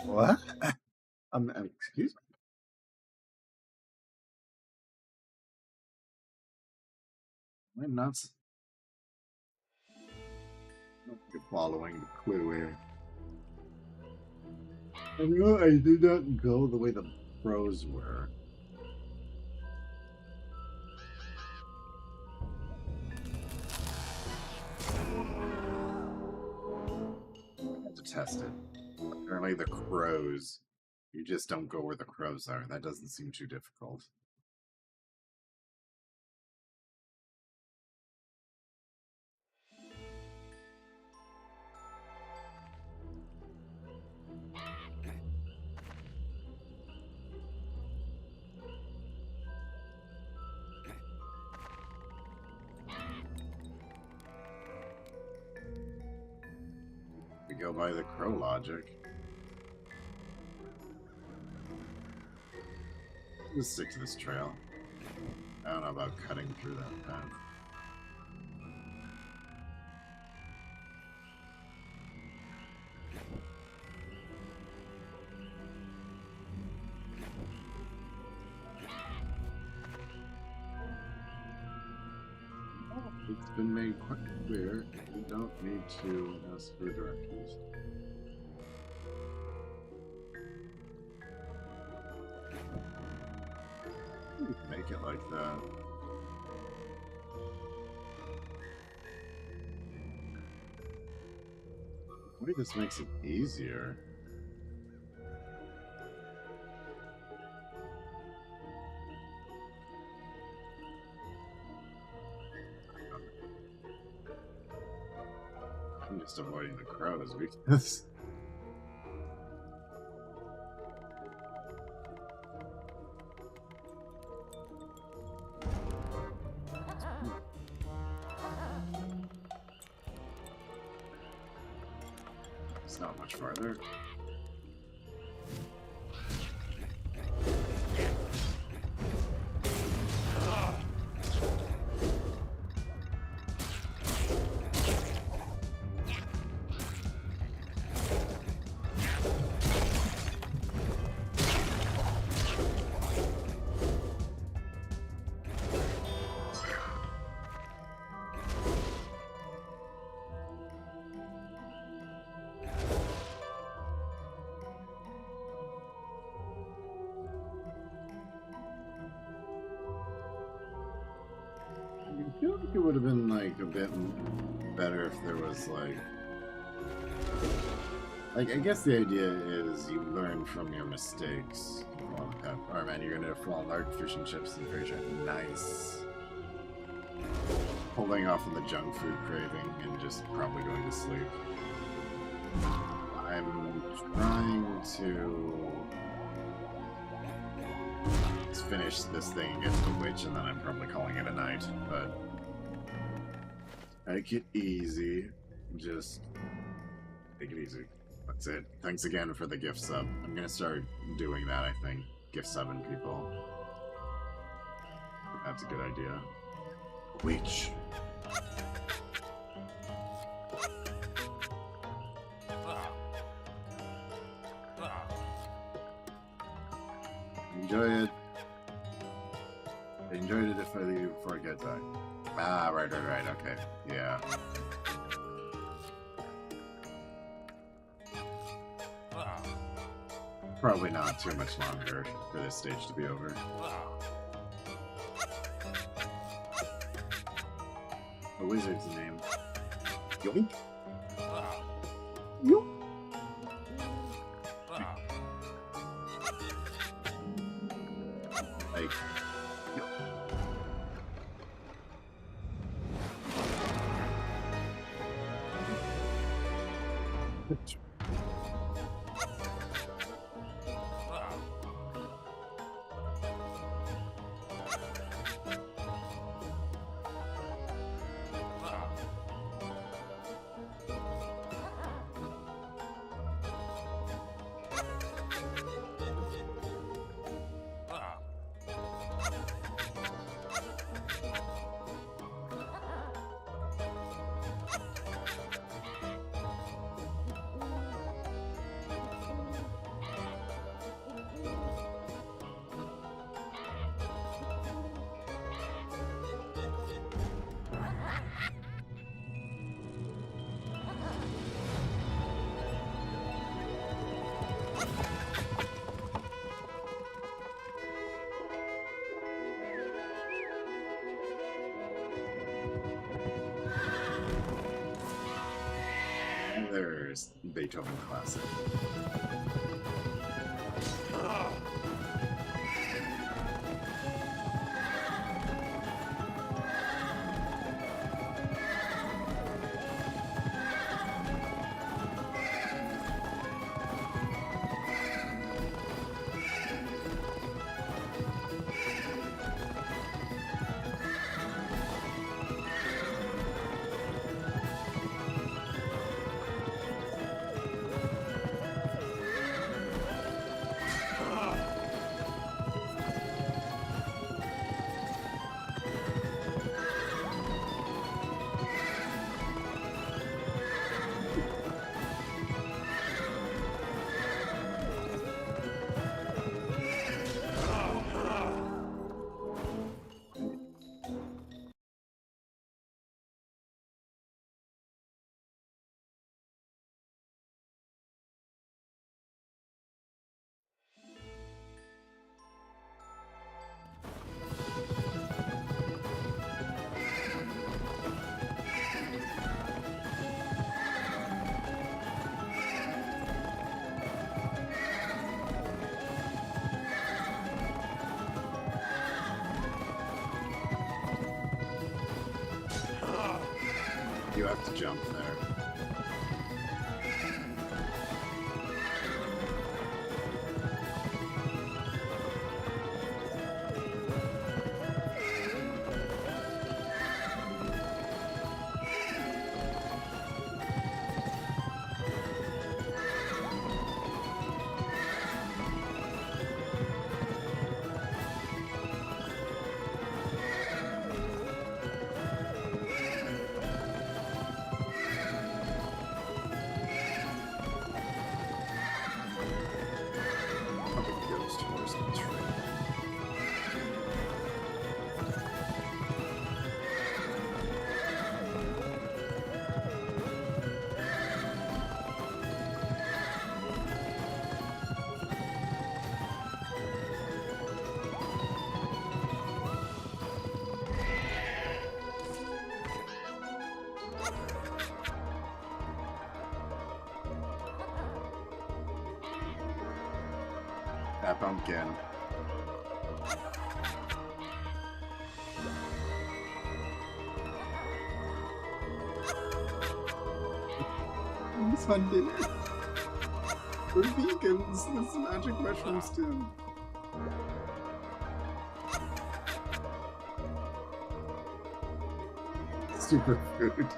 Speaker 5: What? Excuse me. Am I nuts? You're following the clue here. I know I did not go the way the pros were. I had to test it. Apparently the crows. You just don't go where the crows are. That doesn't seem too difficult. We go by the crow logic. Just stick to this trail. I don't know about cutting through that path. It's been made quite clear we don't need to ask for directions. You can make it like that. Maybe this makes it easier. I'm just avoiding the crows because it's not much farther. I feel like it would have been like a bit better if there was like I guess the idea is you learn from your mistakes. Oh man, you're gonna fall large fish and chips and very nice. Holding off on the junk food craving and just probably going to sleep. I'm trying to finish this thing against the witch, and then I'm probably calling it a night. But take it easy. Just take it easy. That's it. Thanks again for the gift sub. I'm gonna start doing that, I think. Gift subbing people. That's a good idea. Witch. Enjoy it. I enjoyed it if I leave before I get back. Ah, right, okay. Yeah. Probably not too much longer for this stage to be over. The wizard's name. Yoink. Yoink. Like, There's Beethoven classic. You have to jump there. Pumpkin goes towards the tree. That pumpkin. It's fun dinner. We're vegans. This magic mushroom stew. Superfood.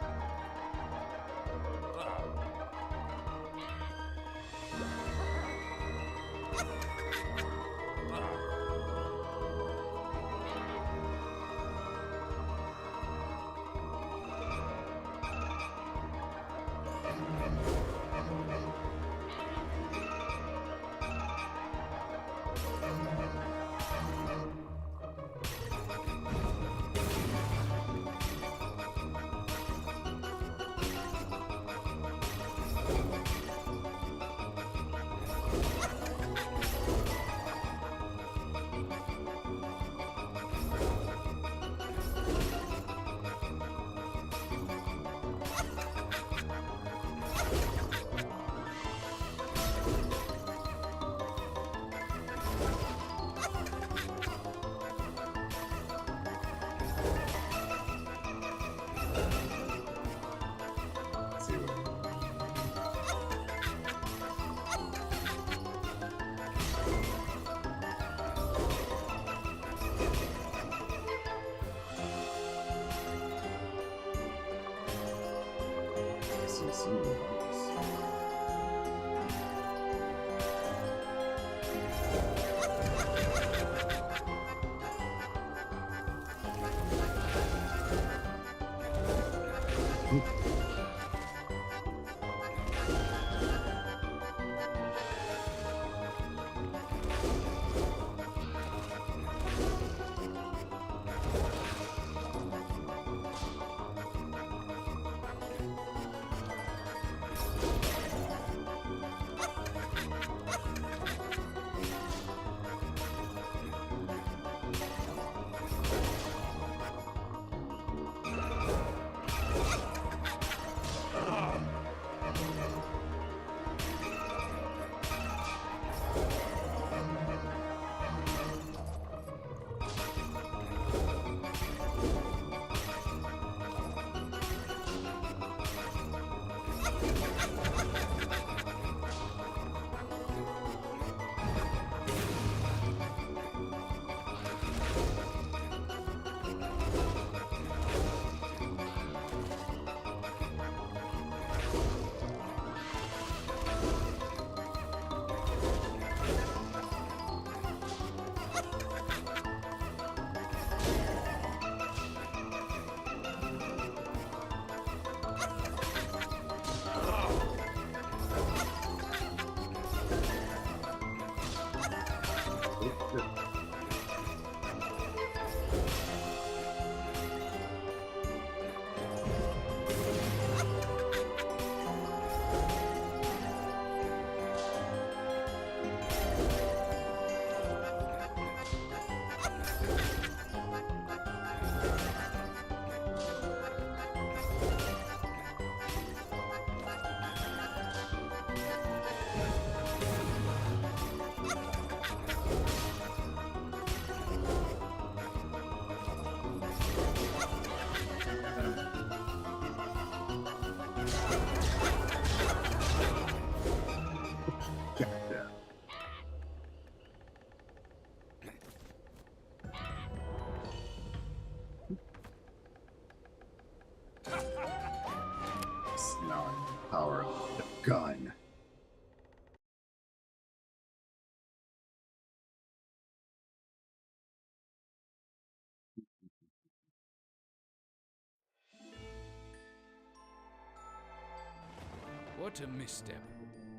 Speaker 3: What a misstep.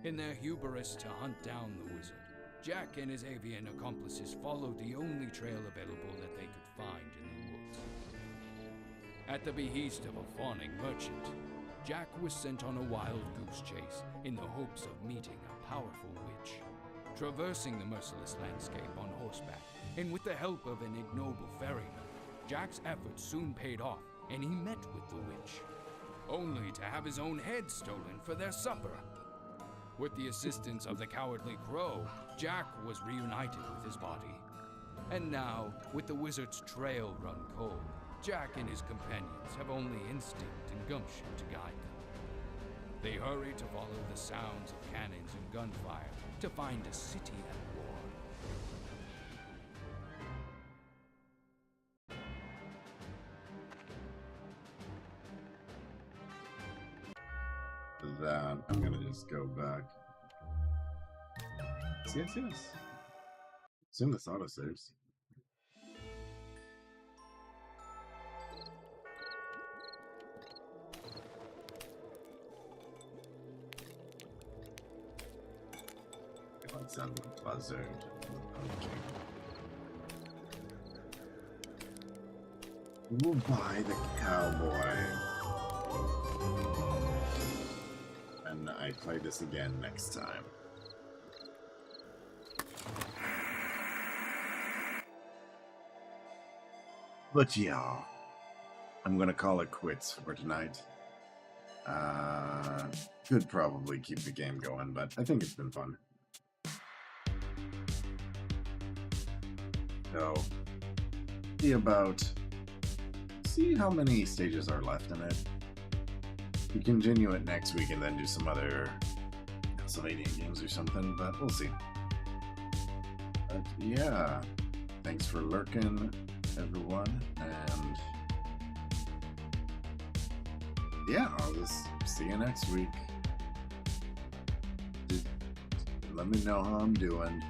Speaker 3: In their hubris to hunt down the wizard, Jack and his avian accomplices followed the only trail available that they could find in the woods. At the behest of a fawning merchant, Jack was sent on a wild goose chase in the hopes of meeting a powerful witch. Traversing the merciless landscape on horseback, and with the help of an ignoble ferryman, Jack's efforts soon paid off, and he met with the witch, only to have his own head stolen for their supper. With the assistance of the cowardly crow, Jack was reunited with his body. And now, with the wizard's trail run cold, Jack and his companions have only instinct and gumption to guide them. They hurry to follow the sounds of cannons and gunfire to find a city at war.
Speaker 5: That I'm gonna just go back. Yes. Assume this auto saves. Let's have the buzzard. Okay. We'll buy the cowboy. And I play this again next time. But yeah, I'm gonna call it quits for tonight. Could probably keep the game going, but I think it's been fun. So, see how many stages are left in it. We continue it next week and then do some other Castlevania games or something, but we'll see. But yeah, thanks for lurking, everyone, and yeah, I'll just see you next week. Let me know how I'm doing.